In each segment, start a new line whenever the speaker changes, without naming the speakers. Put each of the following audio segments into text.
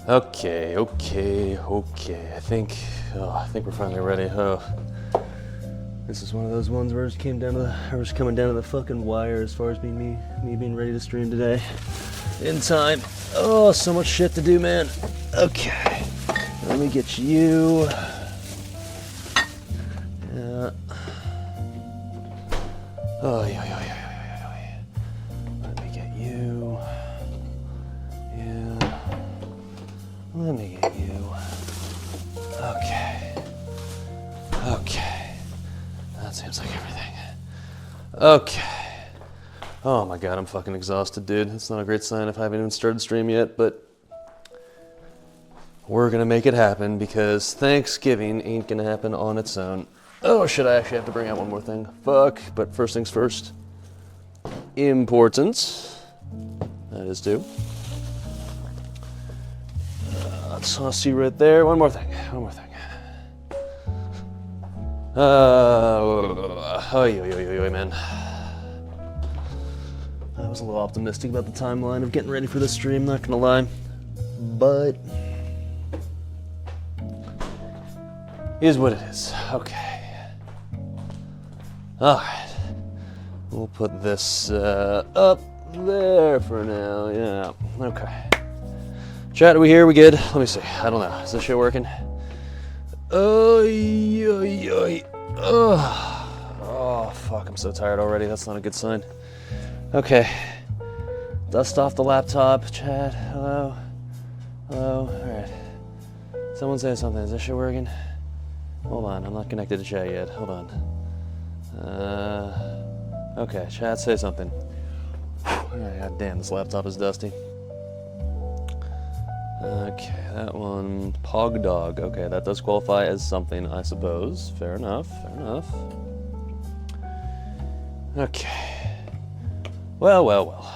Okay. I think we're finally ready. Oh, this is one of those ones where it came down to the, coming down to the fucking wire as far as being me being ready to stream today in time. Oh, so much shit to do, man. Okay, let me get you. Yeah. Oh, yeah. Let me get you. Yeah. Let me get you. Okay. That seems like everything. Okay. Oh my god, I'm fucking exhausted, dude. It's not a great sign if I haven't even started stream yet, but we're gonna make it happen because Thanksgiving ain't gonna happen on its own. Oh, should I actually have to bring out one more thing? Fuck, but first things first. Importance. That is due. Saucy right there. One more thing. Man. I was a little optimistic about the timeline of getting ready for this stream, not gonna lie. But is what it is. Okay. Alright. We'll put this up there for now. Yeah. Okay. Chat, are we here? We good? Let me see. I don't know. Is this shit working? Oh, fuck. I'm so tired already. That's not a good sign. Okay. Dust off the laptop. Chat, hello? Alright. Someone say something. Is this shit working? Hold on. I'm not connected to chat yet. Hold on. Okay. Chat, say something. God damn, this laptop is dusty. Okay, that one, Pog Dog. Okay, that does qualify as something, I suppose. Fair enough. Okay. Well.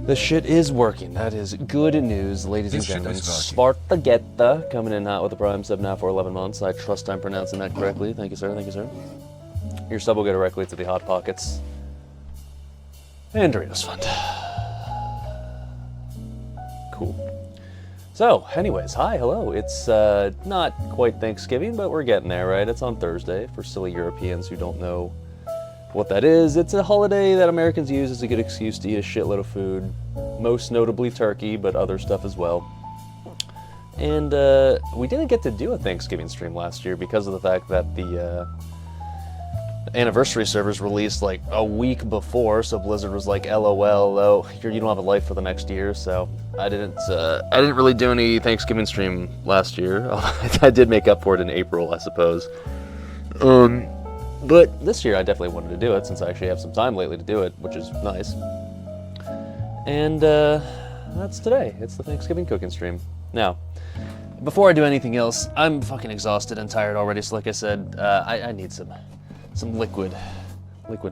This shit is working. That is good news, ladies and gentlemen. Spartagetta coming in hot with a Prime sub now for 11 months. I trust I'm pronouncing that correctly. Thank you, sir. Your sub will go directly to the Hot Pockets. And Doritos Fund. Cool. So, anyways, hello. It's not quite Thanksgiving, but we're getting there, right? It's on Thursday for silly Europeans who don't know what that is. It's a holiday that Americans use as a good excuse to eat a shitload of food, most notably turkey, but other stuff as well. And we didn't get to do a Thanksgiving stream last year because of the fact that the anniversary servers released like a week before, so Blizzard was like, LOL, oh, you don't have a life for the next year, so I didn't really do any Thanksgiving stream last year. I did make up for it in April, I suppose. But this year I definitely wanted to do it since I actually have some time lately to do it, which is nice. And that's today. It's the Thanksgiving cooking stream. Now, before I do anything else, I'm fucking exhausted and tired already, so like I said, I need some liquid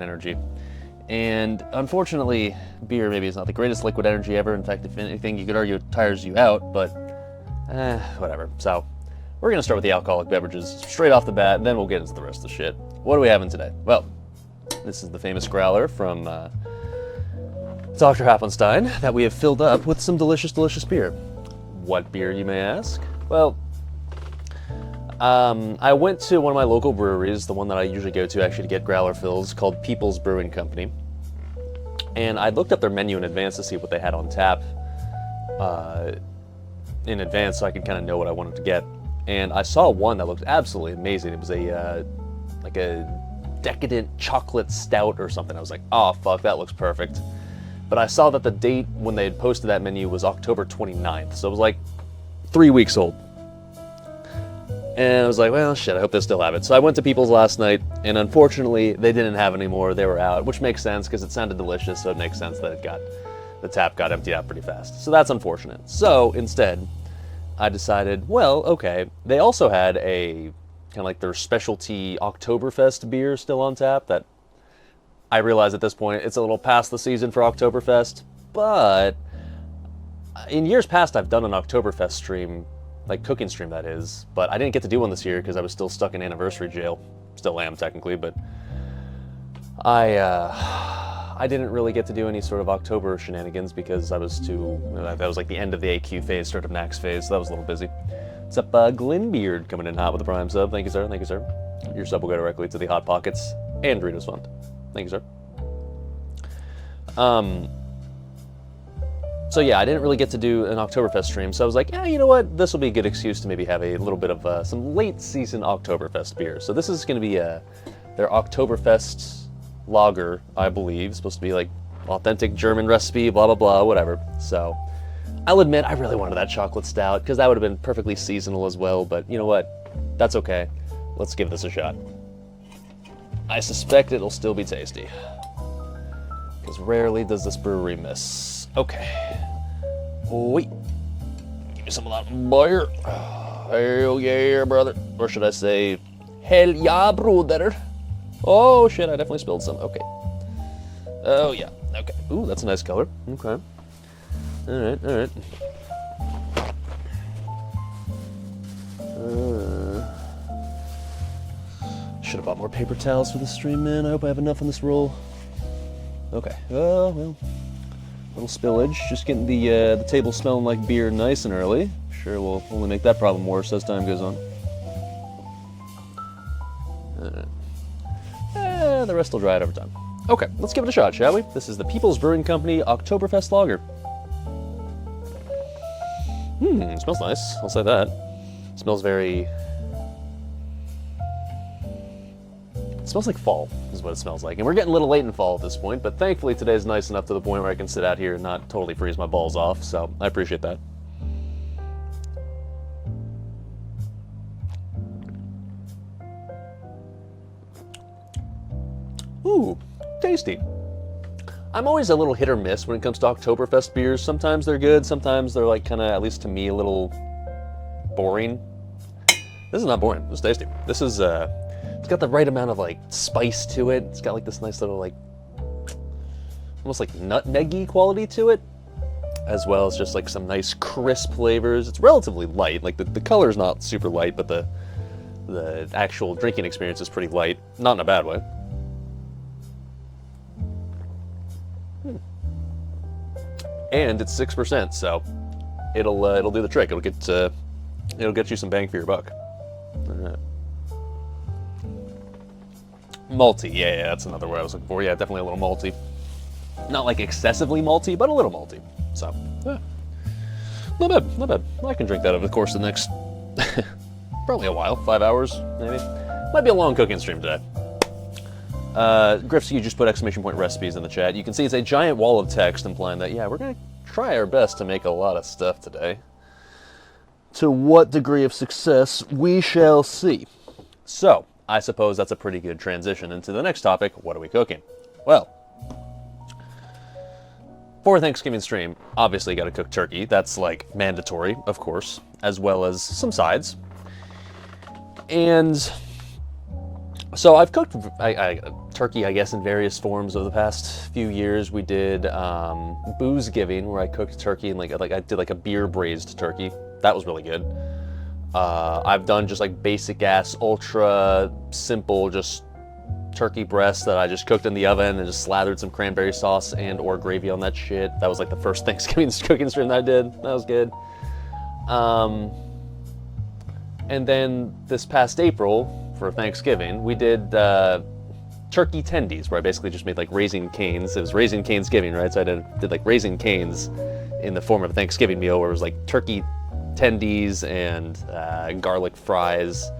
energy. And unfortunately, beer maybe is not the greatest liquid energy ever. In fact, if anything, you could argue it tires you out, but whatever. So we're gonna start with the alcoholic beverages straight off the bat, and then we'll get into the rest of the shit. What are we having today? Well, this is the famous growler from Dr. Happenstein that we have filled up with some delicious, delicious beer. What beer, you may ask? Well, I went to one of my local breweries, the one that I usually go to actually to get growler fills, called People's Brewing Company. And I looked up their menu in advance to see what they had on tap in advance so I could kind of know what I wanted to get. And I saw one that looked absolutely amazing. It was like a decadent chocolate stout or something. I was like, oh fuck, that looks perfect. But I saw that the date when they had posted that menu was October 29th, so it was like 3 weeks old. And I was like, well, shit, I hope they still have it. So I went to People's last night, and unfortunately, they didn't have any more. They were out, which makes sense because it sounded delicious, so it makes sense that the tap got emptied out pretty fast. So that's unfortunate. So instead, I decided, well, okay. They also had a kind of like their specialty Oktoberfest beer still on tap that I realize at this point it's a little past the season for Oktoberfest, but in years past I've done an Oktoberfest stream, like cooking stream that is, but I didn't get to do one this year because I was still stuck in anniversary jail. Still am technically, but I didn't really get to do any sort of October shenanigans because I was too, that was like the end of the AQ phase, start of Max phase, so that was a little busy. What's up, Glenbeard coming in hot with the Prime sub. Thank you, sir. Thank you, sir. Your sub will go directly to the Hot Pockets and Doritos Fund. Thank you, sir. So yeah, I didn't really get to do an Oktoberfest stream, so I was like, yeah, you know what? This will be a good excuse to maybe have a little bit of some late season Oktoberfest beer. So this is going to be their Oktoberfest lager, I believe. It's supposed to be like authentic German recipe, blah, blah, blah, whatever. So I'll admit I really wanted that chocolate stout because that would have been perfectly seasonal as well, but you know what? That's okay. Let's give this a shot. I suspect it'll still be tasty, because rarely does this brewery miss. Okay. Wait. Give me some of that beer. Hell yeah, brother. Or should I say, hell yeah, brother. Oh shit, I definitely spilled some. Okay. Oh yeah. Okay. Ooh, that's a nice color. Okay. Alright, alright. Should have bought more paper towels for the stream, man. I hope I have enough on this roll. Okay. Oh, well. Little spillage. Just getting the table smelling like beer nice and early. Sure will only make that problem worse as time goes on. The rest will dry out over time. Okay, let's give it a shot, shall we? This is the People's Brewing Company Oktoberfest Lager. It smells nice. I'll say that. It smells very... It smells like fall, is what it smells like. And we're getting a little late in fall at this point, but thankfully today's nice enough to the point where I can sit out here and not totally freeze my balls off, so I appreciate that. Ooh, tasty. I'm always a little hit or miss when it comes to Oktoberfest beers. Sometimes they're good, sometimes they're like kind of, at least to me, a little boring. This is not boring, it's tasty. This is, it's got the right amount of like spice to it. It's got like this nice little like, almost like nutmeggy quality to it, as well as just like some nice crisp flavors. It's relatively light, like the color's not super light, but the actual drinking experience is pretty light, not in a bad way. And it's 6%, so it'll do the trick. It'll get you some bang for your buck. All right. Malty, yeah, that's another word I was looking for. Yeah, definitely a little malty. Not like excessively malty, but a little malty. So, yeah. Not bad, not bad. I can drink that over the course of the next, probably a while, 5 hours, maybe. Might be a long cooking stream today. Griffs, you just put exclamation point recipes in the chat. You can see it's a giant wall of text implying that, yeah, we're going to try our best to make a lot of stuff today. To what degree of success, we shall see. So, I suppose that's a pretty good transition into the next topic. What are we cooking? Well, for a Thanksgiving stream, obviously you got to cook turkey. That's like mandatory, of course, as well as some sides. And so I've cooked turkey, I guess, in various forms over the past few years. We did booze giving, where I cooked turkey and I did like a beer braised turkey. That was really good. I've done just like basic ass, ultra simple, just turkey breast that I just cooked in the oven and just slathered some cranberry sauce and or gravy on that shit. That was like the first Thanksgiving cooking stream that I did. That was good. And then this past April for Thanksgiving, we did turkey tendies, where I basically just made like Raising Cane's. It was Raising Cane's giving, right? So I did like Raising Cane's in the form of a Thanksgiving meal, where it was like turkey tendies and garlic fries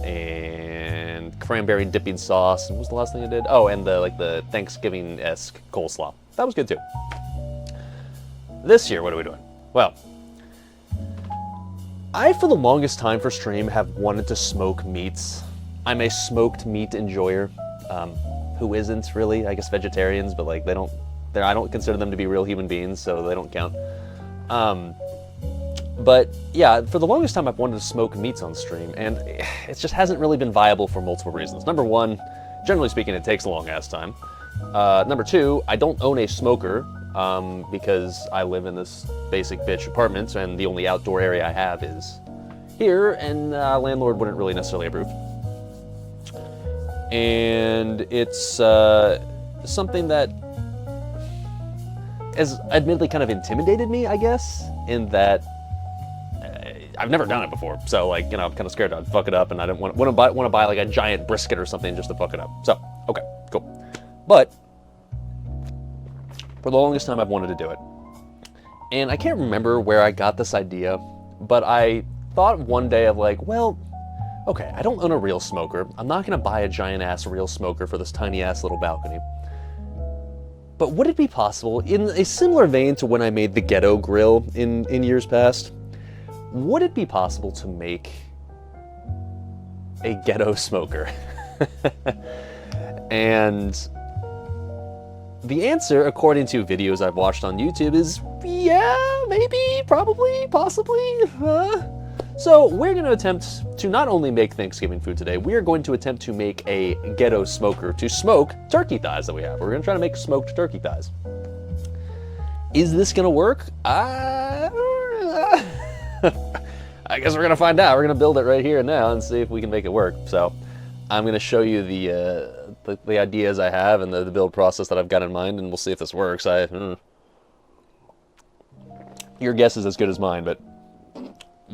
and cranberry dipping sauce. And what was the last thing I did? Oh, and the Thanksgiving-esque coleslaw. That was good too. This year, what are we doing? Well, I, for the longest time for stream, have wanted to smoke meats. I'm a smoked meat enjoyer. Who isn't really? I guess vegetarians, but like I don't consider them to be real human beings, so they don't count. But yeah, for the longest time I've wanted to smoke meats on stream, and it just hasn't really been viable for multiple reasons. Number one, generally speaking, it takes a long ass time. Number two, I don't own a smoker, because I live in this basic bitch apartment, and the only outdoor area I have is here, and landlord wouldn't really necessarily approve. And it's something that has admittedly kind of intimidated me, I guess, in that I've never done it before. So like, I'm kind of scared I'd fuck it up, and I didn't want to buy like a giant brisket or something just to fuck it up. So, okay, cool. But for the longest time I've wanted to do it. And I can't remember where I got this idea, but I thought one day of like, well, okay, I don't own a real smoker. I'm not gonna buy a giant ass real smoker for this tiny ass little balcony. But would it be possible, in a similar vein to when I made the ghetto grill in years past, would it be possible to make a ghetto smoker? And the answer, according to videos I've watched on YouTube, is yeah, maybe, probably, possibly. So we're going to attempt to not only make Thanksgiving food today, we are going to attempt to make a ghetto smoker to smoke turkey thighs that we have. We're going to try to make smoked turkey thighs. Is this going to work? I guess we're going to find out. We're going to build it right here and now and see if we can make it work. So I'm going to show you the ideas I have and the build process that I've got in mind, and we'll see if this works. Your guess is as good as mine, but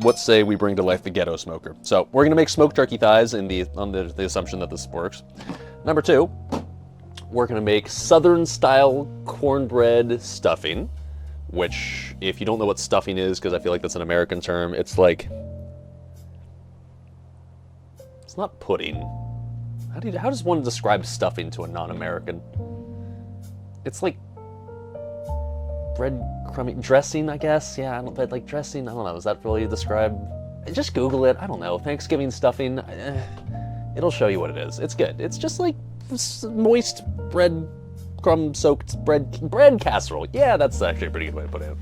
let's say we bring to life the ghetto smoker. So we're gonna make smoked turkey thighs under the assumption that this works. Number two, we're gonna make Southern style cornbread stuffing, which if you don't know what stuffing is, because I feel like that's an American term, it's like, it's not pudding. How does one describe stuffing to a non-American? It's like breadcrumby dressing, I guess. Yeah, but like dressing, I don't know. Is that really described? Just Google it. I don't know. Thanksgiving stuffing. It'll show you what it is. It's good. It's just like moist bread, crumb-soaked bread casserole. Yeah, that's actually a pretty good way to put it.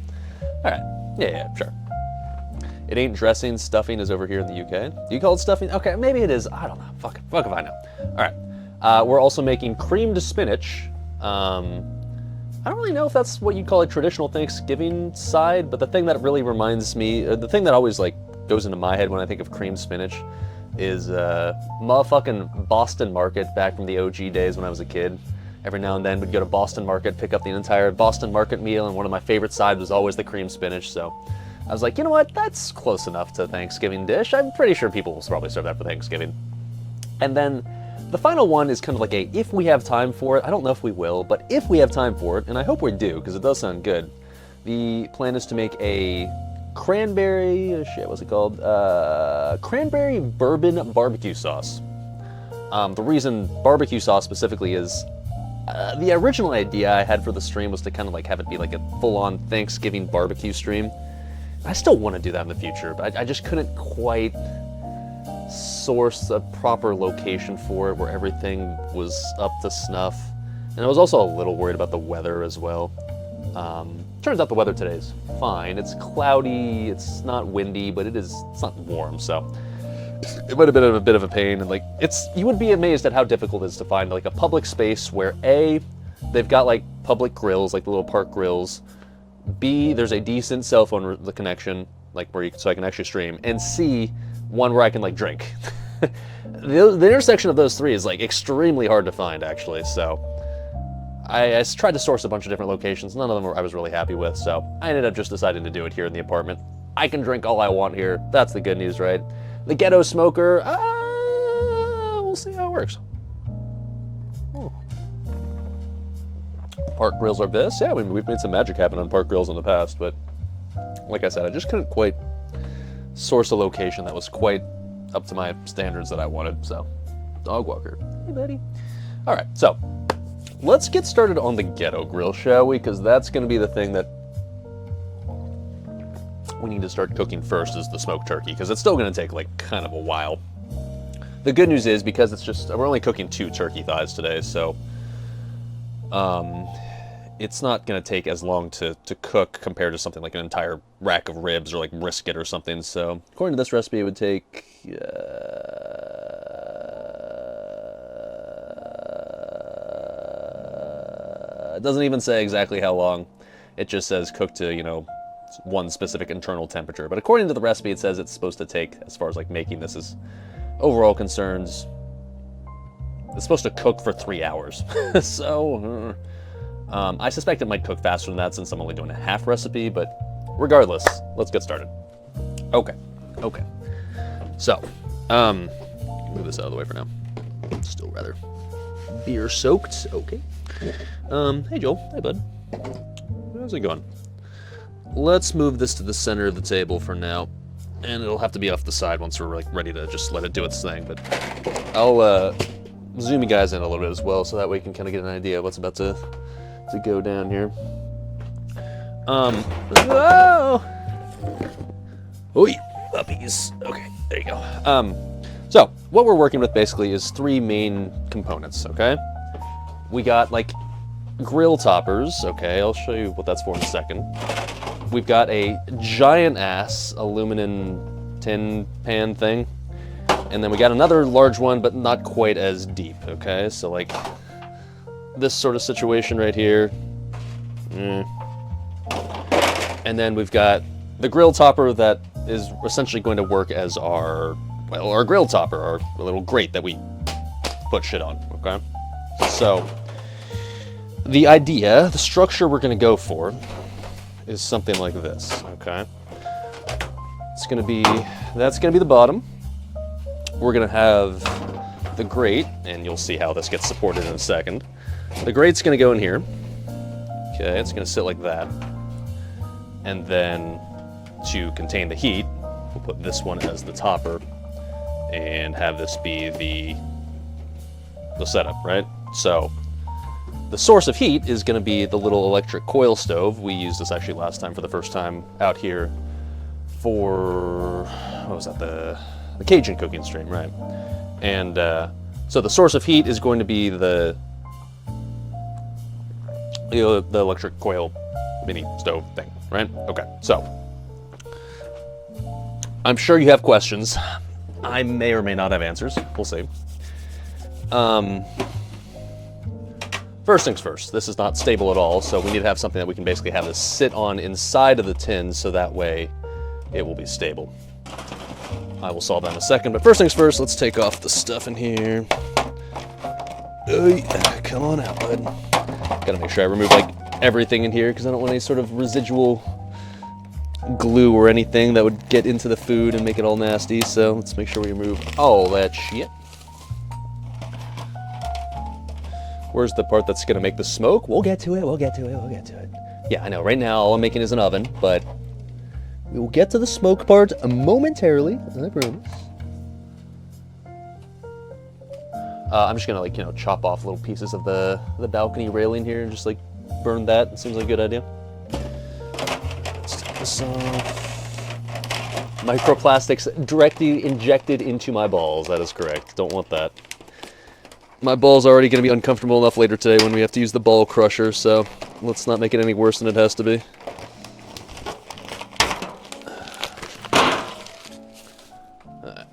All right. Yeah, sure. It ain't dressing. Stuffing is over here in the UK. Do you call it stuffing? Okay, maybe it is. I don't know. Fuck if I know. All right. We're also making creamed spinach. I don't really know if that's what you'd call a traditional Thanksgiving side, but the thing that really reminds me, the thing that always like goes into my head when I think of creamed spinach is motherfucking Boston Market back from the OG days when I was a kid. Every now and then we'd go to Boston Market, pick up the entire Boston Market meal, and one of my favorite sides was always the creamed spinach, so I was like, you know what, that's close enough to a Thanksgiving dish. I'm pretty sure people will probably serve that for Thanksgiving. And then the final one is kind of like a, if we have time for it, I don't know if we will, but if we have time for it, and I hope we do, because it does sound good, the plan is to make a cranberry, what's it called? Cranberry bourbon barbecue sauce. The reason barbecue sauce specifically is, the original idea I had for the stream was to kind of like have it be like a full-on Thanksgiving barbecue stream. I still want to do that in the future, but I just couldn't quite source a proper location for it where everything was up to snuff. And I was also a little worried about the weather as well. Turns out the weather today is fine. It's cloudy, it's not windy, but it's not warm, so it might have been a bit of a pain. And like, you would be amazed at how difficult it is to find like a public space where A, they've got like public grills, like the little park grills. B, there's a decent cell phone connection, like so I can actually stream. And C, one where I can like drink. the intersection of those three is like extremely hard to find, actually. So I tried to source a bunch of different locations. None of them I was really happy with, so I ended up just deciding to do it here in the apartment. I can drink all I want here. That's the good news, right? The Ghetto Smoker, we'll see how it works. Oh. Park grills are this. Yeah, we've made some magic happen on park grills in the past, but like I said, I just couldn't quite source a location that was quite up to my standards that I wanted, so. Dog walker. Hey, buddy. All right, so let's get started on the ghetto grill, shall we? Because that's going to be the thing that we need to start cooking first, is the smoked turkey, because it's still going to take like kind of a while. The good news is, because we're only cooking 2 turkey thighs today, so it's not going to take as long to cook compared to something like an entire rack of ribs or like brisket or something. So according to this recipe, it would take it doesn't even say exactly how long. It just says cook to, one specific internal temperature. But according to the recipe, it says it's supposed to take, as far as like making this is overall concerns, it's supposed to cook for 3 hours. So I suspect it might cook faster than that since I'm only doing a half recipe, but regardless, let's get started. Okay. So, move this out of the way for now. Still rather beer soaked. Okay. Hey Joel. Hey bud. How's it going? Let's move this to the center of the table for now, and it'll have to be off the side once we're like ready to just let it do its thing. But I'll zoom you guys in a little bit as well, so that way you can kind of get an idea of what's about to go down here. Whoa! Oi, puppies. Okay, there you go. So what we're working with basically is 3 main components, okay? We got like grill toppers, okay? I'll show you what that's for in a second. We've got a giant ass aluminum tin pan thing. And then we got another large one, but not quite as deep, okay? So like this sort of situation right here. And then we've got the grill topper that is essentially going to work as our grill topper, our little grate that we put shit on, okay? So the structure we're gonna go for is something like this, okay? That's gonna be the bottom. We're gonna have the grate, and you'll see how this gets supported in a second. The grate's gonna go in here. Okay, it's gonna sit like that. And then to contain the heat, we'll put this one as the topper and have this be the setup, right? So the source of heat is gonna be the little electric coil stove. We used this actually last time for the first time out here for, what was that, the Cajun cooking stream, right? And so the source of heat is going to be the electric coil mini stove thing, right? Okay, so I'm sure you have questions. I may or may not have answers. We'll see. First things first, this is not stable at all, so we need to have something that we can basically have this sit on inside of the tin, so that way it will be stable. I will solve that in a second, but first things first, let's take off the stuff in here. Come on out, bud. Gotta make sure I remove like everything in here, because I don't want any sort of residual glue or anything that would get into the food and make it all nasty, so let's make sure we remove all that shit. Where's the part that's gonna make the smoke? We'll get to it. Yeah, I know, right now all I'm making is an oven, but we will get to the smoke part momentarily, I promise. I'm just gonna chop off little pieces of the balcony railing here and just like burn that. It seems like a good idea. Let's take this off. Microplastics directly injected into my balls. That is correct. Don't want that. My ball's already gonna be uncomfortable enough later today when we have to use the ball crusher, so let's not make it any worse than it has to be.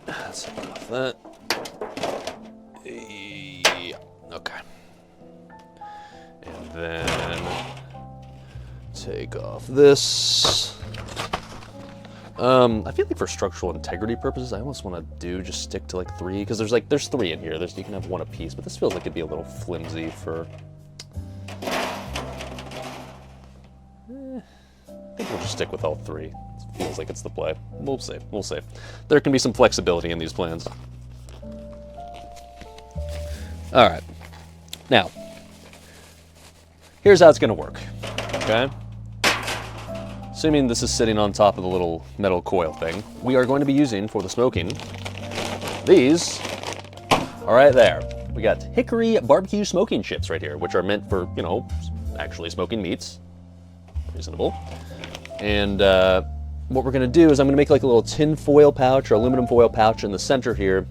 Let's take off that. Yeah, okay. And then take off this. I feel like for structural integrity purposes, I almost want to just stick to like 3, because there's 3 in here. You can have 1 apiece, but this feels like it'd be a little flimsy for. I think we'll just stick with all 3. It feels like it's the play. We'll see. We'll see. There can be some flexibility in these plans. All right. Now, here's how it's going to work. Okay. Assuming this is sitting on top of the little metal coil thing, we are going to be using for the smoking. These are right there. We got hickory barbecue smoking chips right here, which are meant for, you know, actually smoking meats. Reasonable. And what we're going to do is I'm going to make like a little tin foil pouch or aluminum foil pouch in the center here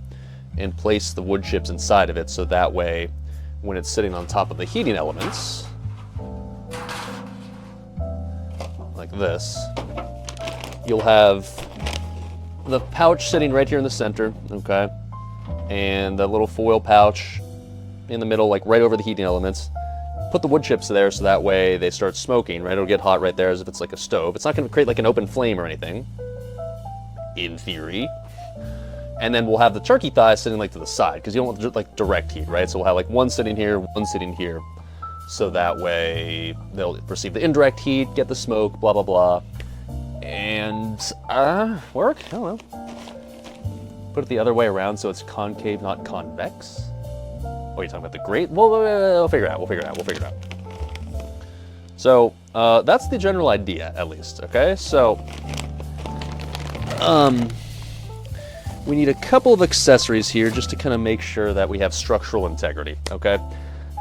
and place the wood chips inside of it, so that way when it's sitting on top of the heating elements, like this, you'll have the pouch sitting right here in the center, okay, and the little foil pouch in the middle, like right over the heating elements. Put the wood chips there so that way they start smoking, right? It'll get hot right there as if it's like a stove. It's not going to create like an open flame or anything, in theory. And then we'll have the turkey thighs sitting like to the side, because you don't want like direct heat, right? So we'll have like 1 sitting here, 1 sitting here. So that way they'll receive the indirect heat, get the smoke, blah, blah, blah. And, work? I don't know. Put it the other way around so it's concave, not convex. Oh, you're talking about the grate? Well, we'll figure it out, we'll figure it out. So, that's the general idea, at least, okay? So, we need a couple of accessories here just to kind of make sure that we have structural integrity, okay?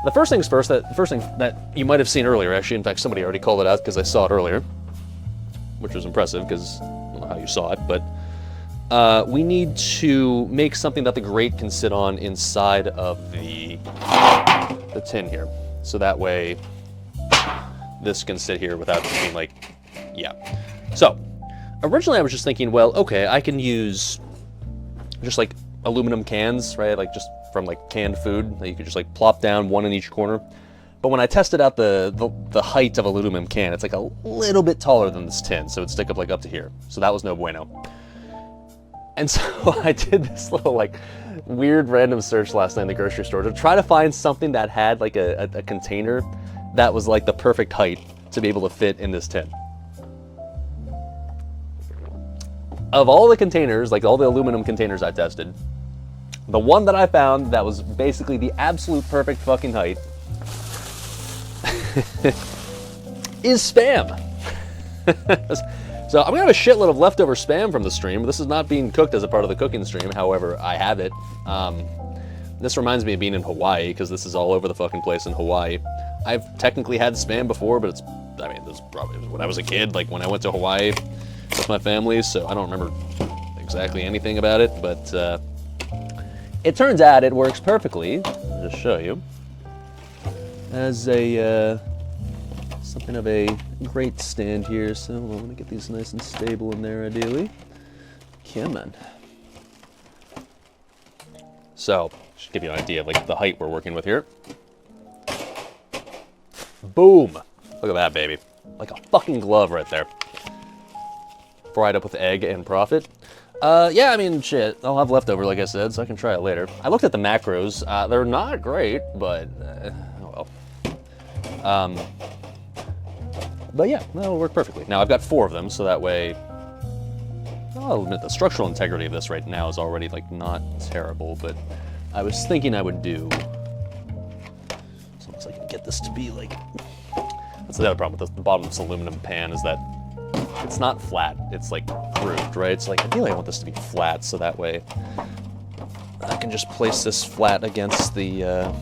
The first things first, the first thing that you might have seen earlier, actually, in fact, somebody already called it out because I saw it earlier, which was impressive because I don't know how you saw it, but we need to make something that the grate can sit on inside of the tin here. So that way this can sit here without being like, yeah. So originally I was just thinking, well, okay, I can use just like aluminum cans, right? Like just from like canned food that you could just like plop down 1 in each corner. But when I tested out the height of aluminum can, it's like a little bit taller than this tin, so it'd stick up like up to here. So that was no bueno. And so I did this little like weird random search last night in the grocery store to try to find something that had like a container that was like the perfect height to be able to fit in this tin. Of all the containers, like all the aluminum containers I tested, the one that I found that was basically the absolute perfect fucking height is Spam. So I'm gonna have a shitload of leftover Spam from the stream. This is not being cooked as a part of the cooking stream, however, I have it. This reminds me of being in Hawaii, because this is all over the fucking place in Hawaii. I've technically had Spam before, but this probably was when I was a kid, like when I went to Hawaii with my family, so I don't remember exactly anything about it, but it turns out it works perfectly. I'll just show you. As a something of a grate stand here, so I want to get these nice and stable in there ideally. Come on. So, just give you an idea of like the height we're working with here. Boom! Look at that, baby. Like a fucking glove right there. Fried up with egg and profit. Yeah, I mean, shit, I'll have leftover, like I said, so I can try it later. I looked at the macros. They're not great, but, oh well. But yeah, that'll work perfectly. Now, I've got 4 of them, so that way, I'll admit the structural integrity of this right now is already, like, not terrible, but I was thinking I would do, as long as I can get this to be, like, that's the other problem with the bottom of this aluminum pan is that it's not flat, it's, like, grooved, right? It's like, ideally I want this to be flat, so that way I can just place this flat against the,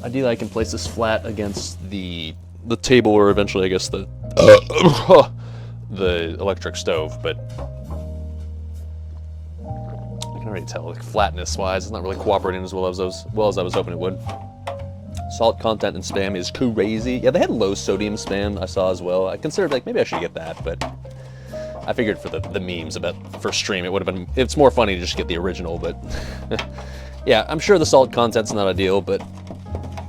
ideally I can place this flat against the table, or eventually I guess the electric stove, but I can already tell, like, flatness wise, it's not really cooperating as well as I was hoping it would. Salt content in Spam is crazy. Yeah, they had low sodium Spam I saw as well. I considered, like, maybe I should get that, but I figured for the memes about for stream it would have been, it's more funny to just get the original, but yeah, I'm sure the salt content's not ideal, but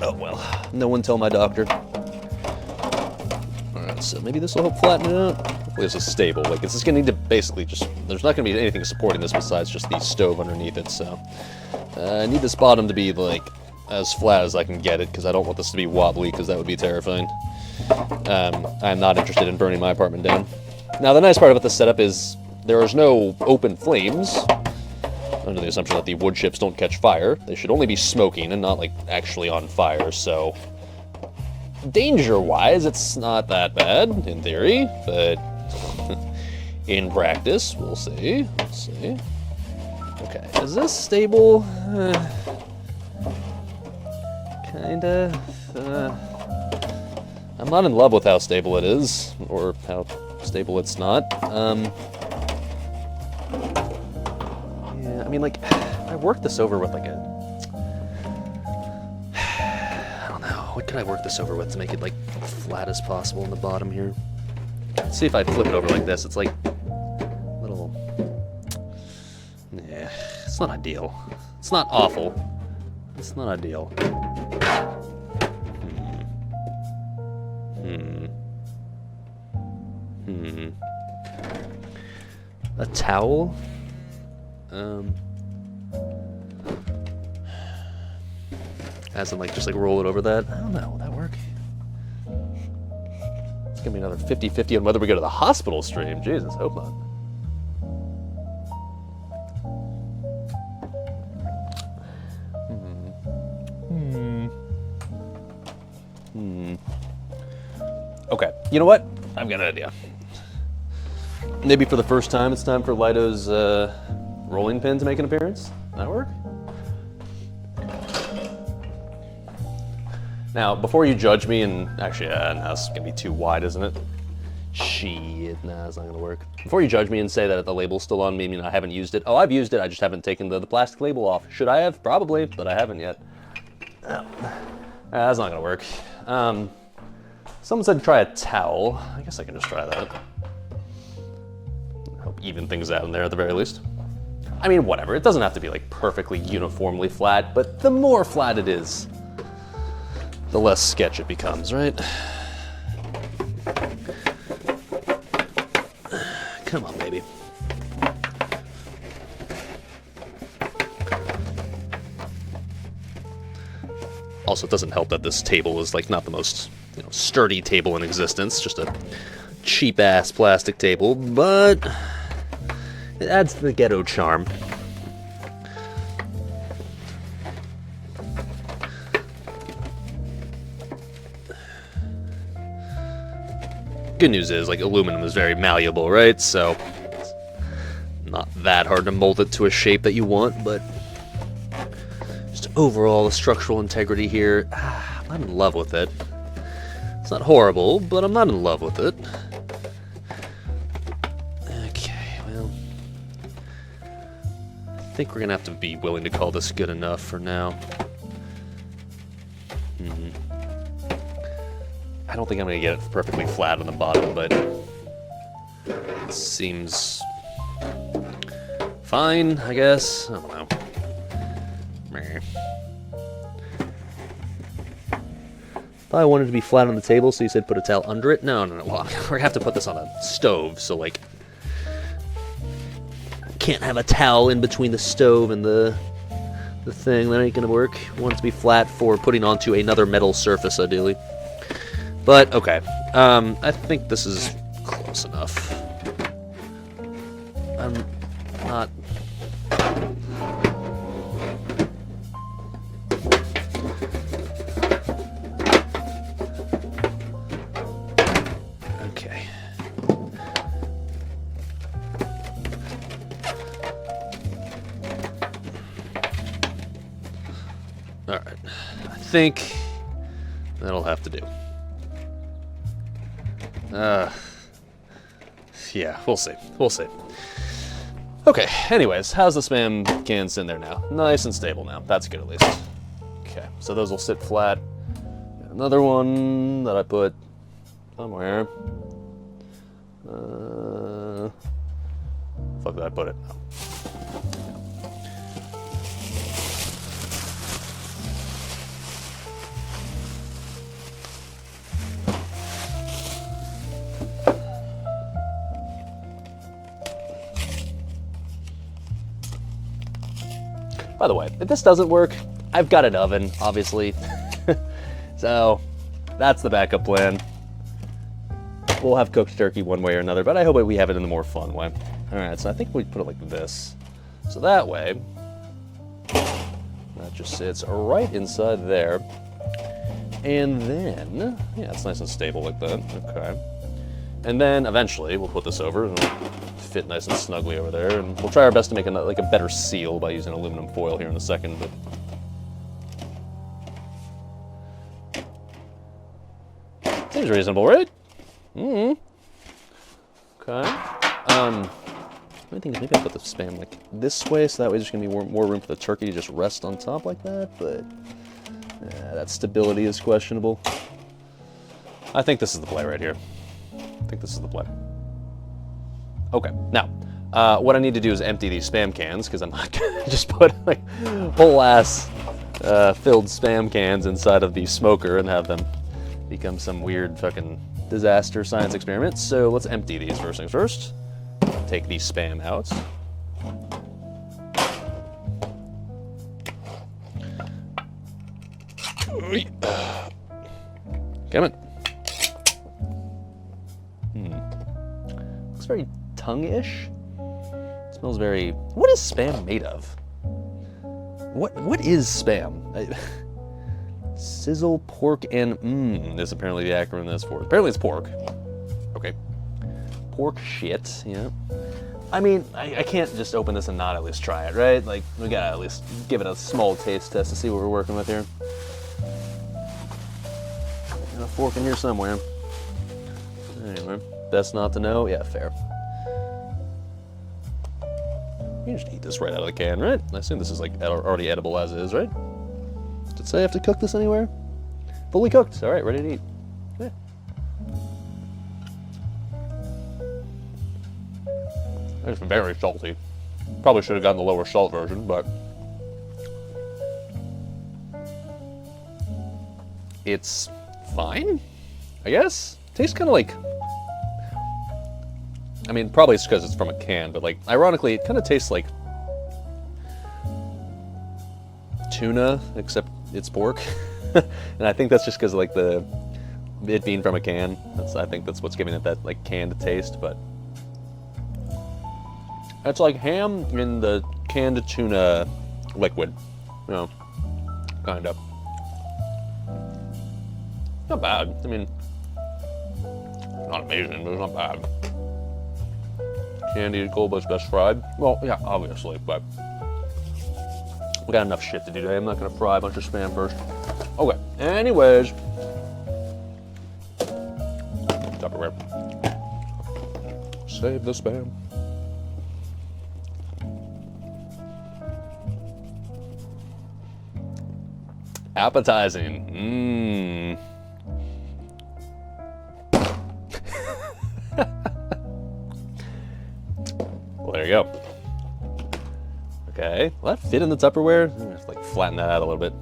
oh well, no one tell my doctor. Alright, so maybe this will help flatten it out. Hopefully this is stable. Like, it's just gonna need to basically just, there's not gonna be anything supporting this besides just the stove underneath it, so. I need this bottom to be, like, as flat as I can get it, because I don't want this to be wobbly, because that would be terrifying. I'm not interested in burning my apartment down. Now, the nice part about this setup is there is no open flames, under the assumption that the wood chips don't catch fire. They should only be smoking and not, like, actually on fire, so... Danger-wise, it's not that bad, in theory, but... in practice, we'll see. We'll see. Okay, is this stable? Kinda. I'm not in love with how stable it is, or how stable it's not. Yeah, I mean, like, I worked this over with, like, a... I don't know, what could I work this over with to make it, like, flat as possible in the bottom here? Let's see if I flip it over like this, it's, like, little... Yeah, it's not ideal. It's not awful. It's not ideal. A towel? As in, like, just, like, roll it over that? I don't know, will that work? It's gonna be another 50-50 on whether we go to the hospital stream. Jesus, hope not. Okay, you know what? I've got an idea. Maybe for the first time, it's time for Lido's rolling pin to make an appearance. That work? Now, before you judge me, and actually, no, that's gonna be too wide, isn't it? Shit, nah, it's not gonna work. Before you judge me and say that the label's still on me, I mean, I haven't used it. Oh, I've used it, I just haven't taken the plastic label off. Should I have? Probably, but I haven't yet. Oh. That's not gonna work. Someone said try a towel. I guess I can just try that. Hope even things out in there at the very least. I mean, whatever. It doesn't have to be like perfectly uniformly flat, but the more flat it is, the less sketch it becomes, right? Come on, baby. Also, it doesn't help that this table is like not the most, you know, sturdy table in existence, just a cheap-ass plastic table, but it adds to the ghetto charm. Good news is, like, aluminum is very malleable, right? So, it's not that hard to mold it to a shape that you want, but just overall, the structural integrity here, I'm in love with it. It's not horrible, but I'm not in love with it. Okay, well, I think we're gonna have to be willing to call this good enough for now. I don't think I'm gonna get it perfectly flat on the bottom, but it seems fine, I guess. I don't know. Meh. Thought I wanted to be flat on the table, so you said put a towel under it? No. Well, we're gonna have to put this on a stove, so, like, can't have a towel in between the stove and the thing. That ain't gonna work. We want it to be flat for putting onto another metal surface, ideally. But, okay. I think this is close enough. I'm not... Okay. Alright. I think that'll have to do. Yeah, we'll see. We'll see. Okay, anyways, how's the Spam can sitting there now? Nice and stable now. That's good, at least. Okay, so those will sit flat. Another one that I put somewhere. Fuck did I put it? No. By the way, if this doesn't work, I've got an oven, obviously. So that's the backup plan. We'll have cooked turkey one way or another, but I hope we have it in the more fun way. All right, so I think we put it like this. So that way, that just sits right inside there. And then, yeah, it's nice and stable like that, okay. And then eventually we'll put this over and it'll fit nice and snugly over there. And we'll try our best to make like a better seal by using aluminum foil here in a second. But seems reasonable, right? Mm-hmm. Okay. I think maybe I'll put the Spam like this way, so that way there's gonna be more room for the turkey to just rest on top like that, but that stability is questionable. I think this is the play right here. I think this is the play. Okay, now, what I need to do is empty these Spam cans, because I'm not gonna just put like whole ass filled Spam cans inside of the smoker and have them become some weird fucking disaster science experiment. So let's empty these first things first. Take the Spam out. Come on. Looks very tongue-ish. Smells very... What is Spam made of? What is Spam? Sizzle, pork, and is apparently the acronym that's for. Apparently it's pork. Okay. Pork shit, yeah. I mean, I can't just open this and not at least try it, right? Like, we gotta at least give it a small taste test to see what we're working with here. Got a fork in here somewhere. Anyway, best not to know. Yeah, fair. You just eat this right out of the can, right? I assume this is like already edible as is, right? Did it say I have to cook this anywhere? Fully cooked. All right, ready to eat. Yeah. It's very salty. Probably should have gotten the lower salt version, but it's fine, I guess. Tastes kind of like, I mean, probably it's because it's from a can, but like, ironically, it kind of tastes like tuna, except it's pork. And I think that's just because of like it being from a can. I think that's what's giving it that like canned taste, but it's like ham in the canned tuna liquid, you know, kind of. Not bad. I mean, not amazing, but it's not bad. Candied gold, but it's best fried. Well, yeah, obviously, but we got enough shit to do today. I'm not gonna fry a bunch of Spam first. Okay, anyways. Tupperware. Save the Spam. Appetizing. Well, there you go. Okay, will that fit in the Tupperware? Just like flatten that out a little bit.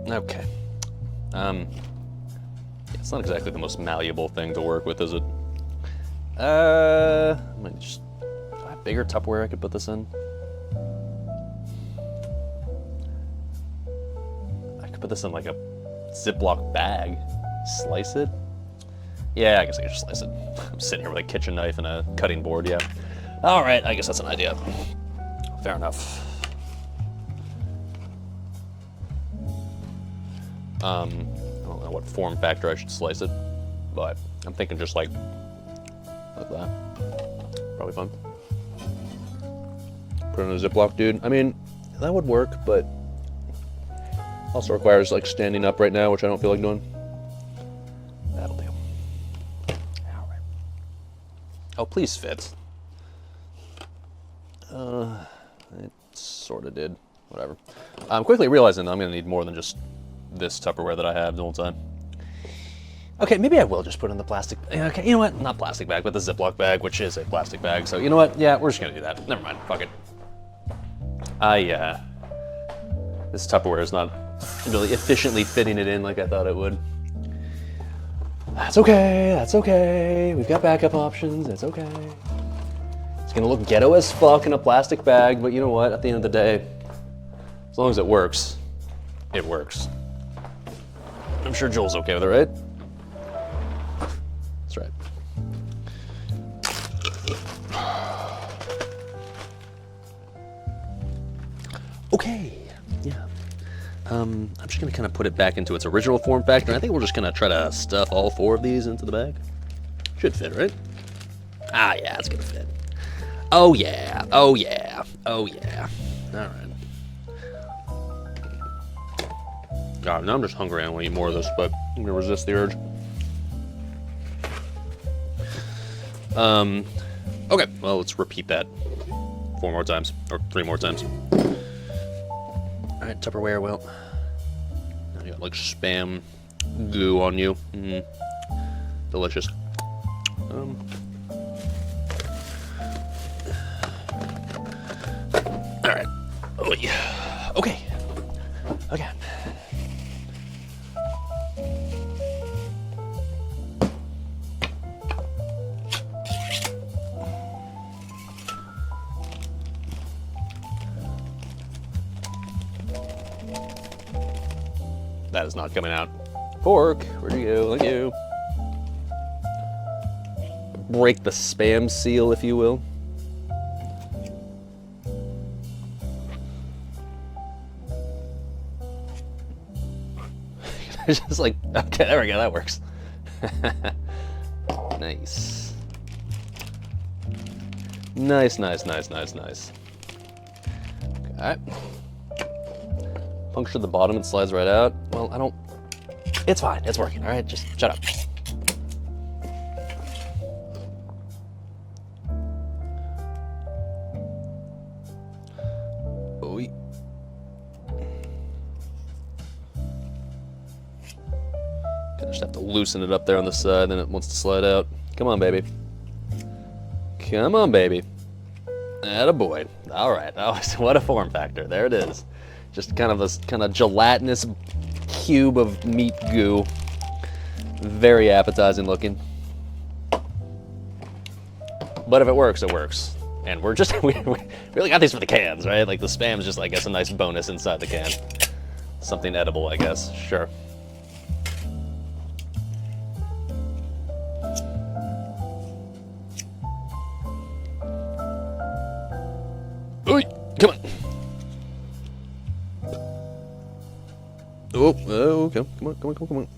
Okay. It's not exactly the most malleable thing to work with, is it? I might just, do I have bigger Tupperware I could put this in? I could put this in like a Ziploc bag. Slice it? Yeah, I guess I could just slice it. I'm sitting here with a kitchen knife and a cutting board, yeah. All right, I guess that's an idea. Fair enough. I don't know what form factor I should slice it, but I'm thinking just like that. Probably fun. Put it in a Ziploc, dude. I mean, that would work, but also requires like standing up right now, which I don't feel like doing. That'll do. All right. Oh, please fit. It sort of did. Whatever. I'm quickly realizing that I'm going to need more than just this Tupperware that I have the whole time. Okay, maybe I will just put it in the plastic. Okay, you know what? Not plastic bag, but the Ziploc bag, which is a plastic bag. So you know what? Yeah, we're just going to do that. Never mind. Fuck it. This Tupperware is not really efficiently fitting it in like I thought it would. That's okay. That's okay. We've got backup options. It's okay. gonna look ghetto as fuck in a plastic bag, but you know what? At the end of the day, as long as it works, it works. I'm sure Joel's okay with it, right? That's right. Okay, yeah. I'm just gonna kind of put it back into its original form factor. I think we're just gonna try to stuff all 4 of these into the bag. Should fit, right? Ah, yeah, it's gonna fit. Oh yeah, oh yeah, oh yeah. All right. God, now I'm just hungry. I want to eat more of this, but I'm gonna resist the urge. Okay, well, let's repeat that 4 more times, or 3 more times. All right, Tupperware, well, now you got like spam goo on you. Delicious. All right. Oh, yeah. Okay. Okay. That is not coming out. Fork, where'd you go? Thank you. Break the spam seal, if you will. Just like, okay, there we go, that works. Nice. Nice, nice, nice, nice, nice. Okay. Puncture the bottom, it slides right out. Well, I don't, it's fine, it's working, all right? Just shut up. Oy. Just have to loosen it up there on the side, then it wants to slide out. Come on, baby. Come on, baby. Attaboy. All right. Oh, what a form factor. There it is. Just kind of this kind of gelatinous cube of meat goo. Very appetizing looking. But if it works, it works. And we're just, we really got these for the cans, right? Like the spam's just, I guess, a nice bonus inside the can. Something edible, I guess. Sure. Oi, come on. Oh, okay. Come on, come on, come on, come on.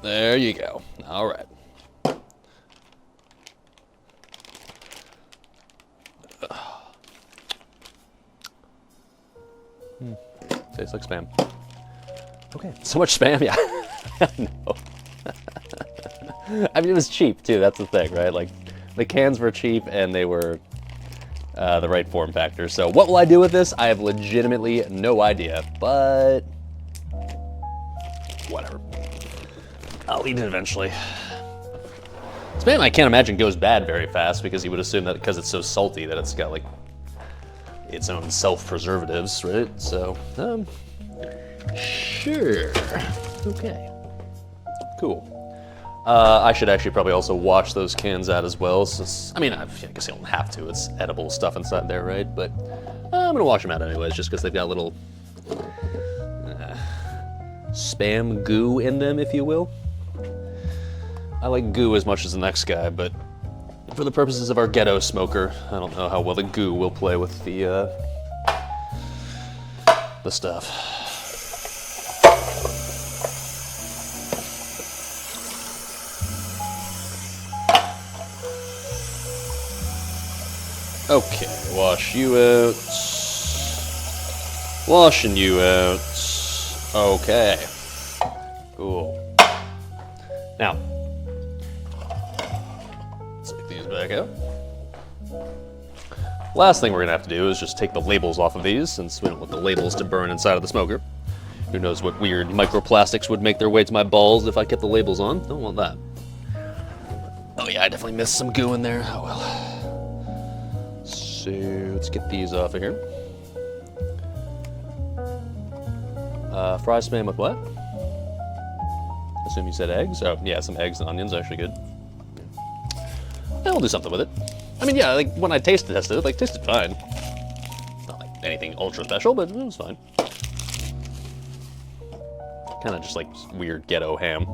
There you go. All right. Tastes like spam. Okay, so much spam, yeah. No. I mean, it was cheap too. That's the thing, right? Like, the cans were cheap and they were the right form factor. So what will I do with this? I have legitimately no idea, but whatever. I'll eat it eventually. Spam, I can't imagine goes bad very fast because you would assume that because it's so salty that it's got like its own self-preservatives, right? So, sure. Okay. Cool. I should actually probably also wash those cans out as well. So I mean, I guess you don't have to. It's edible stuff inside there, right? But I'm gonna wash them out anyways, just because they've got a little spam goo in them, if you will. I like goo as much as the next guy, but for the purposes of our ghetto smoker, I don't know how well the goo will play with the stuff. Okay, wash you out. Washing you out. Okay. Cool. Now, let's take these back out. Last thing we're gonna have to do is just take the labels off of these, since we don't want the labels to burn inside of the smoker. Who knows what weird microplastics would make their way to my balls if I kept the labels on. Don't want that. Oh yeah, I definitely missed some goo in there. Oh well. So let's get these off of here. Fry spam with what? Assume you said eggs. Oh yeah, some eggs and onions, actually good. Yeah, we'll do something with it. I mean, yeah, like when I tested it, like tasted fine. Not like anything ultra special, but it was fine. Kind of just like weird ghetto ham,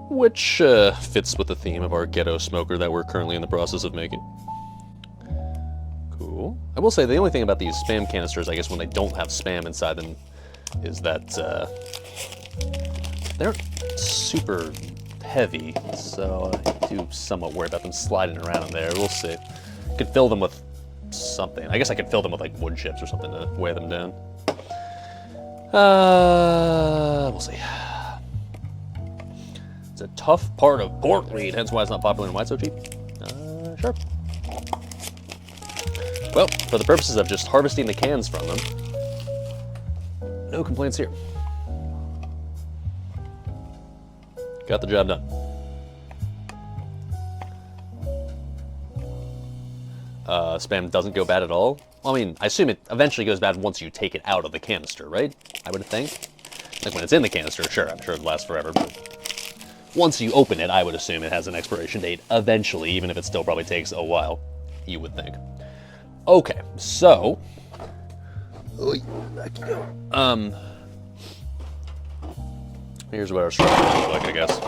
which fits with the theme of our ghetto smoker that we're currently in the process of making. Cool. I will say the only thing about these Spam canisters, I guess, when they don't have Spam inside them, is that they're super heavy, so I do somewhat worry about them sliding around in there. We'll see. Could fill them with something. I guess I could fill them with like wood chips or something to weigh them down. We'll see. It's a tough part of pork meat, hence why it's not popular and why it's so cheap. Sure. Well, for the purposes of just harvesting the cans from them, no complaints here. Got the job done. Spam doesn't go bad at all. Well, I mean, I assume it eventually goes bad once you take it out of the canister, right? I would think. Like when it's in the canister, sure, I'm sure it lasts forever, but once you open it, I would assume it has an expiration date eventually, even if it still probably takes a while, you would think. Okay, so, back you go. Here's what our structure looks like, I guess.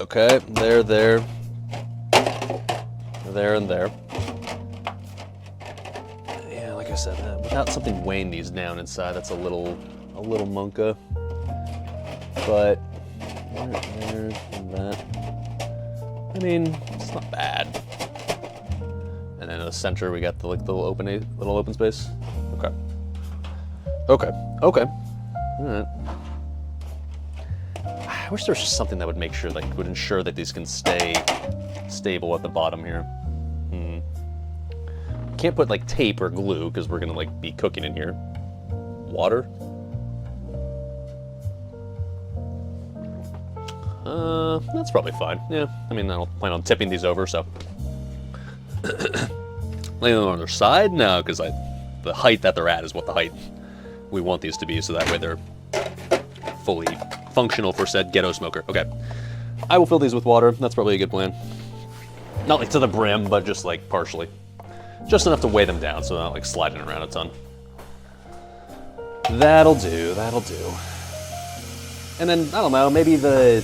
Okay, there, and there. Yeah, like I said, without something weighing these down inside, that's a little monka. But there, and that. I mean, it's not bad. And then in the center, we got the like little open space. Okay. All right. I wish there was just something that would make sure, like, would ensure that these can stay stable at the bottom here. Can't put like tape or glue because we're gonna like be cooking in here. Water. That's probably fine. Yeah, I mean, I don't plan on tipping these over, so. Laying them on their side? No, because the height that they're at is what the height we want these to be, so that way they're fully functional for said ghetto smoker. Okay. I will fill these with water. That's probably a good plan. Not like to the brim, but just like partially. Just enough to weigh them down so they're not like sliding around a ton. That'll do. And then, I don't know, maybe the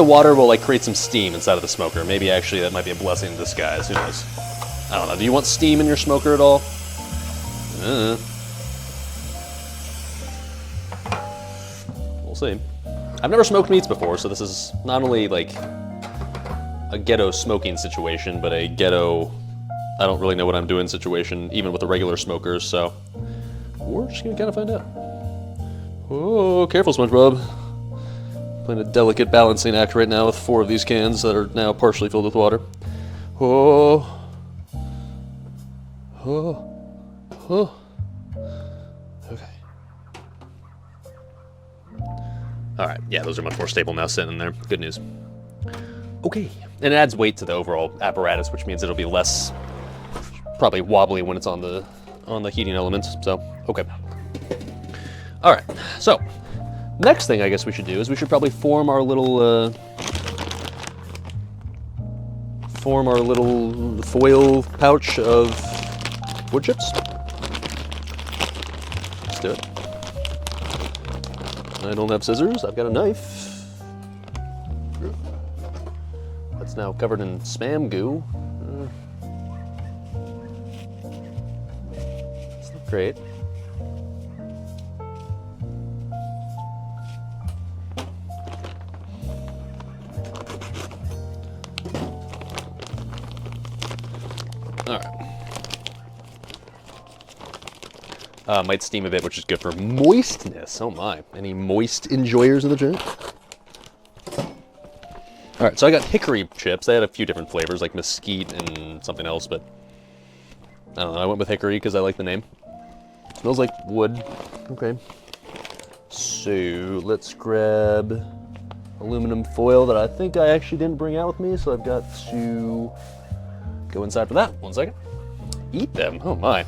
water will like create some steam inside of the smoker. Maybe actually that might be a blessing in disguise. Who knows? I don't know. Do you want steam in your smoker at all? We'll see. I've never smoked meats before, so this is not only like a ghetto smoking situation, but a ghetto I don't really know what I'm doing situation, even with the regular smokers, so we're just gonna kind of find out. Oh, careful, SpongeBob. Playing a delicate balancing act right now with 4 of these cans that are now partially filled with water. Oh. Okay. Alright, yeah, those are much more stable now sitting in there. Good news. Okay. And it adds weight to the overall apparatus, which means it'll be less probably wobbly when it's on the heating elements. So, okay. Alright, so next thing I guess we should do is we should probably form our little foil pouch of wood chips. Let's do it. I don't have scissors, I've got a knife. That's now covered in Spam goo. It's not great. Might steam a bit, which is good for moistness. Oh my. Any moist enjoyers of the drink? Alright, so I got hickory chips. They had a few different flavors, like mesquite and something else, but I don't know. I went with hickory because I like the name. Smells like wood. Okay. So let's grab aluminum foil that I think I actually didn't bring out with me, so I've got to go inside for that. 1 second. Eat them. Oh my.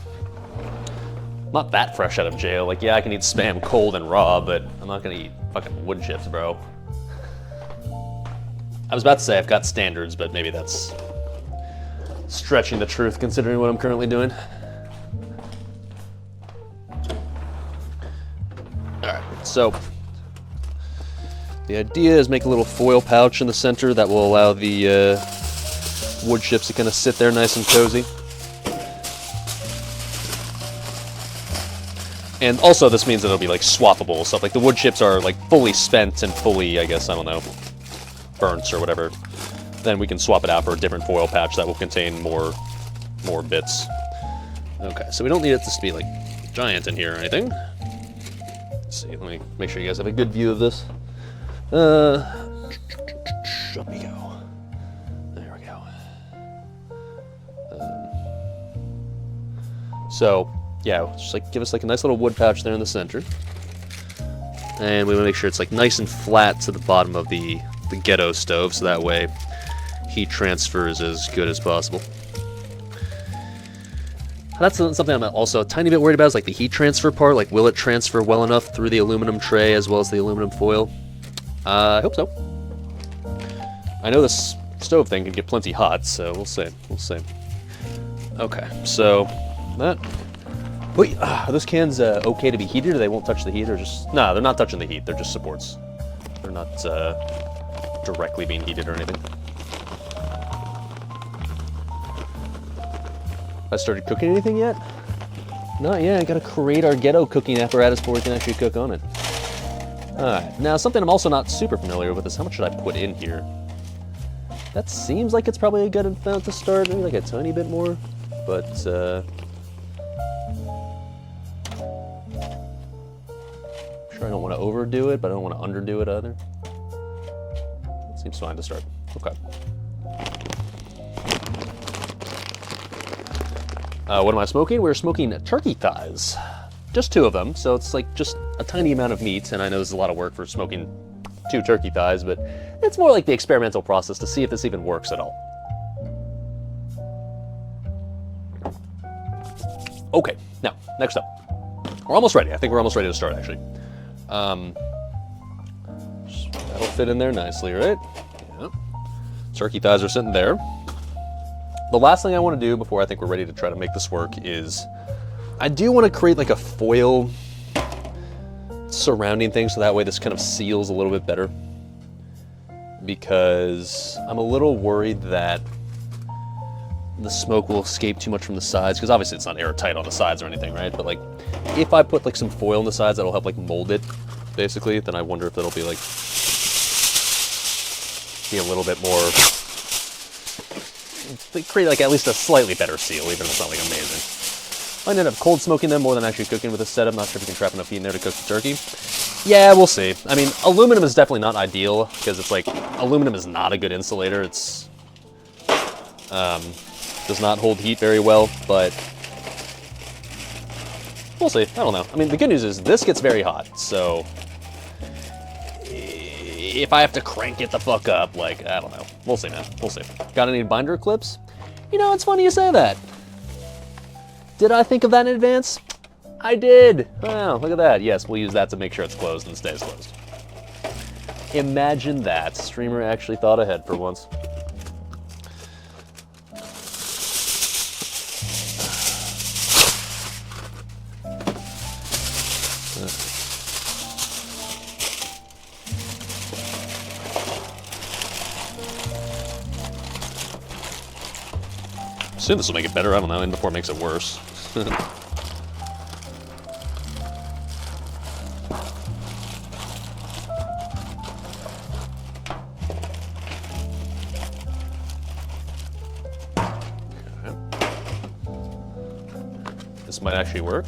Not that fresh out of jail. Like, yeah, I can eat Spam cold and raw, but I'm not gonna eat fucking wood chips, bro. was about to say I've got standards, but maybe that's stretching the truth considering what I'm currently doing. Alright, so the idea is make a little foil pouch in the center that will allow the wood chips to kind of sit there nice and cozy. And also this means that it'll be like swappable stuff. Like the wood chips are like fully spent and fully, I guess, I don't know, burnt or whatever. Then we can swap it out for a different foil patch that will contain more bits. Okay, so we don't need it to be like giant in here or anything. Let's see, let me make sure you guys have a good view of this. Up we go. There we go. So, yeah, just like give us like a nice little wood pouch there in the center. And we want to make sure it's like nice and flat to the bottom of the ghetto stove, so that way heat transfer is as good as possible. That's something I'm also a tiny bit worried about, is like the heat transfer part. Like, will it transfer well enough through the aluminum tray as well as the aluminum foil? I hope so. I know this stove thing can get plenty hot, so we'll see. We'll see. Okay, so that. Wait, are those cans okay to be heated, or they won't touch the heat, or just... No, they're not touching the heat. They're just supports. They're not directly being heated or anything. I started cooking anything yet? Not yet. I gotta create our ghetto cooking apparatus before we can actually cook on it. Alright, now something I'm also not super familiar with is how much should I put in here? That seems like it's probably a good amount to start, maybe like a tiny bit more, but sure I don't want to overdo it, but I don't want to underdo it either. It seems fine to start. Okay. What am I smoking? We're smoking turkey thighs. Just 2 of them, so it's like just a tiny amount of meat, and I know there's a lot of work for smoking 2 turkey thighs, but it's more like the experimental process to see if this even works at all. Okay, now, next up. We're almost ready. I think we're almost ready to start, actually. That'll fit in there nicely, right? Yeah. Turkey thighs are sitting there. The last thing I want to do before I think we're ready to try to make this work is I do want to create like a foil surrounding thing, so that way this kind of seals a little bit better, because I'm a little worried that the smoke will escape too much from the sides, because obviously it's not airtight on the sides or anything, right? But like if I put like some foil on the sides that'll help like mold it basically, then I wonder if that'll be like a little bit more, create like at least a slightly better seal, even if it's not like amazing. I ended up cold smoking them more than actually cooking with this setup. Not sure if you can trap enough heat in there to cook the turkey. Yeah, we'll see. I mean, aluminum is definitely not ideal, because it's like, aluminum is not a good insulator. It's, does not hold heat very well, but we'll see. I don't know. I mean, the good news is this gets very hot, so if I have to crank it the fuck up, like, I don't know. We'll see, man. We'll see. Got any binder clips? You know, it's funny you say that. Did I think of that in advance? I did. Wow, look at that. Yes, we'll use that to make sure it's closed and stays closed. Imagine that. Streamer actually thought ahead for once. Assume this will make it better, I don't know, and before it makes it worse. This might actually work.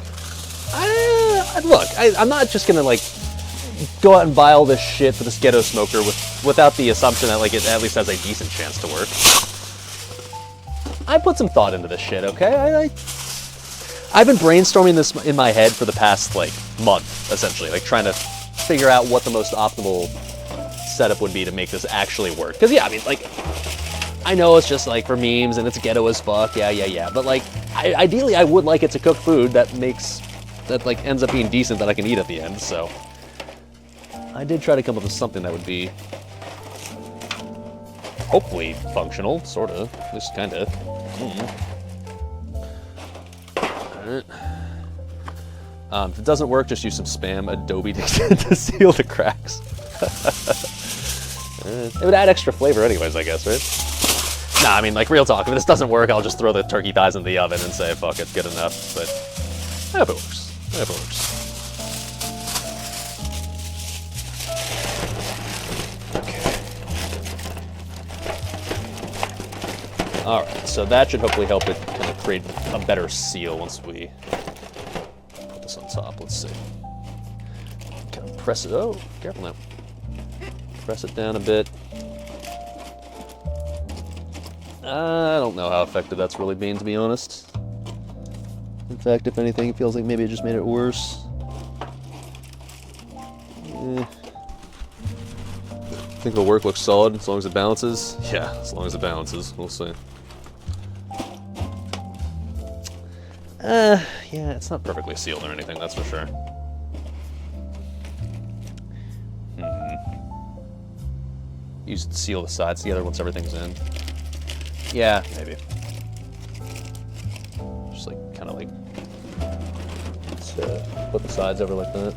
Look, I'm not just gonna like go out and buy all this shit for this ghetto smoker without the assumption that like it at least has a decent chance to work. I put some thought into this shit, okay? I've been brainstorming this in my head for the past, like, month, essentially. Like, trying to figure out what the most optimal setup would be to make this actually work. Because, yeah, I mean, like, I know it's just, like, for memes and it's ghetto as fuck, yeah. But, like, ideally, I would like it to cook food that like, ends up being decent that I can eat at the end, so. I did try to come up with something that would be hopefully functional, sort of, just kind of. Alright. If it doesn't work, just use some spam Adobe to seal the cracks. It would add extra flavor anyways, I guess, right? Nah, I mean, like, real talk, if this doesn't work, I'll just throw the turkey thighs in the oven and say, fuck it, good enough. But I hope it works. I hope it works. Alright, so that should hopefully help it kind of create a better seal once we put this on top. Let's see. Kind of press it. Oh, careful now. Press it down a bit. I don't know how effective that's really been, to be honest. In fact, if anything, it feels like maybe it just made it worse. I think the work looks solid as long as it balances. Yeah, as long as it balances. We'll see. Yeah, it's not perfectly sealed or anything, that's for sure. Use it to seal the sides together once everything's in. Yeah, maybe. Just like, kind of like, let's put the sides over like that.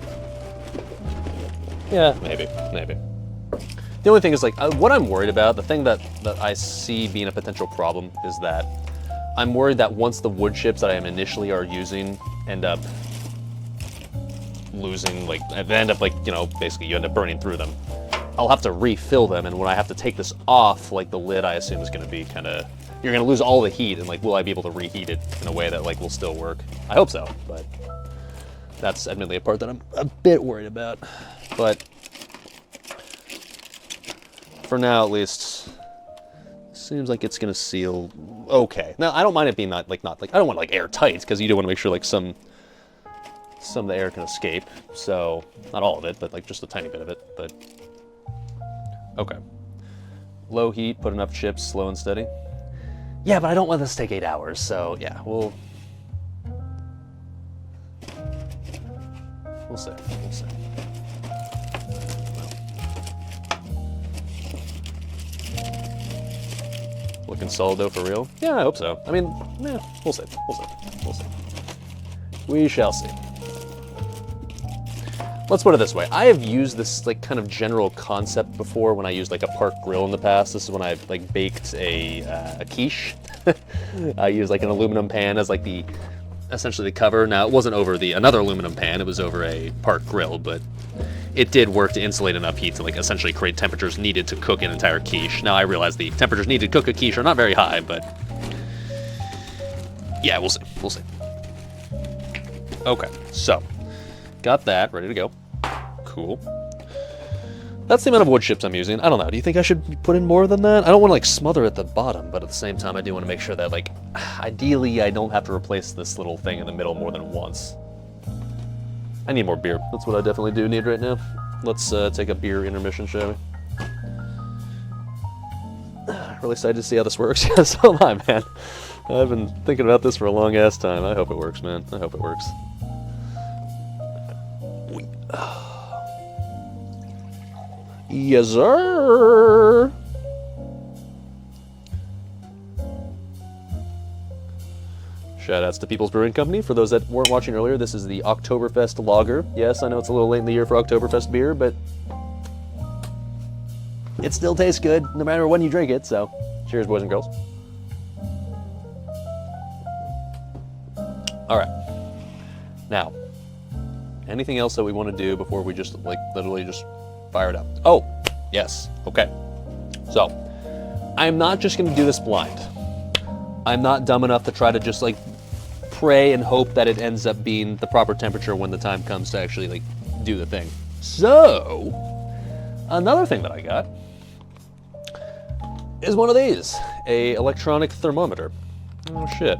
Yeah, maybe. The only thing is, like, what I'm worried about, the thing that I see being a potential problem is that I'm worried that once the wood chips that I am initially are using end up losing, like, they end up, like, you know, basically you end up burning through them. I'll have to refill them, and when I have to take this off, like, the lid I assume is going to be kind of, you're going to lose all the heat, and, like, will I be able to reheat it in a way that, like, will still work? I hope so, but that's admittedly a part that I'm a bit worried about. But for now, at least, seems like it's gonna seal okay. Now, I don't mind it being not like I don't want it, like, airtight, because you do want to make sure, like, some of the air can escape. So not all of it, but, like, just a tiny bit of it. But okay, low heat, put enough chips, slow and steady. Yeah, but I don't want this to take 8 hours. So yeah, we'll see. We'll see. Looking solid though, for real? Yeah, I hope so. I mean, yeah, we'll see. We'll see. We shall see. Let's put it this way. I have used this, like, kind of general concept before when I used, like, a park grill in the past. This is when I, like, baked a quiche. I used, like, an aluminum pan as, like, essentially the cover. Now, it wasn't over another aluminum pan. It was over a park grill, but it did work to insulate enough heat to, like, essentially create temperatures needed to cook an entire quiche. Now, I realize the temperatures needed to cook a quiche are not very high, but yeah, we'll see. We'll see. Okay, so got that ready to go. Cool. That's the amount of wood chips I'm using. I don't know. Do you think I should put in more than that? I don't want to, like, smother at the bottom, but at the same time, I do want to make sure that, like, ideally, I don't have to replace this little thing in the middle more than once. I need more beer. That's what I definitely do need right now. Let's take a beer intermission, shall we? Really excited to see how this works. Yeah, so am I, man. I've been thinking about this for a long-ass time. I hope it works, man. I hope it works. Yes, sir. Shoutouts to People's Brewing Company. For those that weren't watching earlier, this is the Oktoberfest Lager. Yes, I know it's a little late in the year for Oktoberfest beer, but it still tastes good no matter when you drink it, so cheers, boys and girls. All right. Now, anything else that we want to do before we just, like, literally just fire it up? Oh, yes. Okay. So, I'm not just going to do this blind. I'm not dumb enough to try to just, like, pray and hope that it ends up being the proper temperature when the time comes to actually, like, do the thing. So, another thing that I got is one of these, a electronic thermometer. Oh, shit.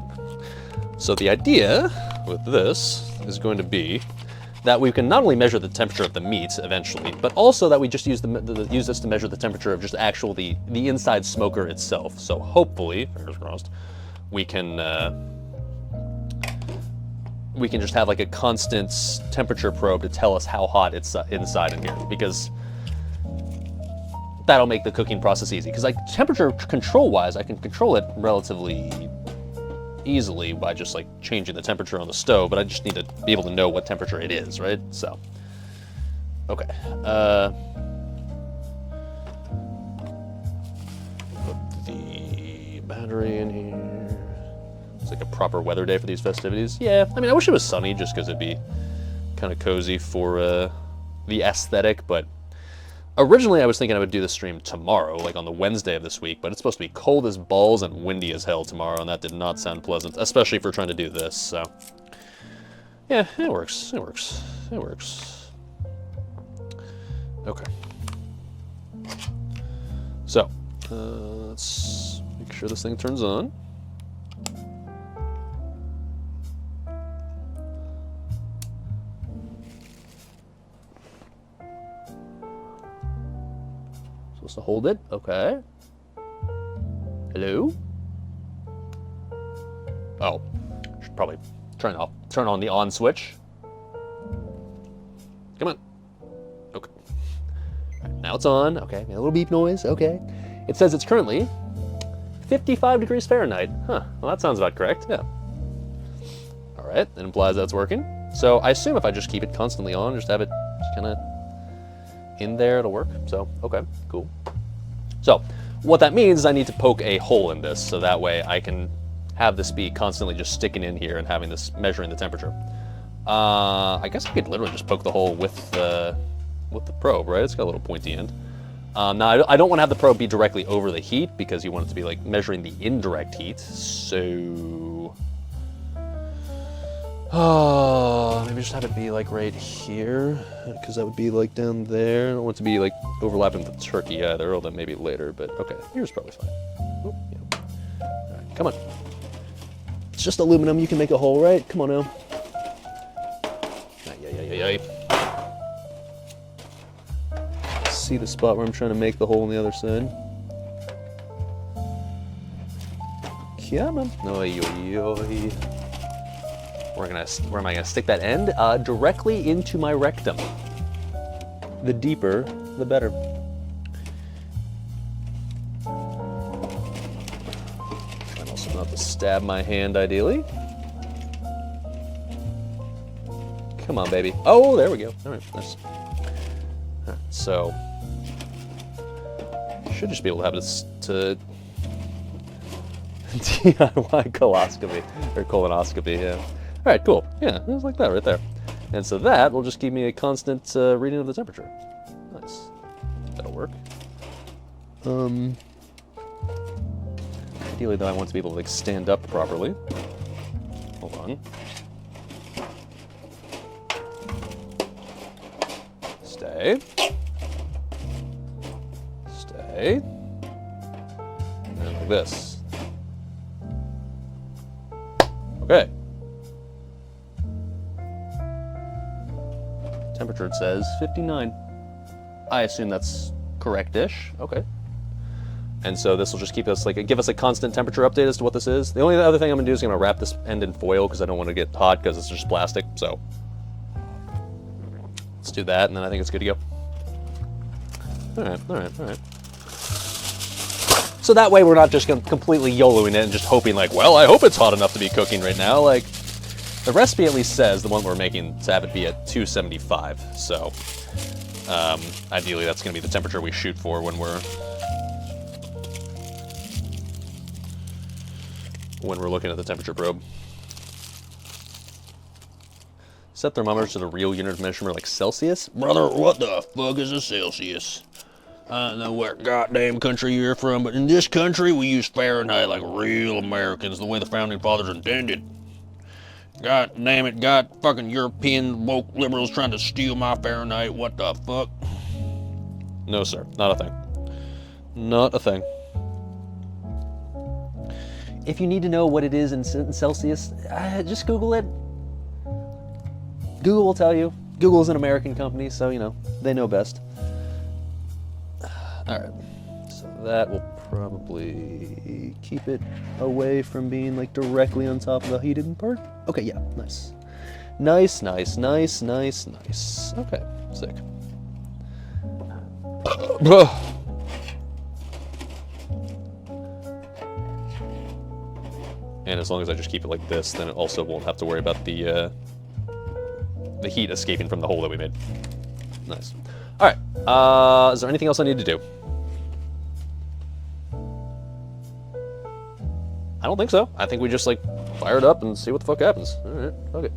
So the idea with this is going to be that we can not only measure the temperature of the meat eventually, but also that we just use this to measure the temperature of just the inside smoker itself. So hopefully, fingers crossed, we can just have, like, a constant temperature probe to tell us how hot it's inside in here, because that'll make the cooking process easy. Because like temperature control-wise, I can control it relatively easily by just like changing the temperature on the stove, but I just need to be able to know what temperature it is, right? So, okay. Put the battery in here. It's like a proper weather day for these festivities. Yeah, I mean, I wish it was sunny just because it'd be kind of cozy for the aesthetic, but originally I was thinking I would do the stream tomorrow, like on the Wednesday of this week, but it's supposed to be cold as balls and windy as hell tomorrow, and that did not sound pleasant, especially if we're trying to do this, so. Yeah, it works, it works, it works. Okay. So, let's make sure this thing turns on. Supposed to hold it, okay. Hello? Oh, should probably turn on the on switch. Come on. Okay. All right, now it's on. Okay, a little beep noise. Okay. It says it's currently 55 degrees Fahrenheit. Huh. Well, that sounds about correct. Yeah. All right. That implies that's working. So I assume if I just keep it constantly on, just have it kind of in there, it'll work. So, okay, cool. So what that means is I need to poke a hole in this so that way I can have this be constantly just sticking in here and having this measuring the temperature. I guess I could literally just poke the hole with the probe, right? It's got a little pointy end. Now I don't want to have the probe be directly over the heat because you want it to be like measuring the indirect heat. So, maybe just have it be like right here because that would be like down there. I don't want it to be like overlapping with the turkey either, although maybe later, but okay, here's probably fine. Oh, yeah. All right, come on. It's just aluminum, you can make a hole, right? Come on now. Ay. See the spot where I'm trying to make the hole on the other side. Come on. Where am I gonna stick that end? Directly into my rectum. The deeper, the better. Trying also not to stab my hand, ideally. Come on, baby. Oh, there we go. All right, nice. All right, so should just be able to have this to DIY coloscopy or colonoscopy. Yeah. All right, cool. Yeah, it was like that right there. And so that will just give me a constant reading of the temperature. Nice. That'll work. Ideally, though, I want to be able to like stand up properly. Hold on. Stay. Stay. And then like this. Okay. Temperature, it says 59. I assume that's correct-ish. Okay. And so this will just keep us give us a constant temperature update as to what this is. The only other thing I'm gonna do is I'm gonna wrap this end in foil because I don't want to get hot because it's just plastic. So let's do that, and then I think it's good to go. All right. So that way we're not just completely YOLOing it and just hoping like, well, I hope it's hot enough to be cooking right now. Like, the recipe at least says, the one we're making, to have it be at 275. So ideally that's gonna be the temperature we shoot for when we're looking at the temperature probe. Set thermometers to the real unit of measurement, like Celsius?
Brother, what the fuck is a Celsius? I don't know what goddamn country you're from, but in this country we use Fahrenheit like real Americans, the way the founding fathers intended. God damn it, God fucking European woke liberals trying to steal my Fahrenheit, what the fuck?
No, sir, not a thing. Not a thing. If you need to know what it is in Celsius, just Google it. Google will tell you. Google is an American company, so, you know, they know best. All right, so that will probably keep it away from being like directly on top of the heated part. Okay, yeah, nice. Nice. Okay, sick. And as long as I just keep it like this, then it also won't have to worry about the heat escaping from the hole that we made. Nice. All right, is there anything else I need to do? I don't think so. I think we just like fire it up and see what the fuck happens. All right, okay.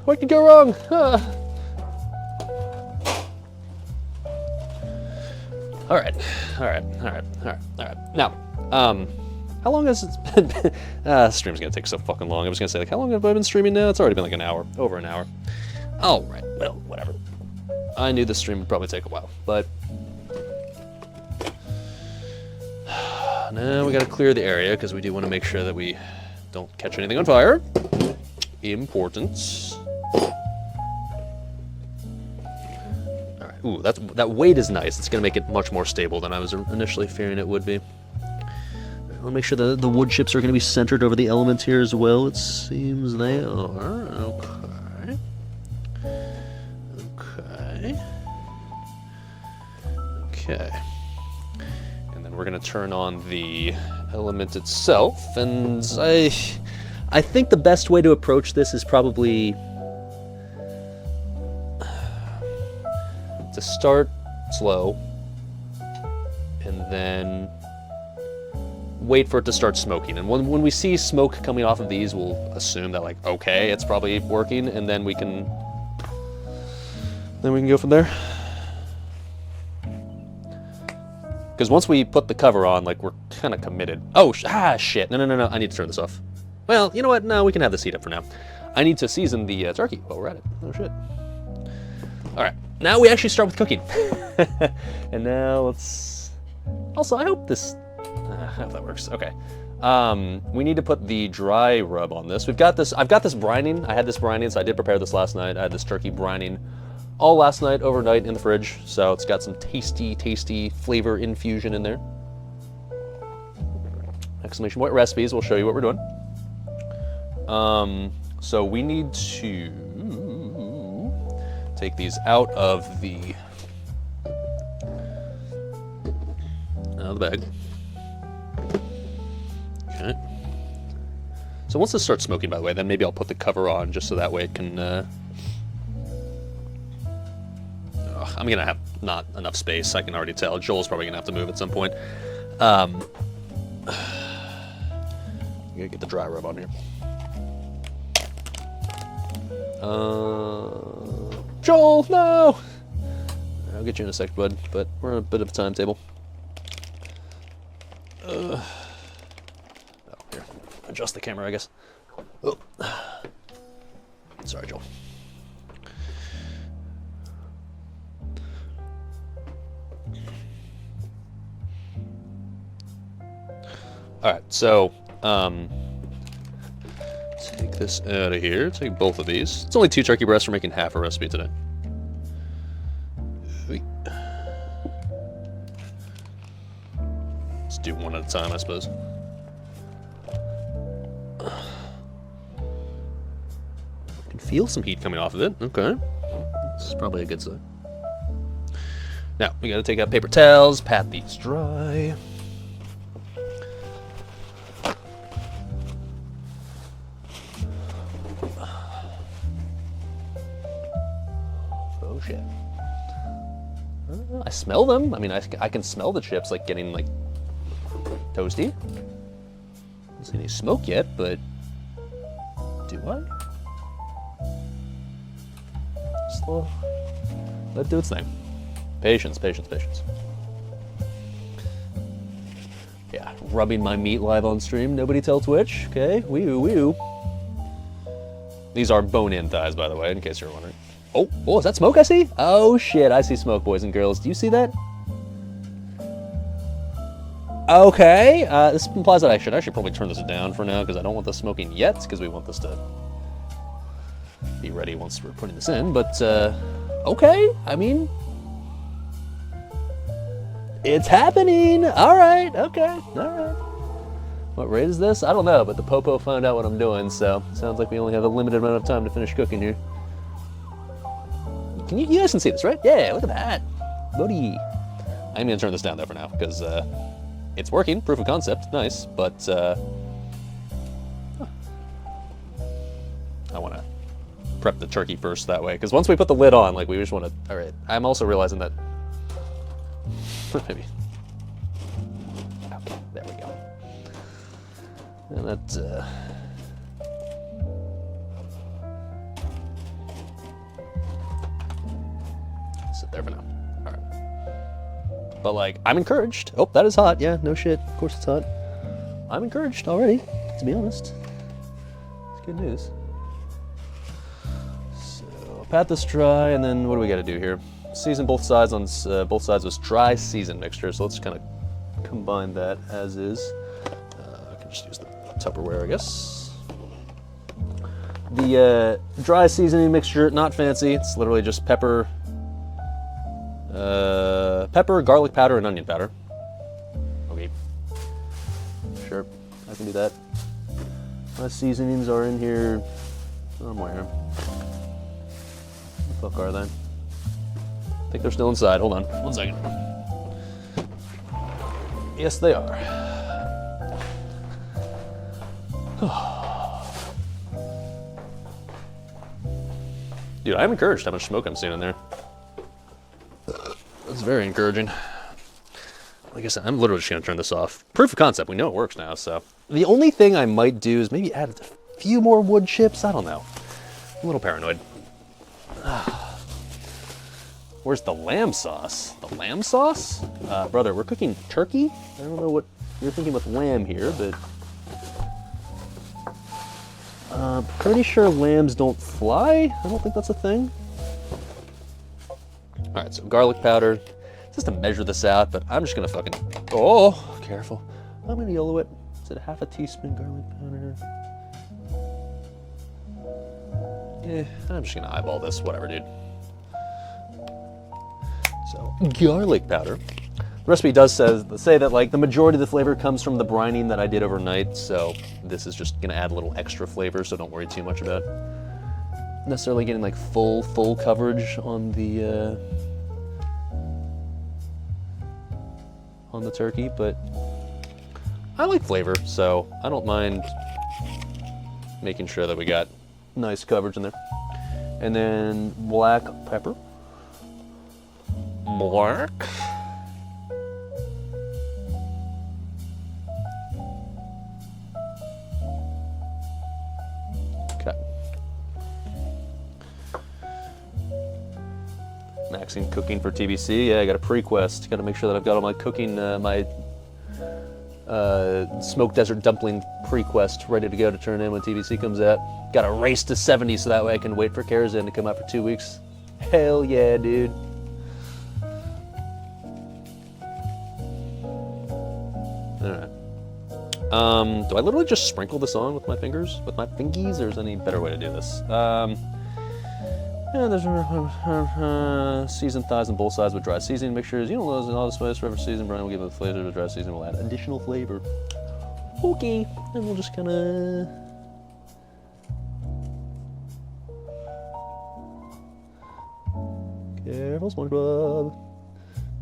What could go wrong? All right. Now, how long has it been? Stream's gonna take so fucking long. I was gonna say, like, how long have I been streaming now? It's already been like an hour, over an hour. All right, well, whatever. I knew this stream would probably take a while, but now we gotta clear the area because we do want to make sure that we don't catch anything on fire. Important. Ooh, that weight is nice. It's going to make it much more stable than I was initially fearing it would be. I want to make sure that the wood chips are going to be centered over the elements here as well. It seems they are. Okay. Okay. And then we're going to turn on the element itself. And I think the best way to approach this is probably to start slow and then wait for it to start smoking. And when we see smoke coming off of these, we'll assume that, like, okay, it's probably working, and then we can go from there. Because once we put the cover on, like, we're kind of committed. Oh, shit. No. I need to turn this off. Well, you know what? No, we can have this heat up for now. I need to season the turkey while we're at it. Oh, shit. All right. Now we actually start with cooking. And now let's... Also, I hope that works. Okay. We need to put the dry rub on this. I've got this brining. I had this brining, so I did prepare this last night. I had this turkey brining all last night, overnight in the fridge. So it's got some tasty, tasty flavor infusion in there. Exclamation point recipes will show you what we're doing. So we need to take these out of the bag. Okay. So once this starts smoking, by the way, then maybe I'll put the cover on just so that way it can... I'm gonna have not enough space, I can already tell. Joel's probably gonna have to move at some point. I'm gonna get the dry rub on here. Joel, no! I'll get you in a sec, bud, but we're on a bit of a timetable. Oh, here. Adjust the camera, I guess. Oh. Sorry, Joel. Alright, so, take this out of here, take both of these. It's only 2 turkey breasts, we're making half a recipe today. Let's do one at a time, I suppose. I can feel some heat coming off of it, okay. This is probably a good sign. Now, we gotta take out paper towels, pat these dry. Oh shit. I smell them. I mean, I can smell the chips like getting like toasty. Don't see any smoke yet, but do I? Slow. Let it do its thing. Patience, patience, patience. Yeah, rubbing my meat live on stream. Nobody tell Twitch. Okay, wee-oo. These are bone-in thighs, by the way, in case you're wondering. Oh, is that smoke I see? Oh shit, I see smoke, boys and girls. Do you see that? Okay, this implies that I should actually probably turn this down for now because I don't want this smoking yet because we want this to be ready once we're putting this in, but okay, I mean, it's happening. All right, okay, all right. What rate is this? I don't know, but the Popo found out what I'm doing, so sounds like we only have a limited amount of time to finish cooking here. You guys can see this, right? Yeah, look at that. Buddy. I'm gonna turn this down though for now, because it's working, proof of concept, nice, but I want to prep the turkey first that way, because once we put the lid on, like, we just want to. All right. I'm also realizing that maybe. Okay, there we go. And that. Sit there for now. All right. But like, I'm encouraged. Oh, that is hot. Yeah, no shit. Of course it's hot. I'm encouraged already, to be honest. It's good news. So pat this dry, and then what do we got to do here? Season both sides on both sides with dry season mixture. So let's kind of combine that as is. I can just use the Tupperware, I guess. The dry seasoning mixture, not fancy. It's literally just pepper, garlic powder, and onion powder. Okay. Sure, I can do that. My seasonings are in here somewhere. Where the fuck are they? I think they're still inside. Hold on, 1 second. Yes, they are. Dude, I'm encouraged how much smoke I'm seeing in there. That's very encouraging. Like I said, I'm literally just gonna turn this off. Proof of concept, we know it works now, so. The only thing I might do is maybe add a few more wood chips, I don't know. I'm a little paranoid. Where's the lamb sauce? The lamb sauce? Brother, we're cooking turkey? I don't know what you're thinking with lamb here, but pretty sure lambs don't fly. I don't think that's a thing. All right, so garlic powder. Just to measure this out, but I'm just gonna fucking, oh, careful. I'm gonna yellow it. Is it half a teaspoon garlic powder? Yeah, I'm just gonna eyeball this, whatever, dude. So, garlic powder. The recipe does say that like the majority of the flavor comes from the brining that I did overnight, so this is just gonna add a little extra flavor, so don't worry too much about necessarily getting like full coverage on the turkey, but I like flavor, so I don't mind making sure that we got nice coverage in there. And then black pepper. Black. Okay. Maxing cooking for TBC. Yeah, I got a pre-quest. Got to make sure that I've got all my cooking, my smoked desert dumpling pre-quest ready to go to turn in when TBC comes out. Got to race to 70 so that way I can wait for Karazin to come out for 2 weeks. Hell yeah, dude. Alright. Do I literally just sprinkle this on with my fingers? With my fingies? Or is there any better way to do this? Yeah, there's seasoned thighs on both sides with dry seasoning mixtures. You don't lose all the spice forever seasoned brine will give it the flavor. The dry seasoning will add additional flavor. Okay, and we'll just kind of. Careful, SpongeBob.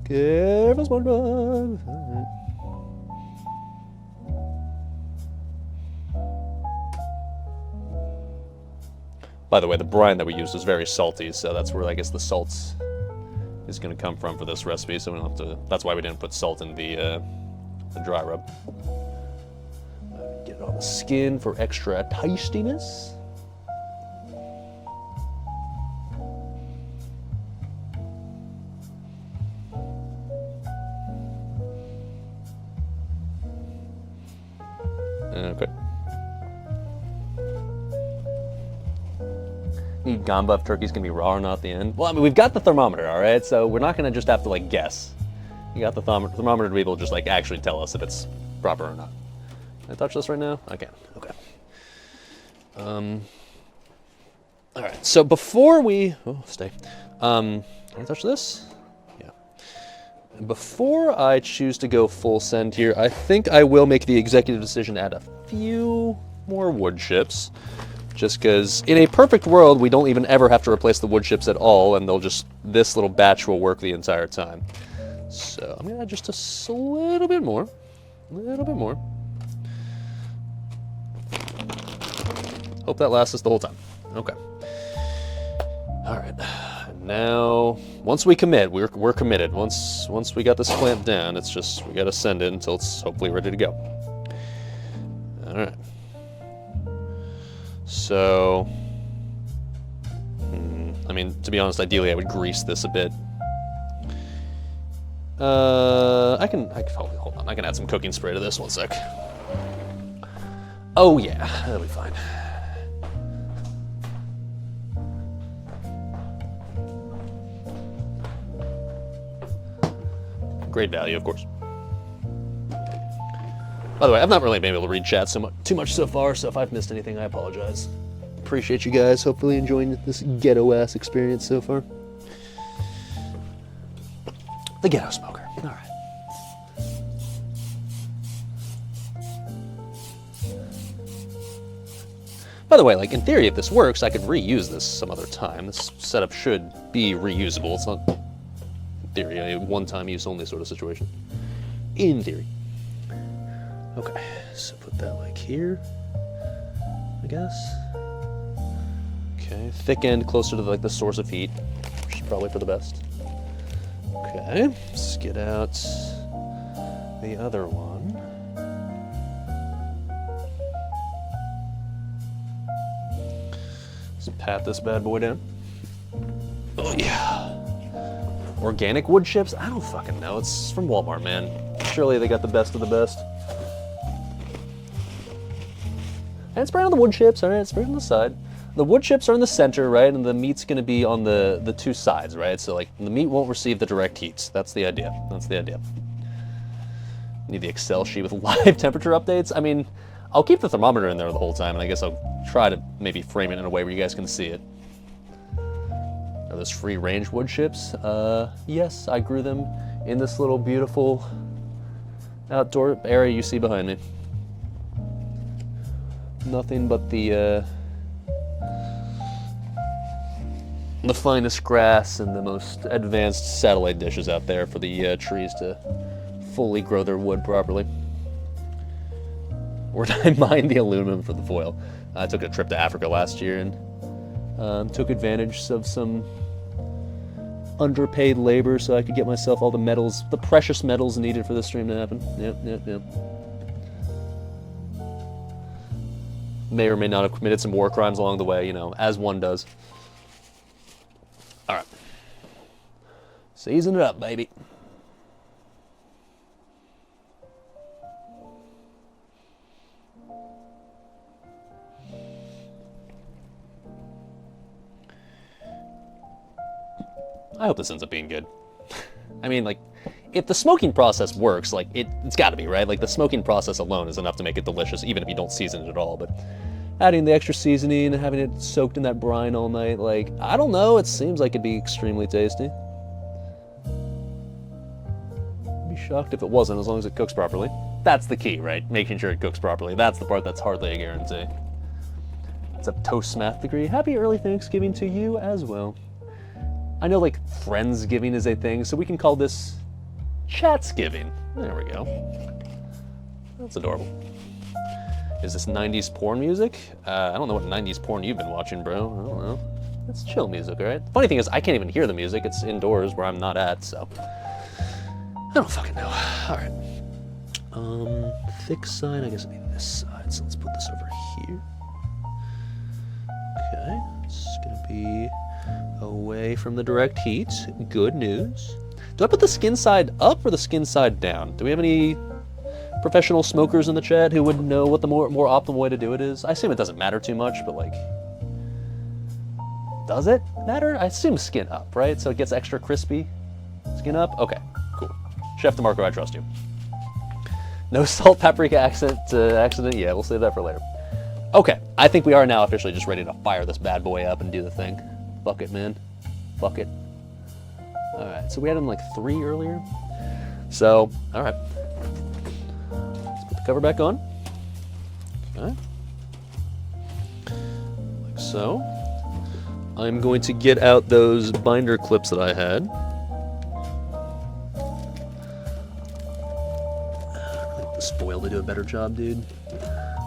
Careful, SpongeBob. All right. By the way, the brine that we used is very salty, so that's where I guess the salt is going to come from for this recipe. So we don't have to. That's why we didn't put salt in the dry rub. Get it on the skin for extra tastiness. Okay. Need gamba if turkey's gonna be raw or not at the end. Well, I mean, we've got the thermometer, all right? So we're not gonna just have to like guess. You got the thermometer to be able to just like actually tell us if it's proper or not. Can I touch this right now? I can. Okay. All right. So before we can I touch this? Yeah. Before I choose to go full send here, I think I will make the executive decision to add a few more wood chips. Just because in a perfect world, we don't even ever have to replace the wood chips at all, and this little batch will work the entire time. So I'm gonna add just a little bit more, Hope that lasts us the whole time. Okay. All right. Now, once we commit, we're committed. Once we got this clamped down, it's just we gotta send it until it's hopefully ready to go. All right. So, I mean, to be honest, ideally I would grease this a bit. I can hold on. I can add some cooking spray to this. One sec. Oh yeah, that'll be fine. Great value, of course. By the way, I've not really been able to read chat too much so far, so if I've missed anything, I apologize. Appreciate you guys. Hopefully enjoying this ghetto-ass experience so far. The Ghetto Smoker. All right. By the way, like in theory, if this works, I could reuse this some other time. This setup should be reusable. It's not, in theory, a one-time use only sort of situation. In theory. Okay, so put that like here, I guess. Okay, thick end closer to like the source of heat, which is probably for the best. Okay, let's get out the other one. Let's pat this bad boy down. Oh yeah. Organic wood chips? I don't fucking know. It's from Walmart, man. Surely they got the best of the best. And spray on the wood chips, all right? Spray on the side. The wood chips are in the center, right? And the meat's gonna be on the two sides, right? So like the meat won't receive the direct heat. That's the idea. That's the idea. Need the Excel sheet with live temperature updates. I mean, I'll keep the thermometer in there the whole time, and I guess I'll try to maybe frame it in a way where you guys can see it. Are those free-range wood chips? Yes, I grew them in this little beautiful outdoor area you see behind me. Nothing but the finest grass and the most advanced satellite dishes out there for the trees to fully grow their wood properly. Where did I mine the aluminum for the foil? I took a trip to Africa last year and took advantage of some underpaid labor so I could get myself all the metals, the precious metals needed for this stream to happen. Yep. May or may not have committed some war crimes along the way, you know, as one does. All right. Season it up, baby. I hope this ends up being good. I mean, like, if the smoking process works, like, it's gotta be, right? Like, the smoking process alone is enough to make it delicious, even if you don't season it at all. But adding the extra seasoning and having it soaked in that brine all night, like, I don't know, it seems like it'd be extremely tasty. I'd be shocked if it wasn't, as long as it cooks properly. That's the key, right? Making sure it cooks properly. That's the part that's hardly a guarantee. It's a Toast Math degree. Happy early Thanksgiving to you as well. I know, like, Friendsgiving is a thing, so we can call this Chatsgiving. There we go. That's adorable. Is this 90s porn music? I don't know what 90s porn you've been watching, bro. I don't know. It's chill music, all right? Funny thing is, I can't even hear the music. It's indoors where I'm not at, so I don't fucking know. All right. Thick side, I guess it'd be this side, so let's put this over here. Okay, it's gonna be away from the direct heat. Good news. Do I put the skin side up or the skin side down? Do we have any professional smokers in the chat who would know what the more optimal way to do it is? I assume it doesn't matter too much, but like, does it matter? I assume skin up, right? So it gets extra crispy. Skin up? Okay, cool. Chef DeMarco, I trust you. No salt paprika accident. Yeah, we'll save that for later. Okay, I think we are now officially just ready to fire this bad boy up and do the thing. Fuck it, man. Fuck it. All right, so we had him like 3 earlier. So, all right. Let's put the cover back on. Okay. Like so. I'm going to get out those binder clips that I had. I really want this foil to do a better job, dude.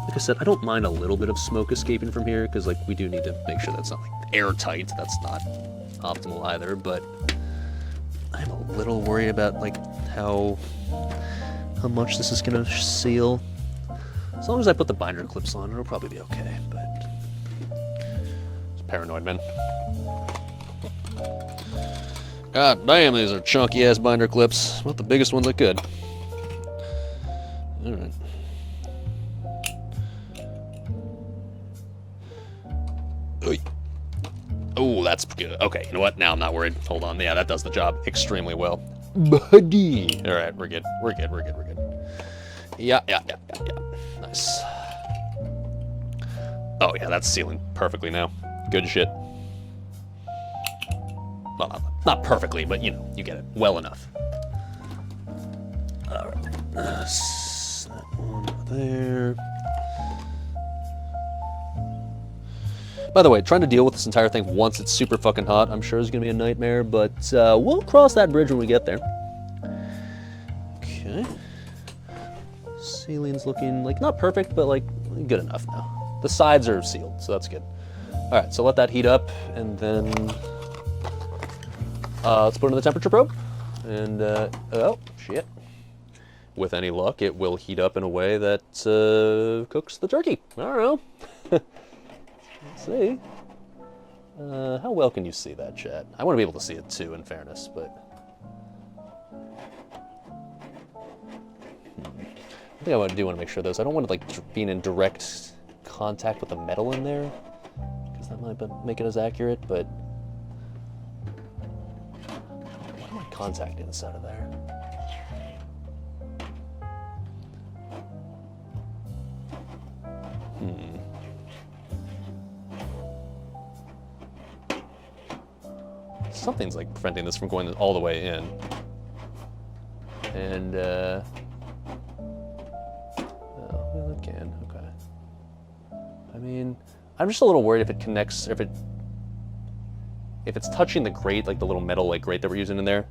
Like I said, I don't mind a little bit of smoke escaping from here, because like we do need to make sure that's not like airtight. That's not optimal either, but I'm a little worried about like how much this is gonna seal. As long as I put the binder clips on, it'll probably be okay, but it's paranoid, man. God damn, these are chunky ass binder clips. Not the biggest ones I could. Alright. Oh, that's good. Okay, you know what? Now I'm not worried. Hold on. Yeah, that does the job extremely well. Buddy! Alright, we're good. We're good. Yeah. Nice. Oh, yeah, that's sealing perfectly now. Good shit. Well, not perfectly, but you know, you get it. Well enough. Alright. That one there. By the way, trying to deal with this entire thing once it's super fucking hot, I'm sure is going to be a nightmare, but we'll cross that bridge when we get there. Okay. Ceiling's looking, like, not perfect, but, like, good enough now. The sides are sealed, so that's good. Alright, so let that heat up, and then let's put in the temperature probe. And, oh, shit. With any luck, it will heat up in a way that cooks the turkey. I don't know. Let's see. How well can you see that, chat? I want to be able to see it too, in fairness, but I think I do want to make sure those. I don't want to like being in direct contact with the metal in there, because that might make it as accurate. But what am I contacting inside of there? Something's like preventing this from going all the way in. And, oh, well, it can, okay. I mean, I'm just a little worried if it connects, if it's touching the grate, like the little metal like grate that we're using in there,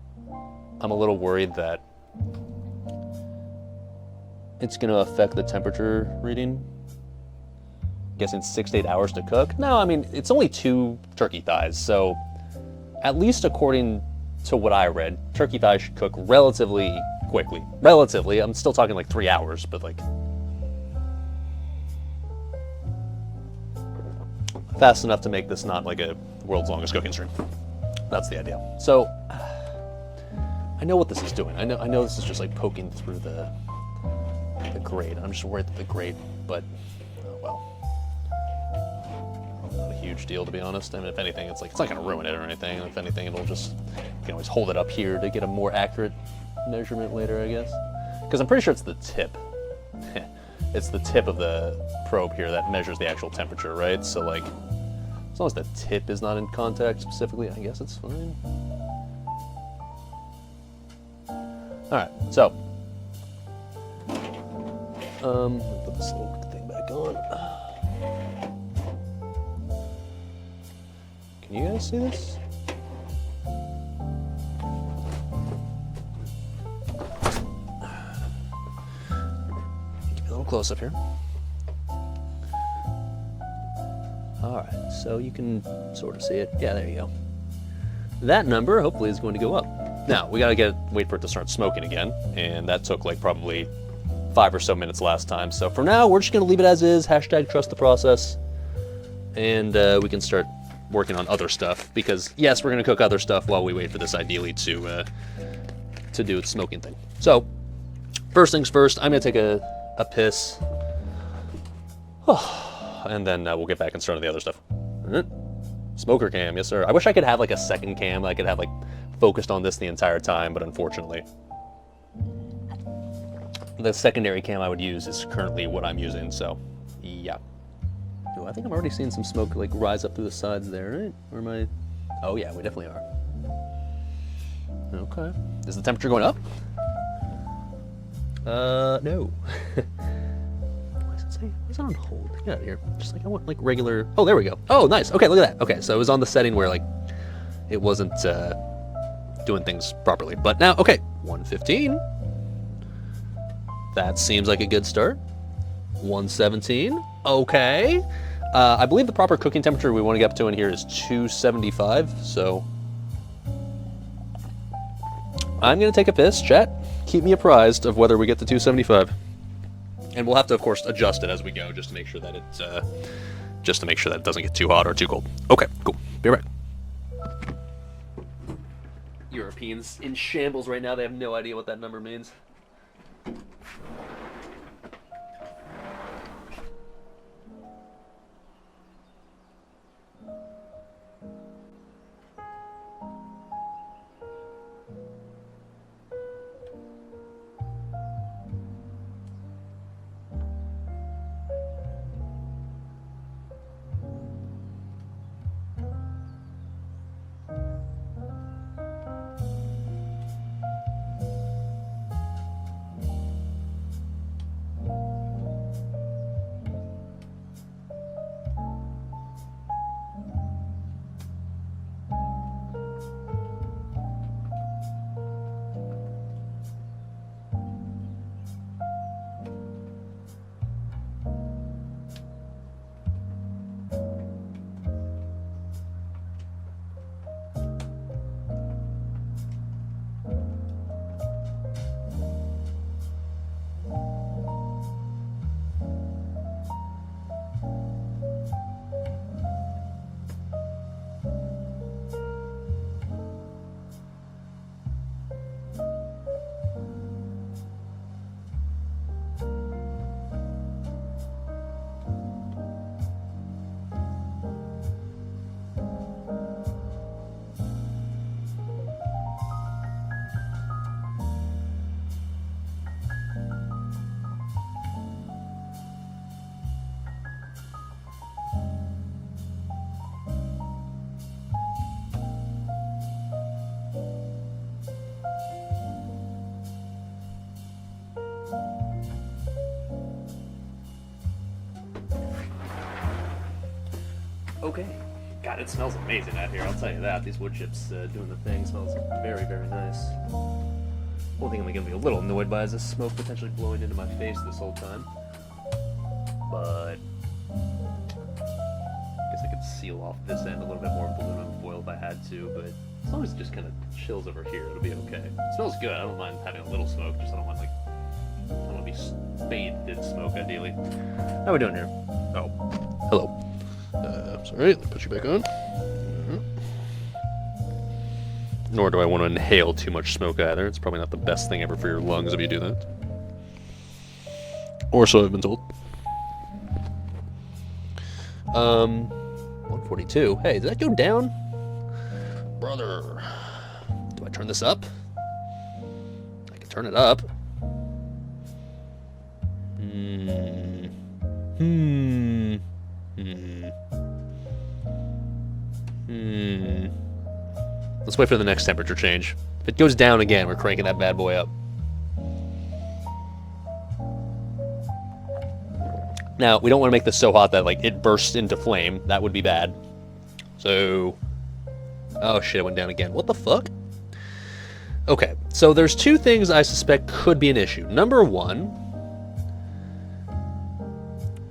I'm a little worried that it's gonna affect the temperature reading. Guessing 6 to 8 hours to cook. No, I mean, it's only 2 turkey thighs, so at least according to what I read, turkey thighs should cook relatively quickly. Relatively, I'm still talking like 3 hours, but like fast enough to make this not like a world's longest cooking stream. That's the idea. So I know what this is doing. I know this is just like poking through the grate. I'm just worried that the grate, but oh well. Not a huge deal, to be honest. I mean, if anything, it's not gonna ruin it or anything. If anything, it'll just, you can always hold it up here to get a more accurate measurement later, I guess. Because I'm pretty sure it's the tip. It's the tip of the probe here that measures the actual temperature, right? So like, as long as the tip is not in contact specifically, I guess it's fine. All right, so put this little thing back on. Can you guys see this? Get a little close up here. All right, so you can sort of see it. Yeah, there you go. That number hopefully is going to go up. Now we gotta wait for it to start smoking again, and that took like probably 5 or so minutes last time. So for now, we're just gonna leave it as is. Hashtag trust the process, and we can start working on other stuff, because yes, we're gonna cook other stuff while we wait for this ideally to do its smoking thing. So first things first, I'm gonna take a piss, and then we'll get back and start on the other stuff. Smoker cam, yes sir. I wish I could have like a second cam I could have like focused on this the entire time, but unfortunately the secondary cam I would use is currently what I'm using, so yeah. Ooh, I think I'm already seeing some smoke like rise up through the sides there, right? Or am I? Oh yeah, we definitely are. Okay. Is the temperature going up? No. Why is it on hold? Get out of here. Just like I want like regular. Oh, there we go. Oh, nice. Okay, look at that. Okay, so it was on the setting where like it wasn't doing things properly. But now, okay, 115. That seems like a good start. 117. Okay. I believe the proper cooking temperature we want to get up to in here is 275, so I'm going to take a piss. Chat, keep me apprised of whether we get to 275. And we'll have to, of course, adjust it as we go, just to make sure that it doesn't get too hot or too cold. Okay, cool. Be right back. Europeans in shambles right now. They have no idea what that number means. Okay. God, it smells amazing out here, I'll tell you that. These wood chips doing the thing smells very, very nice. One thing I'm going to be a little annoyed by is the smoke potentially blowing into my face this whole time. But I guess I could seal off this end a little bit more with aluminum foil if I had to, but as long as it just kind of chills over here, it'll be okay. It smells good. I don't mind having a little smoke, just I don't want to be bathed in smoke, ideally. How are we doing here? Oh, hello.
Sorry, let me put you back on.
Nor do I want to inhale too much smoke either. It's probably not the best thing ever for your lungs if you do that.
Or so I've been told.
142. Hey, did that go down?
Brother.
Do I turn this up? I can turn it up. Let's wait for the next temperature change. If it goes down again, we're cranking that bad boy up. Now, we don't want to make this so hot that like it bursts into flame. That would be bad. So, oh shit, it went down again. What the fuck? Okay, so there's two things I suspect could be an issue. Number one,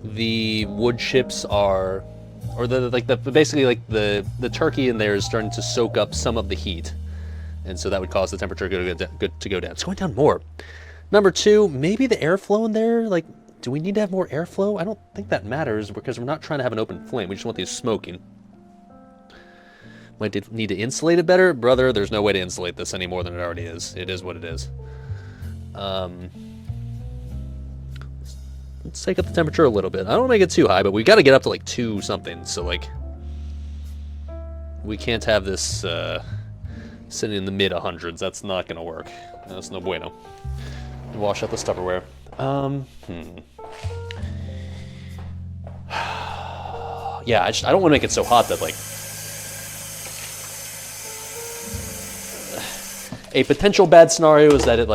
the wood chips are, or basically the turkey in there is starting to soak up some of the heat, and so that would cause the temperature to go down. It's going down more. Number two, maybe the airflow in there, like, do we need to have more airflow? I don't think that matters because we're not trying to have an open flame. We just want these smoking. Might need to insulate it better? Brother, there's no way to insulate this any more than it already is. It is what it is. Let's take up the temperature a little bit. I don't want to make it too high, but we got to get up to like 2 something. So like, we can't have this sitting in the mid 100s. That's not going to work. That's no bueno. Wash out the Tupperware. Yeah, I don't want to make it so hot that like a potential bad scenario is that it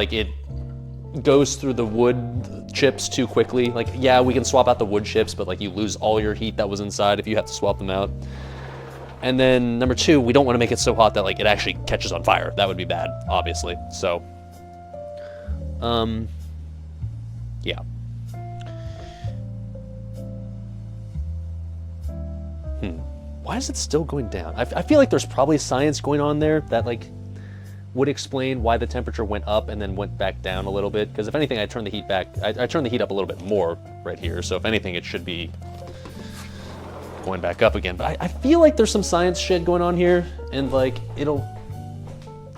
goes through the wood chips too quickly. Like, yeah, we can swap out the wood chips, but like you lose all your heat that was inside if you have to swap them out. And then number two, we don't want to make it so hot that like it actually catches on fire. That would be bad, obviously. So, yeah. Why is it still going down? I feel like there's probably science going on there that like would explain why the temperature went up and then went back down a little bit. Because if anything, I turned the heat back. I turned the heat up a little bit more right here. So if anything, it should be going back up again. But I feel like there's some science shit going on here, and like it'll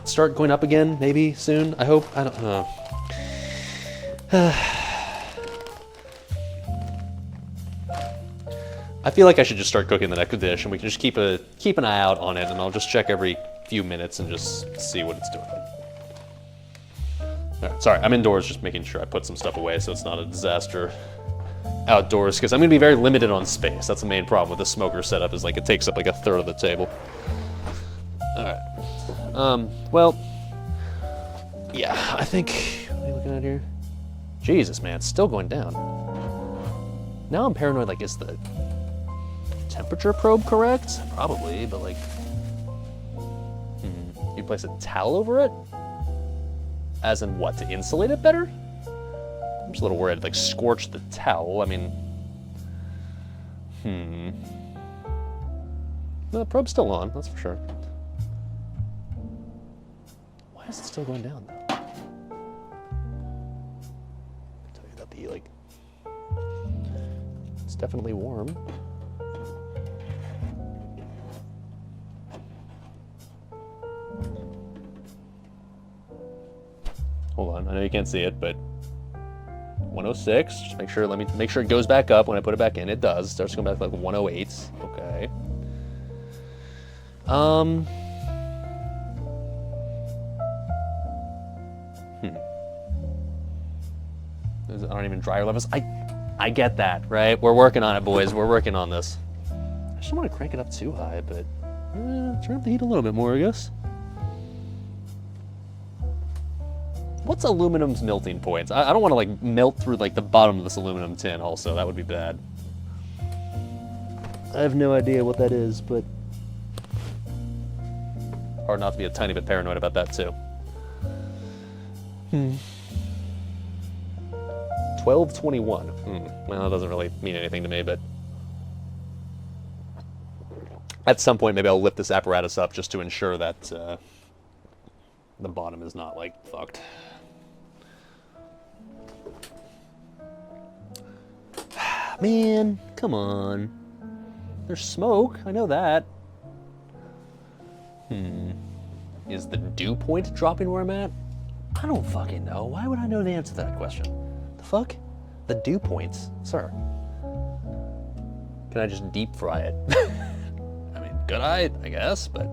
start going up again maybe soon. I hope. I don't know. I feel like I should just start cooking the next dish, and we can just keep an eye out on it, and I'll just check every few minutes and just see what it's doing. All right, sorry, I'm indoors just making sure I put some stuff away so it's not a disaster outdoors, because I'm going to be very limited on space. That's the main problem with the smoker setup, is like it takes up like a third of the table. All right. Well, yeah, I think, what are you looking at here? Jesus, man, it's still going down. Now I'm paranoid, like, is the temperature probe correct? Probably, but like, you place a towel over it? As in what, to insulate it better? I'm just a little worried, like scorch the towel. I mean, no, the probe's still on, that's for sure. Why is it still going down though? I'll tell you that the like, it's definitely warm. Hold on, I know you can't see it, but 106, just make sure, let me make sure it goes back up when I put it back in. It does, it starts going back to like 108, okay. Those aren't even dryer levels. I get that, right? We're working on it, boys, we're working on this. I just don't want to crank it up too high, but turn up the heat a little bit more, I guess. What's aluminum's melting points? I don't want to like melt through like the bottom of this aluminum tin also, that would be bad. I have no idea what that is, but hard not to be a tiny bit paranoid about that too. 1221. Well, that doesn't really mean anything to me, but at some point maybe I'll lift this apparatus up just to ensure that the bottom is not like fucked. Man, come on. There's smoke, I know that. Is the dew point dropping where I'm at? I don't fucking know. Why would I know the answer to that question? The fuck? The dew points, sir. Can I just deep fry it? I mean, could I guess, but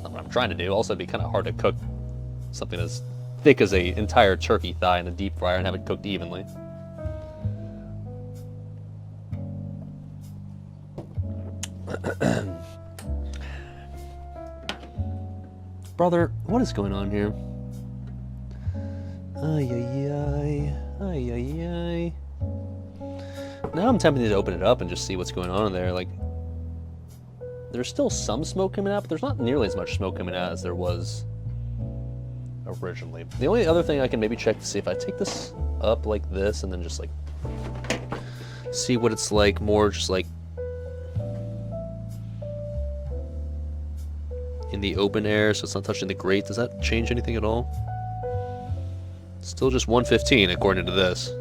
not what I'm trying to do. Also, it'd be kind of hard to cook something as thick as an entire turkey thigh in a deep fryer and have it cooked evenly. Brother, what is going on here? Ay, ay, ay. Ay, ay, ay. Now I'm tempted to open it up and just see what's going on in there. Like, there's still some smoke coming out, but there's not nearly as much smoke coming out as there was originally. The only other thing I can maybe check to see if I take this up like this and then just like see what it's like more just like in the open air, so it's not touching the grate. Does that change anything at all? Still just 115 according to this.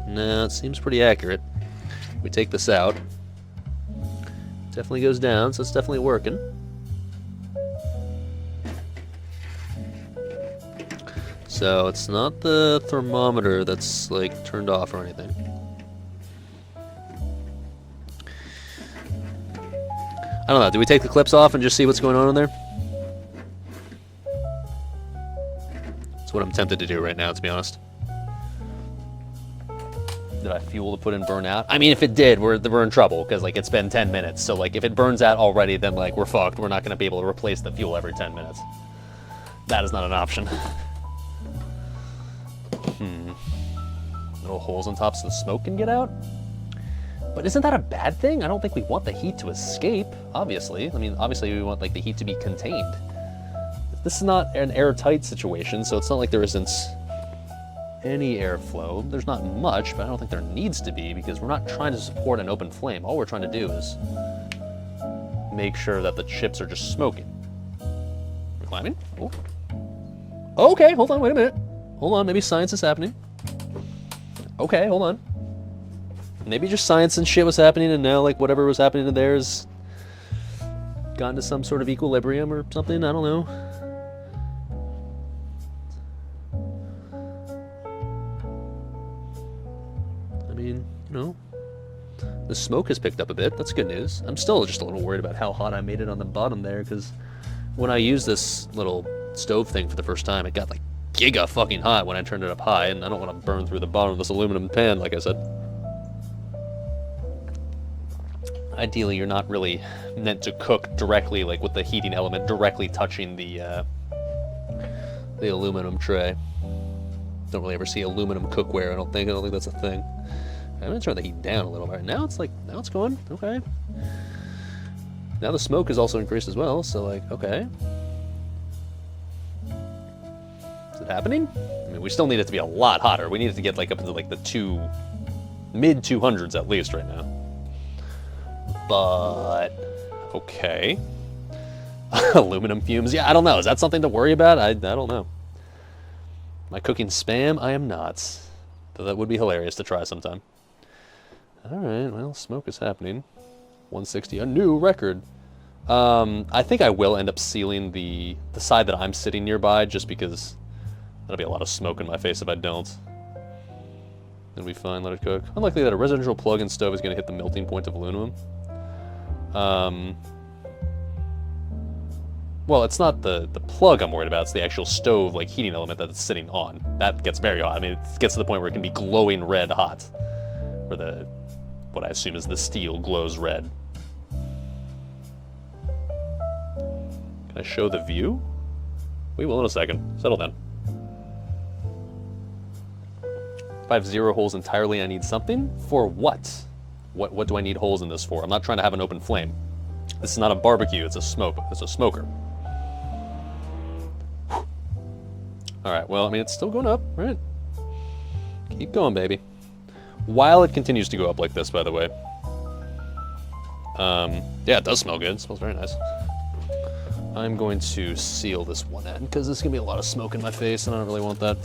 No, it seems pretty accurate. We take this out. Definitely goes down, so it's definitely working. So it's not the thermometer that's like turned off or anything. I don't know, do we take the clips off and just see what's going on in there? That's what I'm tempted to do right now, to be honest. Did I fuel to put in burn out? I mean, if it did, we're in trouble, because like it's been 10 minutes. So like if it burns out already, then like we're fucked. We're not going to be able to replace the fuel every 10 minutes. That is not an option. Little holes on top so the smoke can get out? But isn't that a bad thing? I don't think we want the heat to escape, obviously. I mean, obviously we want like the heat to be contained. This is not an airtight situation, so it's not like there isn't any airflow. There's not much, but I don't think there needs to be because we're not trying to support an open flame. All we're trying to do is make sure that the chips are just smoking. We're climbing? Oh. Okay, hold on, wait a minute. Hold on, maybe science is happening. Okay, hold on. Maybe just science and shit was happening and now like whatever was happening to theirs gotten to some sort of equilibrium or something, I don't know. I mean, you know, the smoke has picked up a bit, that's good news. I'm still just a little worried about how hot I made it on the bottom there, because when I used this little stove thing for the first time, it got like giga fucking hot when I turned it up high, and I don't want to burn through the bottom of this aluminum pan, like I said. Ideally, you're not really meant to cook directly, like with the heating element directly touching the aluminum tray. Don't really ever see aluminum cookware. I don't think that's a thing. I'm gonna turn the heat down a little bit. Now it's going okay. Now the smoke is also increased as well. So like, okay, is it happening? I mean, we still need it to be a lot hotter. We need it to get like up into like the mid 200s at least right now. But, okay. Aluminum fumes, yeah, I don't know. Is that something to worry about? I don't know. Am I cooking Spam? I am not. Though that would be hilarious to try sometime. Alright, well, smoke is happening. 160, a new record. I think I will end up sealing the side that I'm sitting nearby, just because that'll be a lot of smoke in my face if I don't. It'll be fine, let it cook. Unlikely that a residential plug-in stove is going to hit the melting point of aluminum. Well, it's not the plug I'm worried about, it's the actual stove, like, heating element that it's sitting on. That gets very hot. I mean, it gets to the point where it can be glowing red hot. Where what I assume is the steel glows red. Can I show the view? We will in a second. Settle down. If I have 0 holes entirely, I need something? For what? What do I need holes in this for? I'm not trying to have an open flame. This is not a barbecue, it's a smoker. Alright, well, I mean, it's still going up, right? Keep going, baby. While it continues to go up like this, by the way. Yeah, it does smell good. It smells very nice. I'm going to seal this one end, because there's going to be a lot of smoke in my face, and I don't really want that.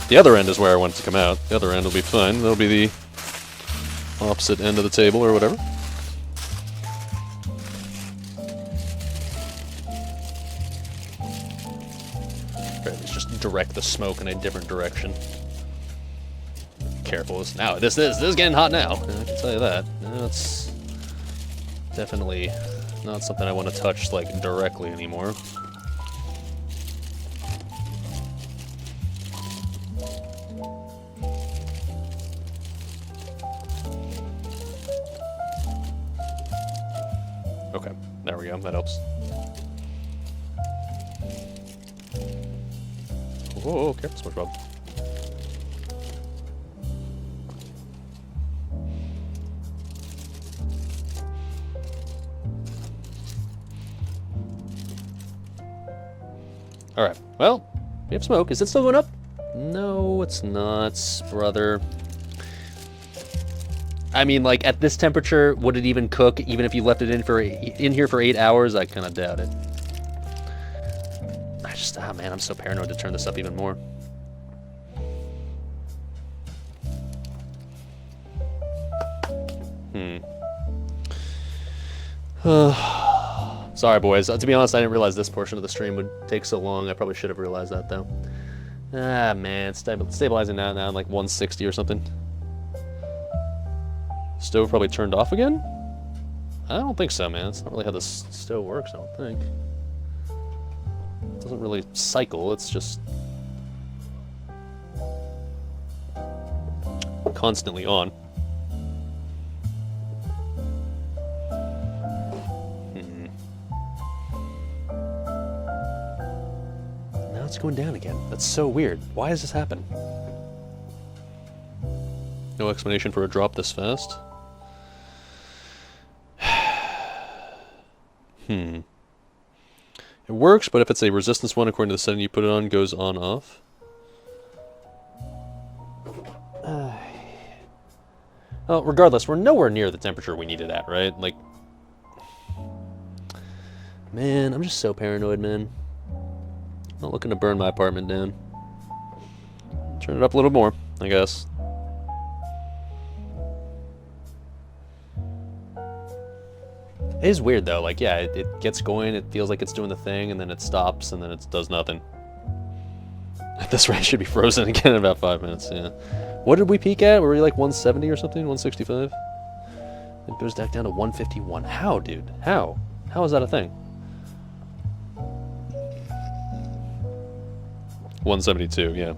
The other end is where I want it to come out. The other end will be fine. That'll be the opposite end of the table or whatever. Or let's just direct the smoke in a different direction. Careful. Now, this is getting hot now. I can tell you that. It's definitely not something I want to touch, like, directly anymore. Okay, there we go, that helps. Oh, careful, SpongeBob. Alright, well, we have smoke. Is it still going up? No, it's not, brother. I mean, like, at this temperature, would it even cook, even if you left it in here for 8 hours? I kind of doubt it. Ah, man, I'm so paranoid to turn this up even more. Sorry, boys. To be honest, I didn't realize this portion of the stream would take so long. I probably should have realized that, though. Ah, man, it's stabilizing now at like 160 or something. Stove probably turned off again? I don't think so, man. It's not really how this stove works, I don't think. It doesn't really cycle, it's just constantly on. Now it's going down again. That's so weird. Why does this happen? No explanation for a drop this fast. It works, but if it's a resistance one, according to the setting you put it on, goes on off. Well, regardless, we're nowhere near the temperature we need it at, right? Like, man, I'm just so paranoid, man. Not looking to burn my apartment down. Turn it up a little more, I guess. It is weird though, like, yeah, it gets going, it feels like it's doing the thing, and then it stops, and then it does nothing. At this rate, it should be frozen again in about 5 minutes, yeah. What did we peak at? Were we like 170 or something? 165? It goes back down to 151. How, dude? How? How is that a thing? 172, yeah.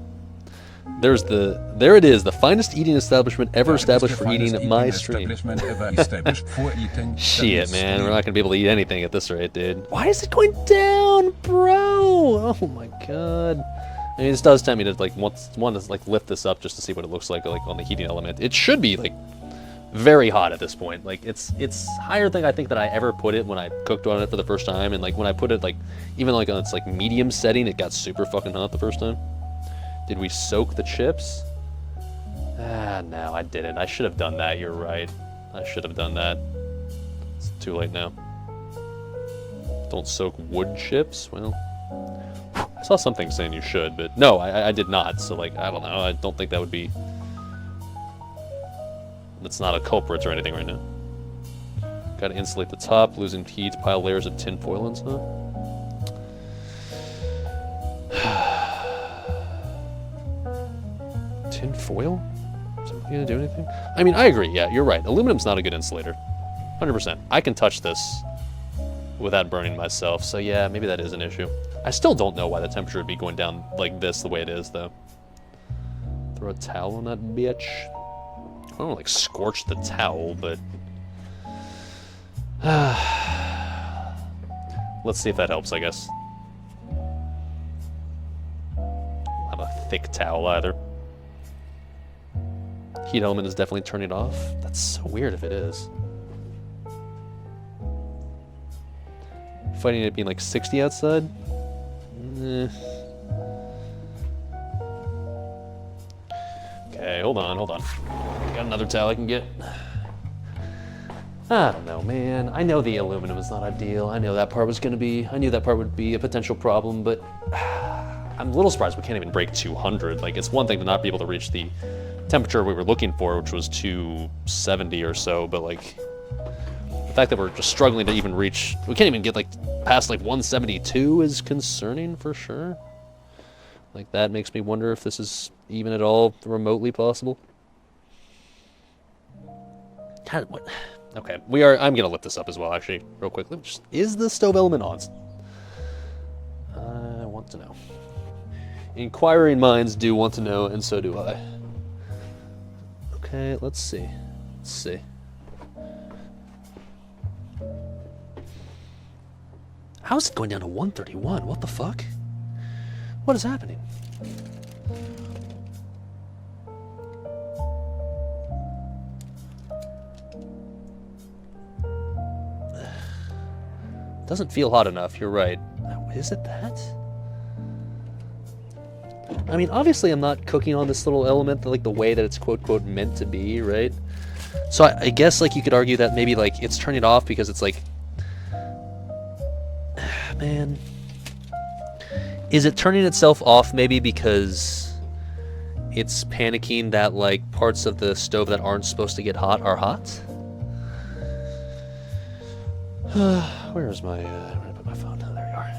There it is, the finest eating establishment ever established for eating at my stream. Shit, man, we're not gonna be able to eat anything at this rate, dude. Why is it going down, bro? Oh my god. I mean, this does tempt me to like want to like lift this up just to see what it looks like on the heating element. It should be like very hot at this point. Like it's higher than I think that I ever put it when I cooked on it for the first time, and like when I put it like even like on its like medium setting, it got super fucking hot the first time. Did we soak the chips? Ah, no, I didn't. I should have done that. You're right. I should have done that. It's too late now. Don't soak wood chips? Well, I saw something saying you should, but no, I did not. So, like, I don't know. I don't think that would be... That's not a culprit or anything right now. Gotta insulate the top, losing heat, pile layers of tin foil and stuff. Tin foil? Is that gonna do anything? I mean, I agree, yeah, you're right. Aluminum's not a good insulator. 100%. I can touch this without burning myself, so yeah, maybe that is an issue. I still don't know why the temperature would be going down like this the way it is, though. Throw a towel on that bitch. I don't like scorch the towel, but... Let's see if that helps, I guess. I don't have a thick towel either. Heat element is definitely turning it off. That's so weird if it is. Fighting it being like 60 outside? Okay, hold on. Got another towel I can get. I don't know, man. I know the aluminum is not ideal. I knew that part would be a potential problem, but I'm a little surprised we can't even break 200. Like, it's one thing to not be able to reach the temperature we were looking for, which was 270 or so, but like, the fact that we're just struggling to even reach, we can't even get like past like 172 is concerning for sure. Like, that makes me wonder if this is even at all remotely possible. God, what? Okay, I'm gonna lift this up as well, actually, real quickly. Is the stove element on? I want to know. Inquiring minds do want to know, and so do I. Okay, let's see. How is it going down to 131? What the fuck? What is happening? Doesn't feel hot enough, you're right. Is it that? I mean, obviously I'm not cooking on this little element like the way that it's quote meant to be, right? So I guess like you could argue that maybe like it's turning it off because it's like, man, is it turning itself off maybe because it's panicking that like parts of the stove that aren't supposed to get hot are hot? Where's my, where did I put my phone? Oh, there you are.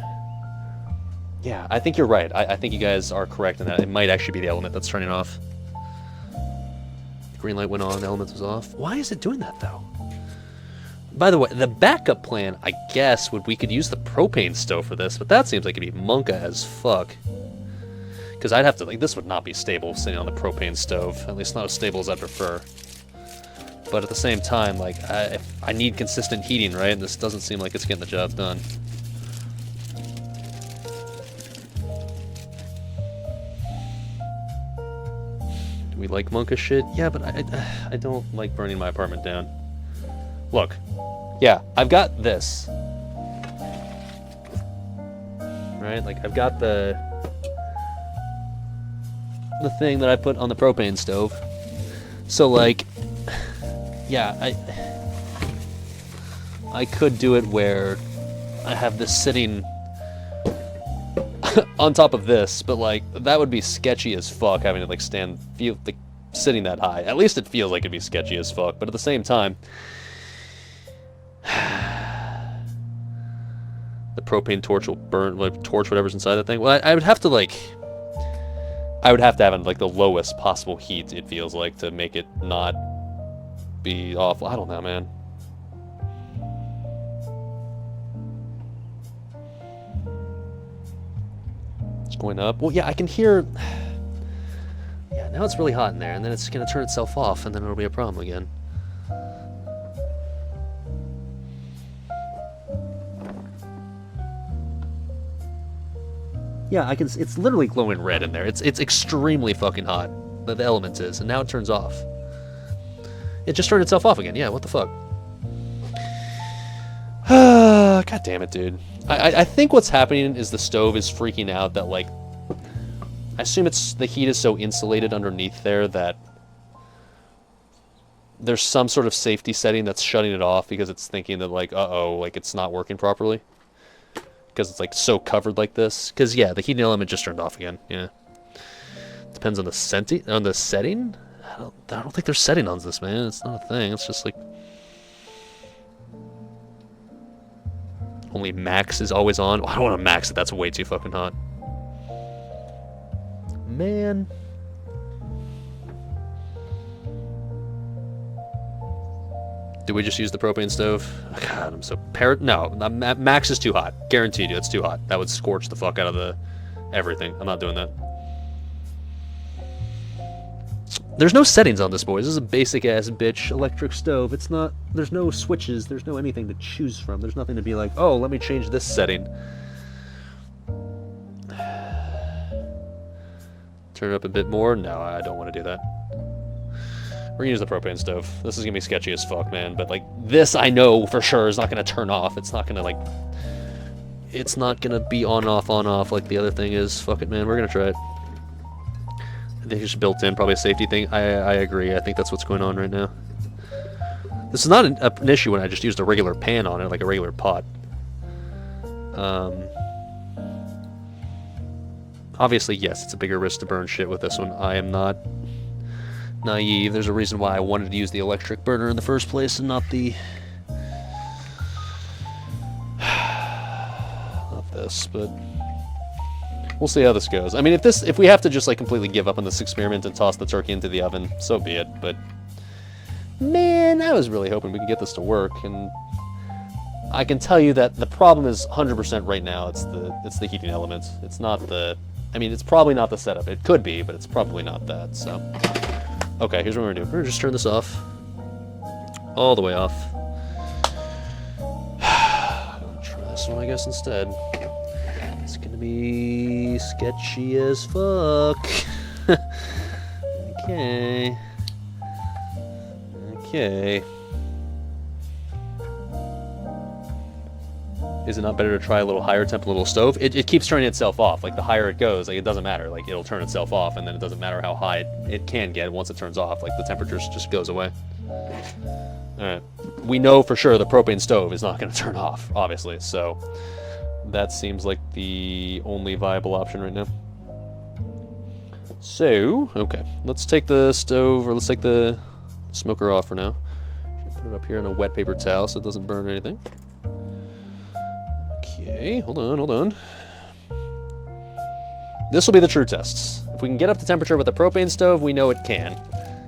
Yeah, I think you're right. I think you guys are correct in that. It might actually be the element that's turning off. Green light went on, the element was off. Why is it doing that, though? By the way, the backup plan, I guess, we could use the propane stove for this, but that seems like it'd be monka as fuck. Because I'd have to, like, this would not be stable sitting on the propane stove. At least not as stable as I prefer. But at the same time, like, I need consistent heating, right? And this doesn't seem like it's getting the job done. Do we like monka shit? Yeah, but I don't like burning my apartment down. Look, yeah, I've got this. right? Like, I've got the thing that I put on the propane stove. So, like, yeah, I could do it where I have this sitting on top of this, but, like, that would be sketchy as fuck, having it, like, sitting that high. At least it feels like it'd be sketchy as fuck, but at the same time, the propane torch will burn, like, torch whatever's inside that thing. Well, I would have to, like, have it, like, the lowest possible heat, it feels like, to make it not be awful. I don't know, man. It's going up. Well, yeah, I can hear... Yeah, now it's really hot in there, and then it's going to turn itself off, and then it'll be a problem again. Yeah, I can. It's literally glowing red in there. It's extremely fucking hot. The element is, and now it turns off. It just turned itself off again. Yeah, what the fuck? God damn it, dude. I think what's happening is the stove is freaking out that, like, I assume the heat is so insulated underneath there that there's some sort of safety setting that's shutting it off because it's thinking that, like, uh-oh, like, it's not working properly. Because it's, like, so covered like this. Because, yeah, the heating element just turned off again. Yeah. Depends on the setting. I don't think there's setting on this, man. It's not a thing. It's just, like... Only max is always on. Oh, I don't want to max it. That's way too fucking hot. Man. Did we just use the propane stove? Oh, God, I'm so... No, max is too hot. Guaranteed you, it's too hot. That would scorch the fuck out of everything. I'm not doing that. There's no settings on this, boys. This is a basic-ass bitch electric stove. It's not... There's no switches. There's no anything to choose from. There's nothing to be like, oh, let me change this setting. Turn it up a bit more? No, I don't want to do that. We're gonna use the propane stove. This is gonna be sketchy as fuck, man. But, like, this I know for sure is not gonna turn off. It's not gonna, like... It's not gonna be on-off like the other thing is. Fuck it, man. We're gonna try it. I think it's built in, probably a safety thing. I agree. I think that's what's going on right now. This is not an issue when I just used a regular pan on it, like a regular pot. Obviously, yes, it's a bigger risk to burn shit with this one. I am not naive. There's a reason why I wanted to use the electric burner in the first place and not the... not this, but... We'll see how this goes. I mean, if we have to just, like, completely give up on this experiment and toss the turkey into the oven, so be it, but... Man, I was really hoping we could get this to work, and... I can tell you that the problem is 100% right now. It's the heating element. It's not the... I mean, it's probably not the setup. It could be, but it's probably not that, so... Okay, here's what we're gonna do. We're gonna just turn this off. All the way off. Try this one, I guess, instead. It's gonna be sketchy as fuck. Okay. Okay. Is it not better to try a little higher temp, a little stove? It keeps turning itself off. Like, the higher it goes, like, it doesn't matter. Like, it'll turn itself off, and then it doesn't matter how high it can get once it turns off. Like, the temperature just goes away. Alright. We know for sure the propane stove is not going to turn off, obviously, so... That seems like the only viable option right now. So, okay. Let's take the stove, or let's take the smoker off for now. Put it up here in a wet paper towel so it doesn't burn anything. Okay, hold on. This will be the true tests. If we can get up to temperature with the propane stove, we know it can.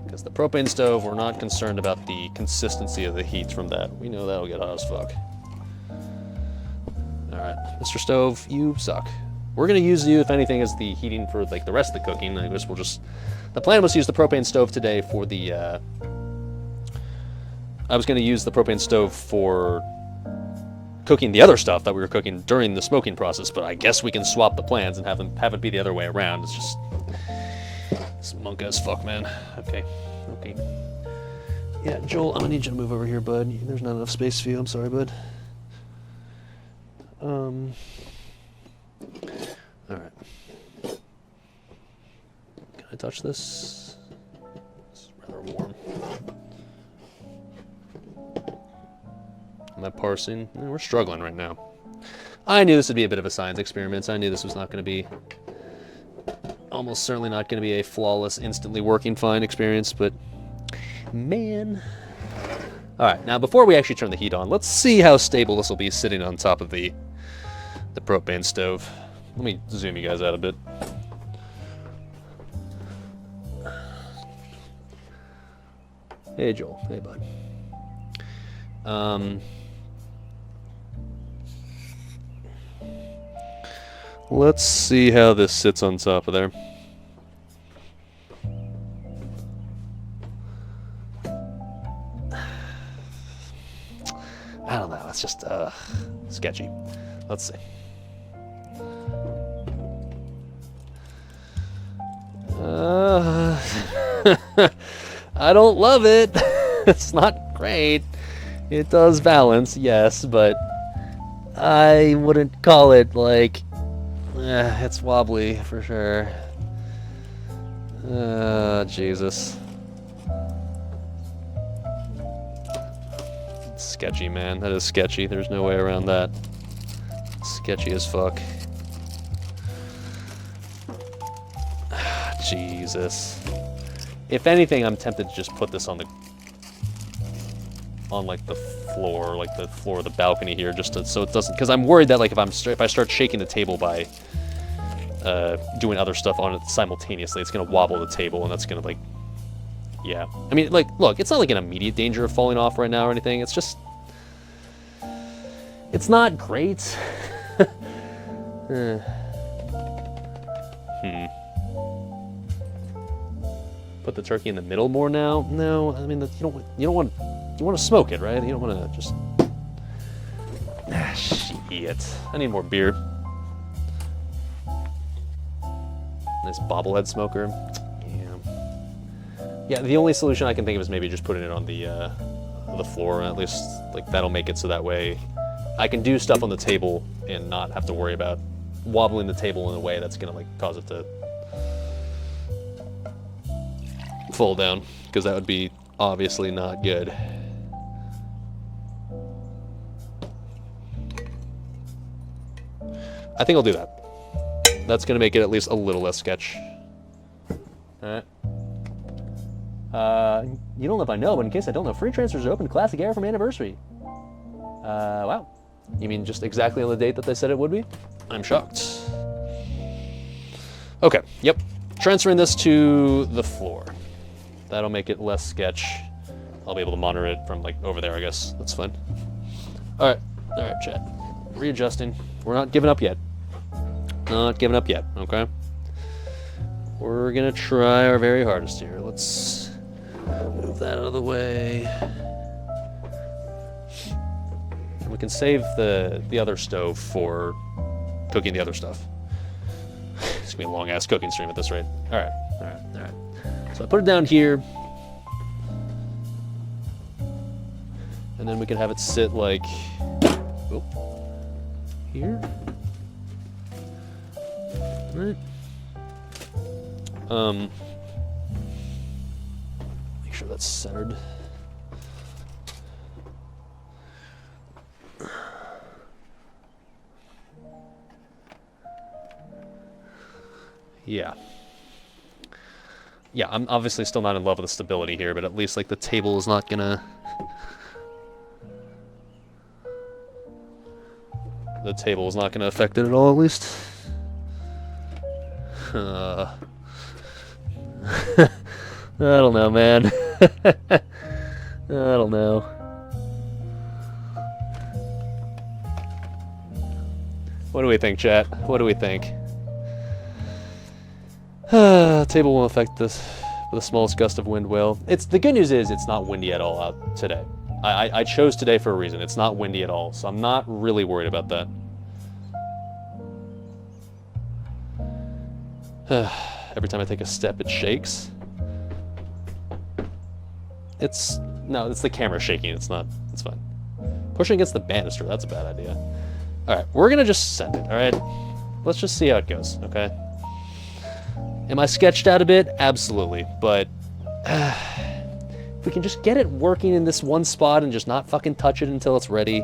Because the propane stove, we're not concerned about the consistency of the heat from that. We know that'll get hot as fuck. Alright, Mr. Stove, you suck. We're gonna use you, if anything, as the heating for, like, the rest of the cooking. I guess we'll just... The plan was to use the propane stove today for the, I was gonna use the propane stove for cooking the other stuff that we were cooking during the smoking process, but I guess we can swap the plans and have it be the other way around. It's just... It's monk as fuck, man. Okay. Yeah, Joel, I'm gonna need you to move over here, bud. There's not enough space for you. I'm sorry, bud. I touch this? It's rather warm. Am I parsing? We're struggling right now. I knew this would be a bit of a science experiment. I knew this was not going to be, almost certainly not going to be a flawless, instantly working fine experience, but man. All right, now before we actually turn the heat on, let's see how stable this will be sitting on top of the propane stove. Let me zoom you guys out a bit. Hey, Joel. Hey, bud. Let's see how this sits on top of there. I don't know. It's just sketchy. Let's see. I don't love it. It's not great. It does balance, yes, but I wouldn't call it like it's wobbly for sure. Jesus. It's sketchy, man. That is sketchy. There's no way around that. Sketchy as fuck. Jesus. If anything, I'm tempted to just put this on like the floor, of the balcony here, just to, so it doesn't. Because I'm worried that like if I start shaking the table by doing other stuff on it simultaneously, it's gonna wobble the table, and that's gonna like, yeah. I mean, like, look, it's not like an immediate danger of falling off right now or anything. It's just, it's not great. Put the turkey in the middle more now? No, I mean you want to smoke it, right? You don't want to just. Shit. I need more beer. Nice bobblehead smoker. Yeah. The only solution I can think of is maybe just putting it on the floor. At least like that'll make it so that way I can do stuff on the table and not have to worry about wobbling the table in a way that's gonna like cause it to fall down, because that would be obviously not good. I think I'll do that. That's gonna make it at least a little less sketch. Alright. You don't know if I know, but in case I don't know, free transfers are open to Classic Air from Anniversary. Wow. You mean just exactly on the date that they said it would be? I'm shocked. Okay, yep. Transferring this to the floor. That'll make it less sketch. I'll be able to monitor it from like over there, I guess. That's fine. Alright, chat. Readjusting. We're not giving up yet. Not giving up yet, okay? We're gonna try our very hardest here. Let's move that out of the way. And we can save the other stove for cooking the other stuff. It's gonna be a long ass cooking stream at this rate. Alright. So I put it down here. And then we can have it sit like here. Right. Make sure that's centered. Yeah. Yeah, I'm obviously still not in love with the stability here, but at least like the table is not gonna. The table is not gonna affect it at all, at least. I don't know, man. I don't know. What do we think, chat? What do we think? Table won't affect this with the smallest gust of wind will. The good news is it's not windy at all out today. I chose today for a reason. It's not windy at all, so I'm not really worried about that. Every time I take a step, it shakes. It's the camera shaking. It's fine. Pushing against the banister, that's a bad idea. All right, we're gonna just send it. All right, let's just see how it goes. Okay. Am I sketched out a bit? Absolutely. But if we can just get it working in this one spot and just not fucking touch it until it's ready.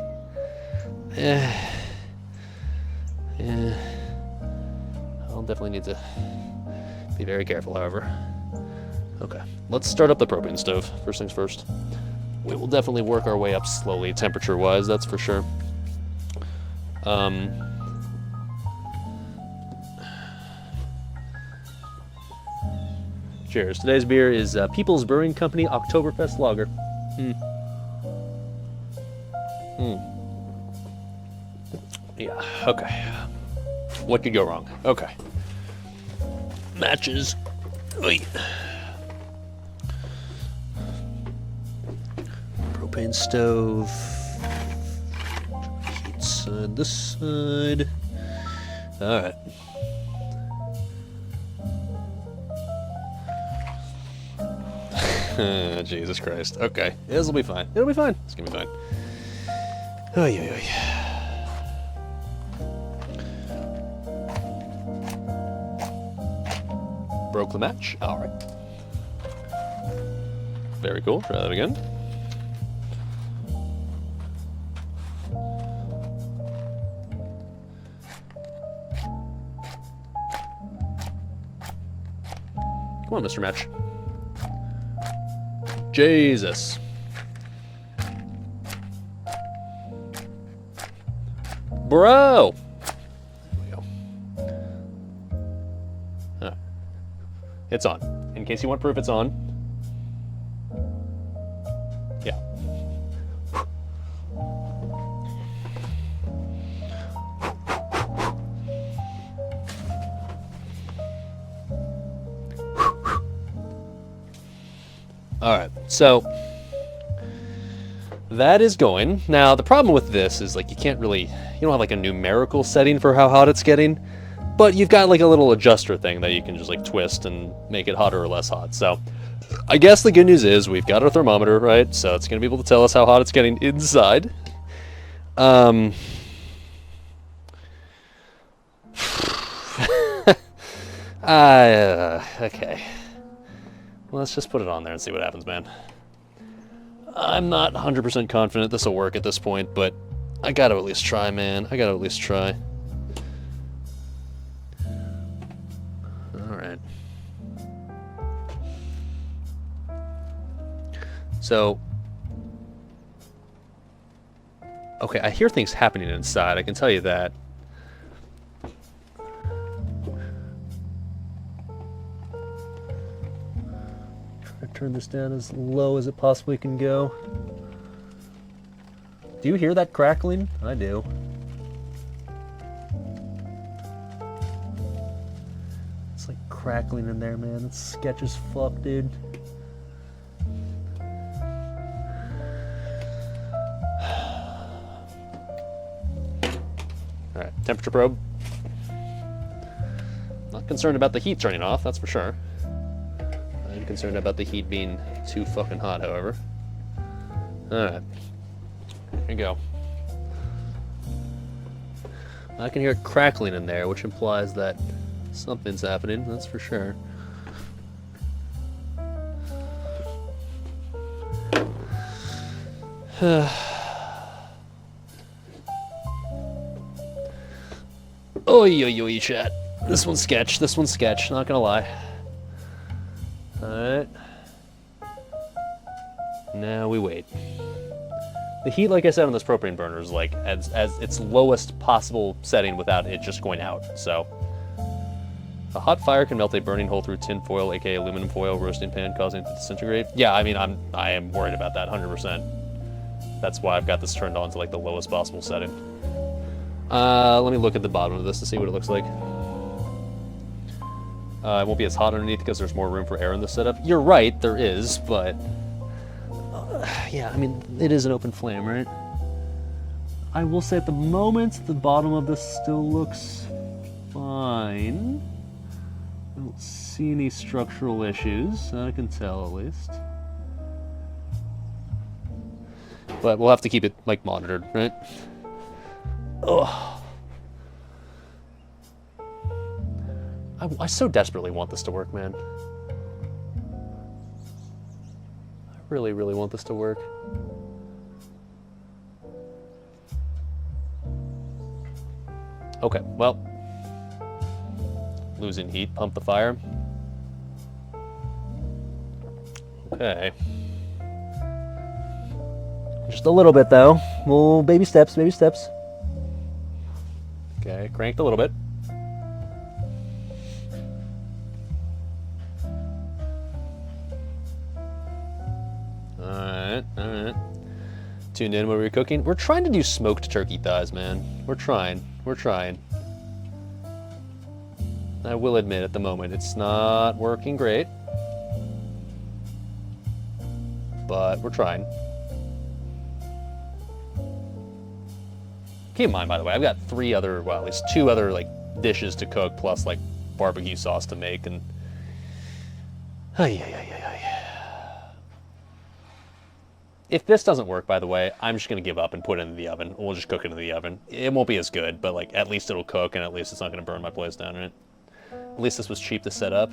I'll definitely need to be very careful, however. Okay, let's start up the propane stove. First things first. We will definitely work our way up slowly, temperature-wise, that's for sure. Cheers. Today's beer is People's Brewing Company Oktoberfest Lager. Yeah, okay. What could go wrong? Okay. Matches. Oy. Propane stove. Heat side, this side. Alright. Jesus Christ. Okay. This'll be fine. It'll be fine. It's gonna be fine. Oy, oy, oy. Broke the match. Alright. Very cool. Try that again. Come on, Mr. Match. Jesus. Bro! There we go. Alright. It's on. In case you want proof it's on. Yeah. Alright, so that is going. Now, the problem with this is, like, you don't have, like, a numerical setting for how hot it's getting, but you've got, like, a little adjuster thing that you can just, like, twist and make it hotter or less hot. So, I guess the good news is we've got our thermometer, right? So it's going to be able to tell us how hot it's getting inside. Okay. Let's just put it on there and see what happens, man. I'm not 100% confident this will work at this point, but I gotta at least try, man. I gotta at least try. Alright. So... okay, I hear things happening inside, I can tell you that. Turn this down as low as it possibly can go. Do you hear that crackling? I do. It's like crackling in there, man. It's sketch as fuck, dude. Alright, temperature probe. Not concerned about the heat turning off, that's for sure. I'm concerned about the heat being too fucking hot, however. Alright. Here you go. I can hear it crackling in there, which implies that something's happening, that's for sure. Oy, oy, oy, chat. This one's sketch, not gonna lie. Alright. Now we wait. The heat, like I said, on this propane burner is like as its lowest possible setting without it just going out. So a hot fire can melt a burning hole through tin foil, aka aluminum foil roasting pan, causing it to disintegrate. Yeah, I mean I am worried about that 100%. That's why I've got this turned on to like the lowest possible setting. Let me look at the bottom of this to see what it looks like. It won't be as hot underneath because there's more room for air in the setup. You're right, there is, but... yeah, I mean, it is an open flame, right? I will say at the moment, the bottom of this still looks fine. I don't see any structural issues, I can tell at least. But we'll have to keep it, like, monitored, right? Ugh. I so desperately want this to work, man. I really, really want this to work. Okay, well, losing heat, pump the fire. Okay. Just a little bit though. Well, baby steps, baby steps. Okay, cranked a little bit. Alright, alright. Tuned in when we were cooking. We're trying to do smoked turkey thighs, man. We're trying. We're trying. I will admit at the moment it's not working great. But we're trying. Keep in mind, by the way, I've got three other, well, at least two other like dishes to cook, plus like barbecue sauce to make, and if this doesn't work, by the way, I'm just gonna give up and put it in the oven. We'll just cook it in the oven. It won't be as good, but like at least it'll cook, and at least it's not gonna burn my place down, right? At least this was cheap to set up.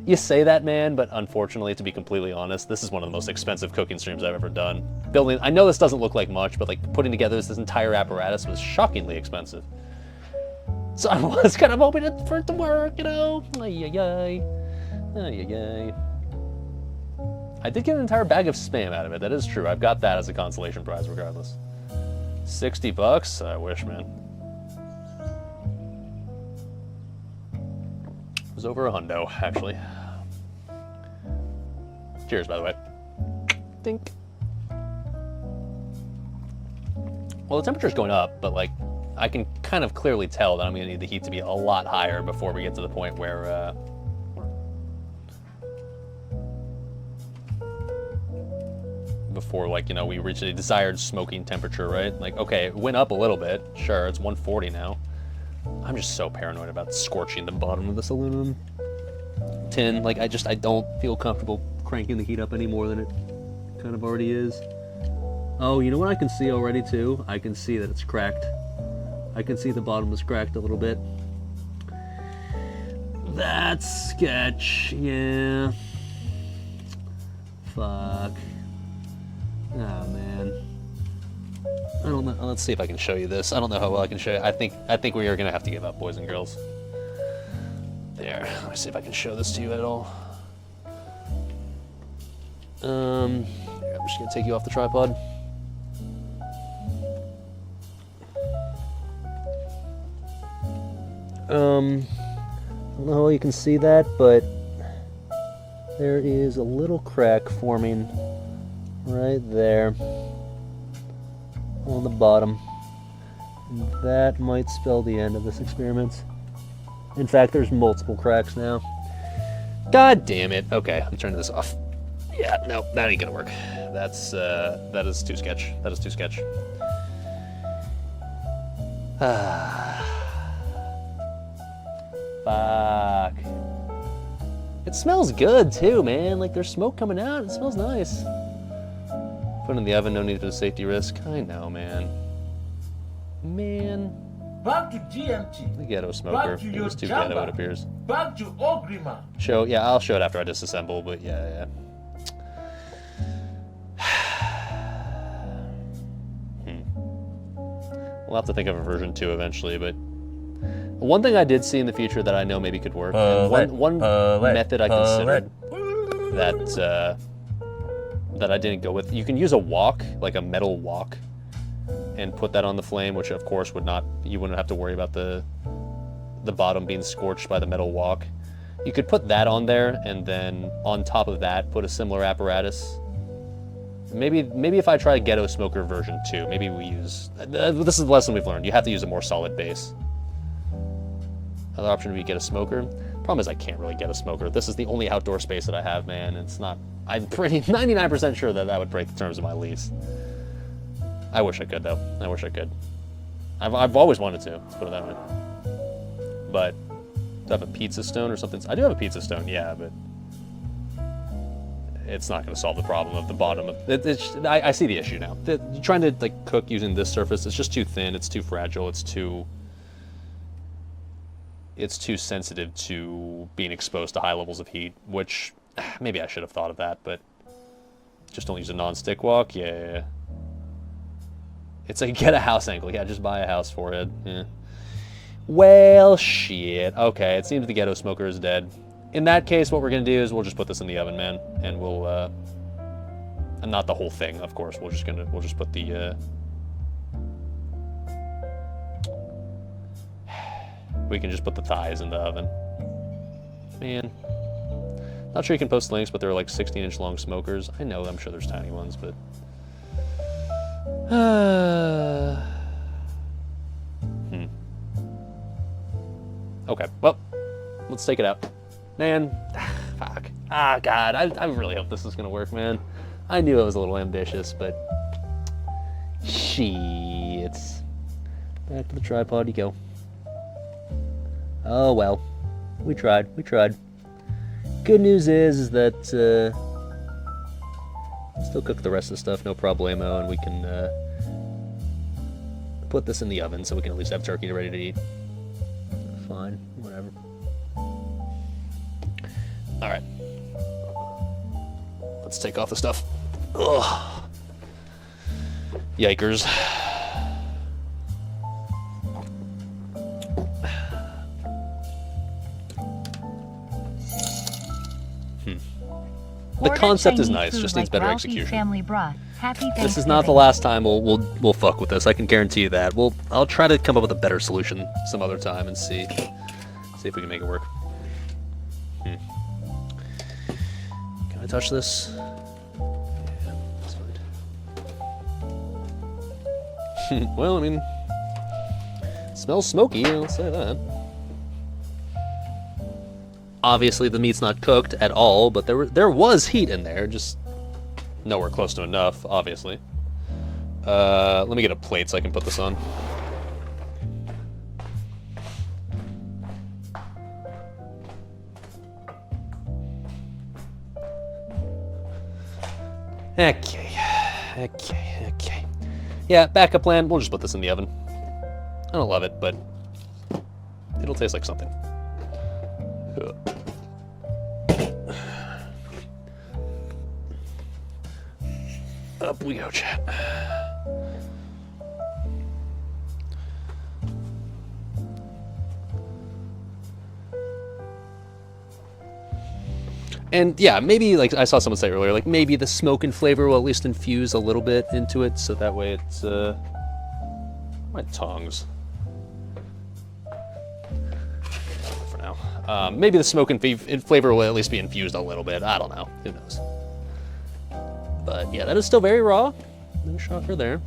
You say that, man, but unfortunately, to be completely honest, this is one of the most expensive cooking streams I've ever done. Building, I know this doesn't look like much, but like putting together this entire apparatus was shockingly expensive. So I was kind of hoping for it to work, you know? Ay-yi-yi. Ay-yi-yi. I did get an entire bag of Spam out of it, that is true. I've got that as a consolation prize regardless. $60? I wish, man. It was over $100, actually. Cheers, by the way. Dink. Well, the temperature's going up, but like, I can kind of clearly tell that I'm gonna need the heat to be a lot higher before we get to the point where, before, like, you know, we reach a desired smoking temperature, right? Like, okay, it went up a little bit. Sure, it's 140 now. I'm just so paranoid about scorching the bottom of this aluminum tin. Like, I don't feel comfortable cranking the heat up any more than it kind of already is. Oh, you know what I can see already too? I can see that it's cracked. I can see the bottom is cracked a little bit. That's sketch, yeah. Fuck. Oh man. I don't know. Let's see if I can show you this. I don't know how well I can show you. I think we are gonna have to give up, boys and girls. There. Let me see if I can show this to you at all. Here, I'm just gonna take you off the tripod. I don't know how well you can see that, but there is a little crack forming right there on the bottom. And that might spell the end of this experiment. In fact, there's multiple cracks now. God damn it. Okay, I'm turning this off. Yeah, no, that ain't gonna work. That is too sketch. That is too sketch. Fuck. It smells good too, man. Like there's smoke coming out. It smells nice. Put it in the oven, no need for the safety risk. I know, man. Man.
Back to GMT.
The ghetto smoker. It was too ghetto, it appears.
Back to Ogrima.
Yeah, I'll show it after I disassemble, but yeah. We'll have to think of a version 2 eventually, but one thing I did see in the future that I know maybe could work, and one method I considered that I didn't go with, you can use a wok, like a metal wok, and put that on the flame, which of course you wouldn't have to worry about the bottom being scorched by the metal wok. You could put that on there, and then on top of that, put a similar apparatus. Maybe if I try Ghetto Smoker version 2, maybe we use... this is the lesson we've learned. You have to use a more solid base. Other option would be get a smoker. Problem is I can't really get a smoker. This is the only outdoor space that I have, man. It's not... I'm pretty 99% sure that would break the terms of my lease. I wish I could, though. I wish I could. I've always wanted to. Let's put it that way. But do I have a pizza stone or something? I do have a pizza stone, yeah, but it's not going to solve the problem of the bottom of it. I see the issue now. You're trying to like cook using this surface. It's just too thin. It's too fragile. It's too it's too sensitive to being exposed to high levels of heat, which maybe I should have thought of that, but just don't use a non-stick wok. Yeah. It's like, get a house angle. Yeah, just buy a house for it. Yeah. Well, shit. Okay, it seems the ghetto smoker is dead. In that case, what we're gonna do is we'll just put this in the oven, man, and we'll and not the whole thing, of course. We'll just put the we can just put the thighs in the oven. Man, not sure you can post links, but they're like 16-inch long smokers. I know, I'm sure there's tiny ones, but okay, well, let's take it out. Man, fuck. Ah, God, I really hope this is gonna work, man. I knew I was a little ambitious, but shit. Back to the tripod you go. Oh, well. We tried. Good news is that still cook the rest of the stuff, no problemo, and we can put this in the oven so we can at least have turkey ready to eat. Fine, whatever. Alright. Let's take off the stuff. Ugh. Yikers. The concept is nice, just needs better execution.
Family broth. Happy
this is not the last time we'll fuck with this. I can guarantee you that. I'll try to come up with a better solution some other time and see if we can make it work. Can I touch this? Yeah, that's fine. Well, I mean, it smells smoky. I'll say that. Obviously, the meat's not cooked at all, but there was heat in there, just nowhere close to enough, obviously. Let me get a plate so I can put this on. Okay. Yeah, backup plan, we'll just put this in the oven. I don't love it, but it'll taste like something. Up we go, chat. And yeah, maybe, like I saw someone say earlier, like maybe the smoke and flavor will at least infuse a little bit into it, so that way it's my tongs. For now, maybe the smoke and flavor will at least be infused a little bit. I don't know. Who knows? But yeah, that is still very raw. No shocker there.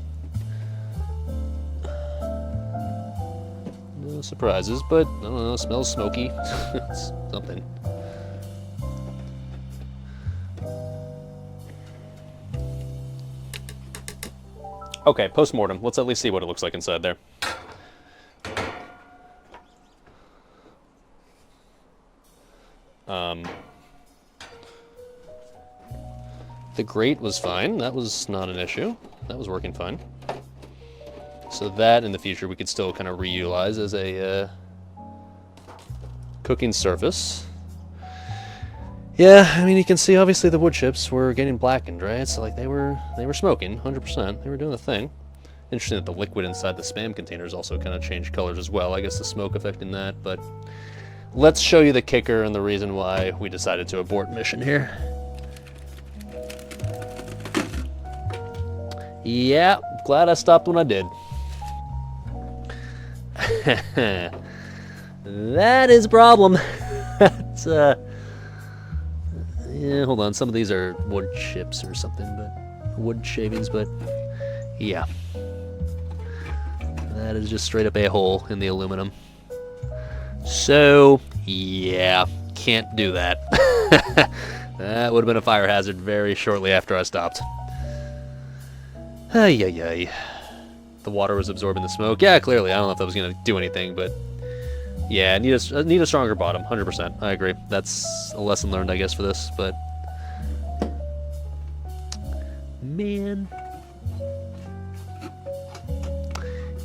No surprises, but I don't know, it smells smoky. It's something. Okay, post-mortem. Let's at least see what it looks like inside there. The grate was fine. That was not an issue. That was working fine. So that, in the future, we could still kind of reutilize as a cooking surface. Yeah, I mean, you can see, obviously, the wood chips were getting blackened, right? So, like, they were smoking, 100%. They were doing the thing. Interesting that the liquid inside the Spam containers also kind of changed colors as well. I guess the smoke affecting that, but let's show you the kicker and the reason why we decided to abort mission here. Yeah, glad I stopped when I did. That is a problem. That's, yeah, hold on. Some of these are wood chips or something, but wood shavings, but yeah. That is just straight up a hole in the aluminum. So, yeah, can't do that. That would have been a fire hazard very shortly after I stopped. Ay. The water was absorbing the smoke. Yeah, clearly. I don't know if that was going to do anything, but yeah, need a stronger bottom, 100%. I agree. That's a lesson learned, I guess, for this, but man,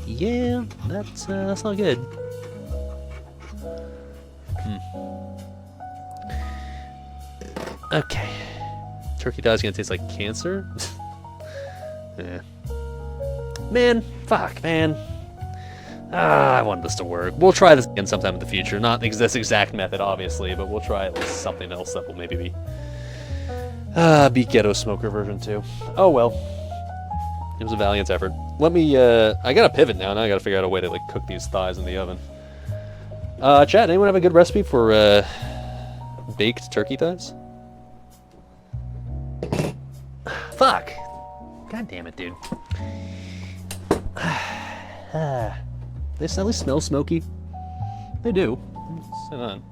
yeah, that's not good. Okay. Turkey thigh's gonna taste like cancer? Yeah. Man, fuck, man. I want this to work. We'll try this again sometime in the future. Not this exact method, obviously, but we'll try at least something else that will maybe be Ghetto Smoker version 2. Oh well. It was a valiant effort. Let me, I gotta pivot now. Now I gotta figure out a way to, like, cook these thighs in the oven. Chat, anyone have a good recipe for, baked turkey thighs? Fuck! God damn it, dude. They at least smell smoky. They do. Sit on.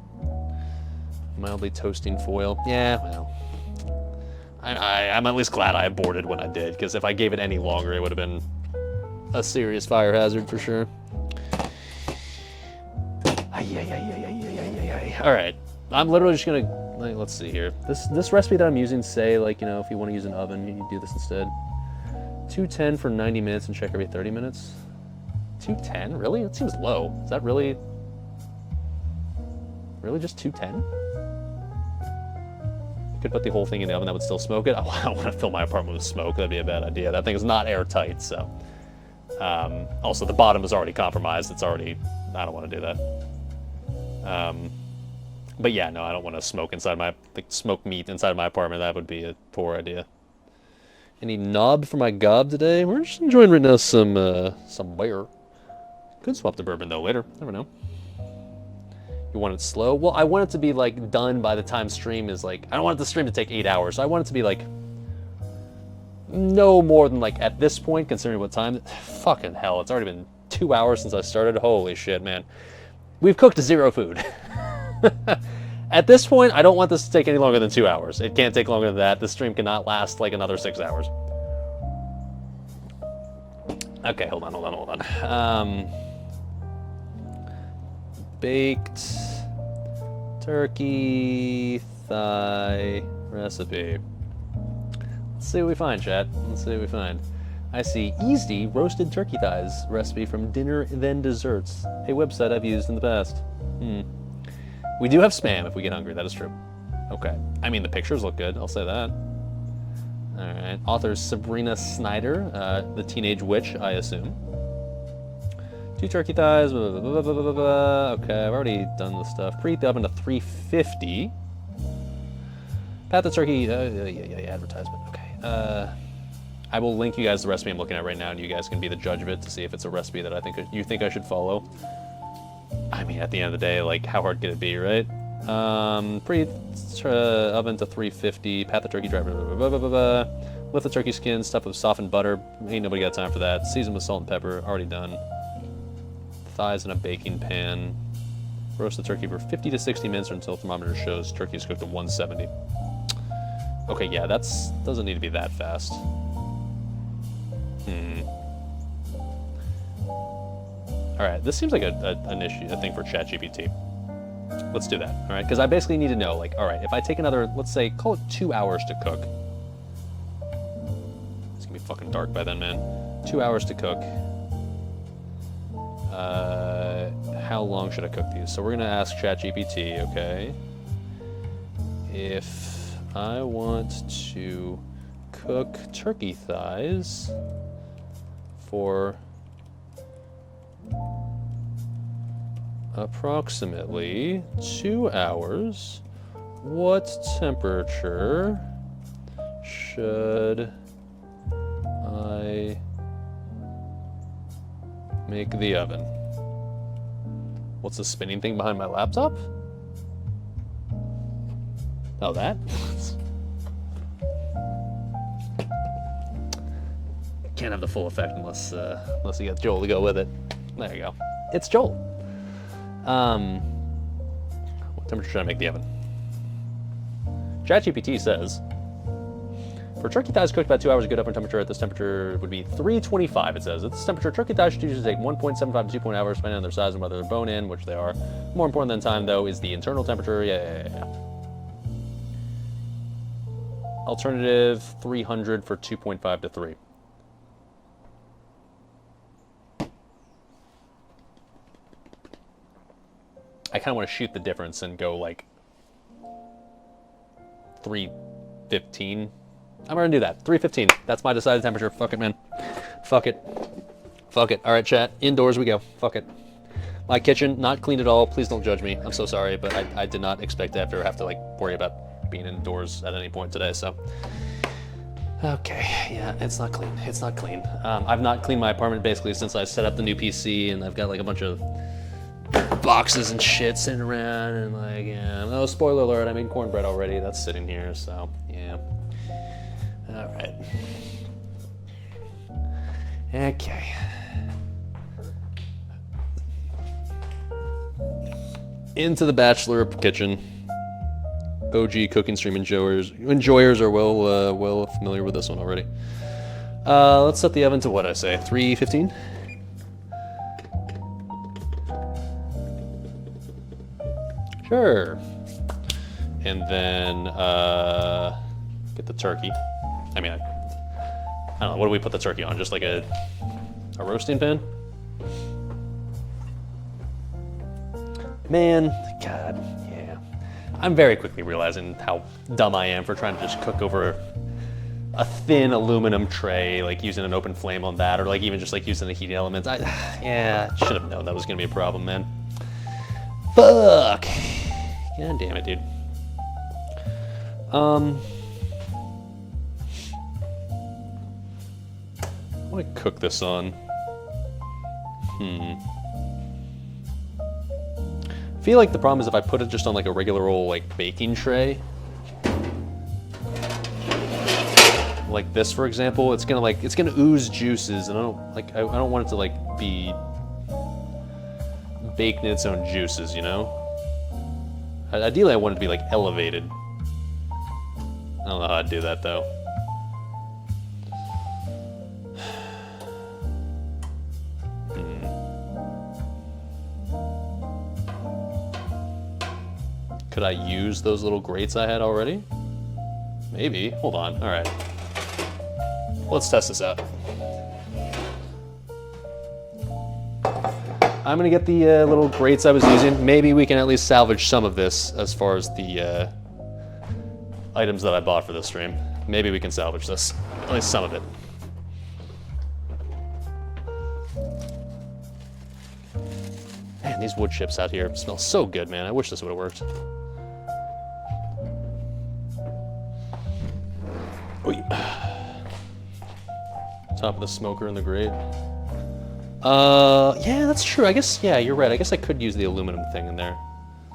Mildly toasting foil. Yeah, well. I'm at least glad I aborted when I did, because if I gave it any longer, it would have been a serious fire hazard for sure. Alright. I'm literally just gonna, like, let's see here. This recipe that I'm using, say, like, you know, if you want to use an oven, you do this instead. 210 for 90 minutes and check every 30 minutes. 210? Really? That seems low. Is that really just 210? Could put the whole thing in the oven, that would still smoke it. I don't want to fill my apartment with smoke. That'd be a bad idea. That thing is not airtight, so. Also, the bottom is already compromised. It's already, I don't want to do that. But yeah, no, I don't want to smoke smoke meat inside my apartment. That would be a poor idea. Any knob for my gob today? We're just enjoying right now some beer. Could swap to bourbon though later. Never know. You want it slow? Well, I want it to be like done by the time stream is like. I don't want the stream to take 8 hours. So I want it to be like no more than like at this point, considering what time. Fucking hell! It's already been 2 hours since I started. Holy shit, man! We've cooked 0 food. At this point, I don't want this to take any longer than 2 hours. It can't take longer than that. This stream cannot last like another 6 hours. Okay, hold on. Baked turkey thigh recipe. Let's see what we find, chat. Let's see what we find. I see easy roasted turkey thighs recipe from Dinner Then Desserts, a website I've used in the past. We do have spam if we get hungry, that is true. Okay. I mean, the pictures look good, I'll say that. Alright. Author Sabrina Snyder, the teenage witch, I assume. 2 turkey thighs, blah, blah, blah, blah, blah, blah. Okay, I've already done the stuff. Preheat the oven to 350. Pat the turkey, yeah, advertisement, okay. I will link you guys the recipe I'm looking at right now, and you guys can be the judge of it to see if it's a recipe that you think I should follow. I mean, at the end of the day, like, how hard could it be, right? Preheat oven to 350. Pat the turkey dry. Blah, blah, blah, blah, blah. Lift the turkey skin, stuff with softened butter. Ain't nobody got time for that. Season with salt and pepper. Already done. Thighs in a baking pan. Roast the turkey for 50 to 60 minutes or until thermometer shows turkey is cooked at 170. Okay, yeah, doesn't need to be that fast. Alright, this seems like a thing for ChatGPT. Let's do that, alright? Because I basically need to know, like, alright, if I take another, let's say, call it 2 hours to cook. It's gonna be fucking dark by then, man. 2 hours to cook. How long should I cook these? So we're gonna ask ChatGPT, okay? If I want to cook turkey thighs for approximately 2 hours, what temperature should I make the oven? What's the spinning thing behind my laptop? Oh, that? Can't have the full effect unless you get Joel to go with it. There you go. It's Joel. What temperature should I make the oven? ChatGPT says, for turkey thighs cooked about 2 hours, a good oven temperature at this temperature would be 325, it says. At this temperature, turkey thighs should usually take 1.75 to 2 hours, depending on their size and whether they're bone-in, which they are. More important than time, though, is the internal temperature. Yeah. Alternative, 300 for 2.5 to 3. I kind of want to shoot the difference and go, like, 315. I'm gonna do that. 315. That's my decided temperature. Fuck it, man. Fuck it. Fuck it. All right, chat. Indoors we go. Fuck it. My kitchen, not clean at all. Please don't judge me. I'm so sorry, but I did not expect to ever have to like worry about being indoors at any point today. So, okay, yeah, it's not clean. It's not clean. I've not cleaned my apartment basically since I set up the new PC, and I've got like a bunch of boxes and shit sitting around, and like, yeah. Oh, spoiler alert! I made cornbread already. That's sitting here. So, yeah. All right. Okay. Into the Bachelor kitchen. OG cooking stream enjoyers are well familiar with this one already. Let's set the oven to what I say, 315? Sure. And then get the turkey. I mean, I don't know, what do we put the turkey on? Just like a roasting pan? Man, God, yeah. I'm very quickly realizing how dumb I am for trying to just cook over a thin aluminum tray, like using an open flame on that, or like even just like using the heat elements. Yeah, I should have known that was gonna be a problem, man. Fuck. God damn it, dude. I want to cook this on. I feel like the problem is if I put it just on like a regular old like baking tray, like this for example, it's gonna ooze juices, and I don't want it to like be baked in its own juices, you know? Ideally I want it to be like elevated. I don't know how I'd do that though. Could I use those little grates I had already? Maybe. Hold on. All right. Let's test this out. I'm gonna get the little grates I was using. Maybe we can at least salvage some of this as far as the items that I bought for this stream. Maybe we can salvage this. At least some of it. Man, these wood chips out here smell so good, man. I wish this would have worked. Top of the smoker and the grate. Yeah, that's true. I guess, yeah, you're right. I guess I could use the aluminum thing in there.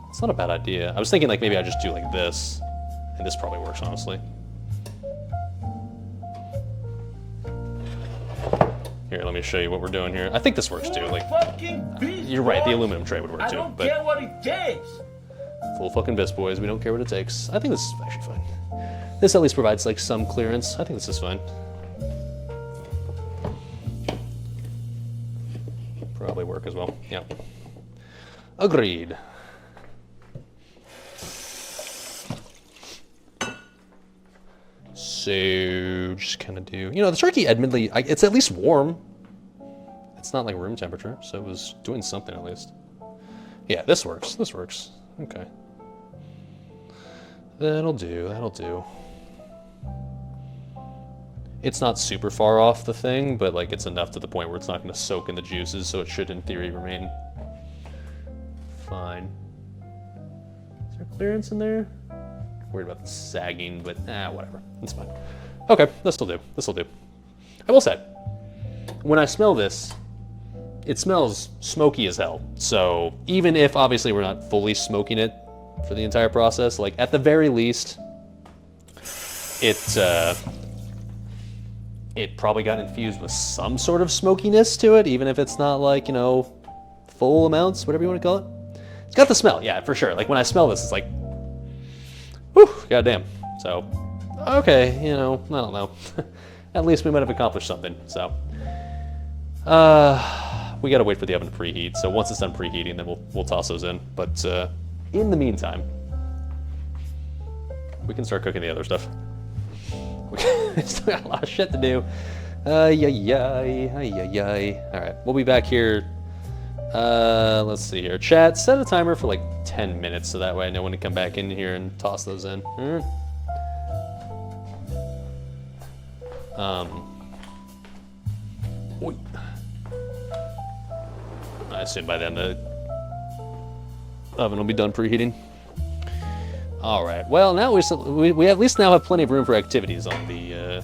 It's not a bad idea. I was thinking like maybe I just do like this, and this probably works, honestly. Here, let me show you what we're doing here. I think this works too. Like, you're right. The aluminum tray would work too.
I don't care what it takes.
Full fucking bis, boys. We don't care what it takes. I think this is actually fine. This at least provides like some clearance. I think this is fine. Probably work as well. Yeah. Agreed. So just kind of do, the turkey admittedly, it's at least warm. It's not like room temperature, so it was doing something at least. Yeah, this works. This works. Okay. That'll do. That'll do. It's not super far off the thing, but like it's enough to the point where it's not going to soak in the juices, so it should in theory remain fine. Is there clearance in there? Worried about the sagging, but whatever. It's fine. Okay, this'll do. This'll do. I will say, when I smell this, it smells smoky as hell. So even if obviously we're not fully smoking it for the entire process, like at the very least, it probably got infused with some sort of smokiness to it, even if it's not like, full amounts, whatever you want to call it. It's got the smell, yeah, for sure. Like when I smell this, it's like, whew, goddamn. So, okay, I don't know. At least we might have accomplished something, so. We gotta wait for the oven to preheat, so once it's done preheating, then we'll toss those in. But in the meantime, we can start cooking the other stuff. We still got a lot of shit to do. All right, we'll be back here. Let's see here. Chat, set a timer for like 10 minutes so that way I know when to come back in here and toss those in. Oy. I assume by then the oven will be done preheating. All right. Well, now we at least now have plenty of room for activities on the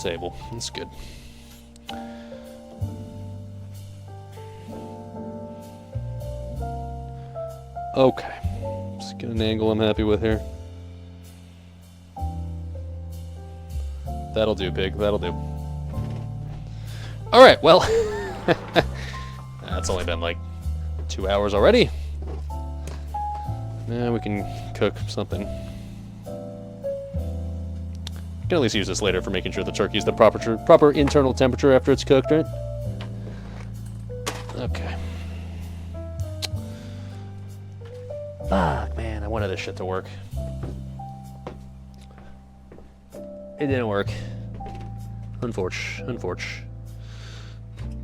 table. That's good. Okay. Just get an angle I'm happy with here. That'll do, pig. That'll do. All right. Well, that's only been like 2 hours already. Now we can cook something. Can at least use this later for making sure the turkey's the proper internal temperature after it's cooked, right? Okay. Fuck, man, I wanted this shit to work. It didn't work. Unfortunate.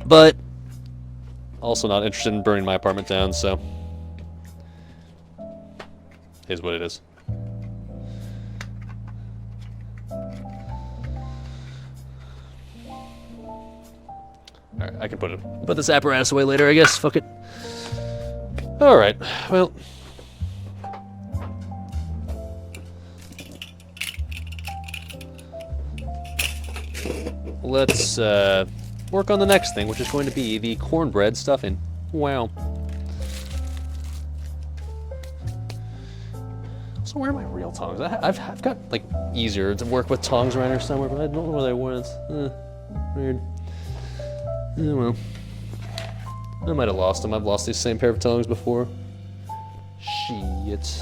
But also not interested in burning my apartment down, so is what it is. Alright, I can put this apparatus away later, I guess. Fuck it. Alright, well. Let's work on the next thing, which is going to be the cornbread stuffing. Wow. So where are my real tongs? I've got like easier to work with tongs around here somewhere, but I don't know where they went. Weird. Yeah, well. I might have lost them. I've lost these same pair of tongs before. Shit.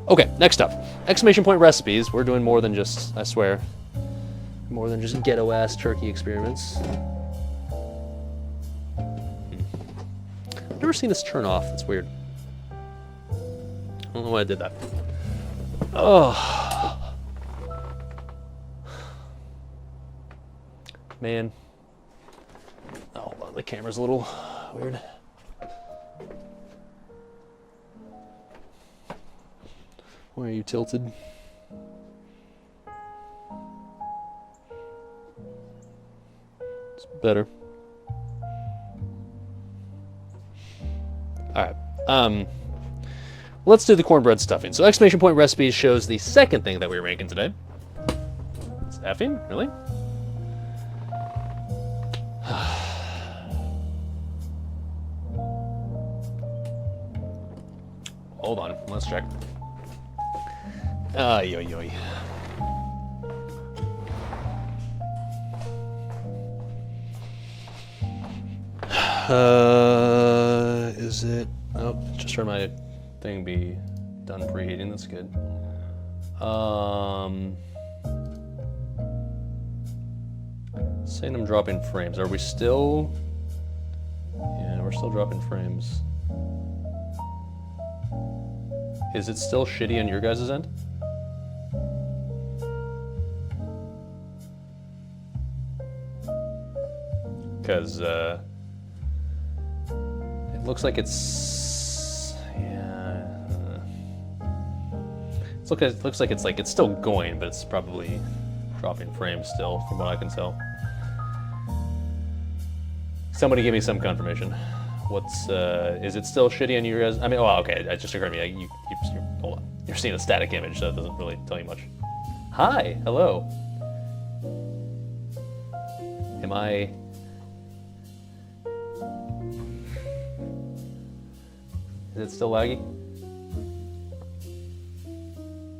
Okay, next up. Exclamation point recipes. We're doing more than just, I swear, more than just ghetto-ass turkey experiments. I've never seen this turn off. It's weird. I don't know why I did that. Oh. Man. Oh, hold on. The camera's a little weird. Why are you tilted? It's better. All right. Let's do the cornbread stuffing. So exclamation point recipes shows the second thing that we were making today. It's effing? Really? Hold on, let's check. Ay, ay, ay. Is it? Oh, just heard my thing be done preheating. That's good. Saying I'm dropping frames. Are we still? Yeah, we're still dropping frames. Is it still shitty on your guys' end? Because it looks like it's, yeah. It looks like it's still going, but it's probably dropping frames still, from what I can tell. Somebody give me some confirmation. What's is it still shitty on you guys? I mean, oh, okay. It just occurred to me. Hold on. You're seeing a static image, so it doesn't really tell you much. Hi, hello. Am I? Is it still laggy?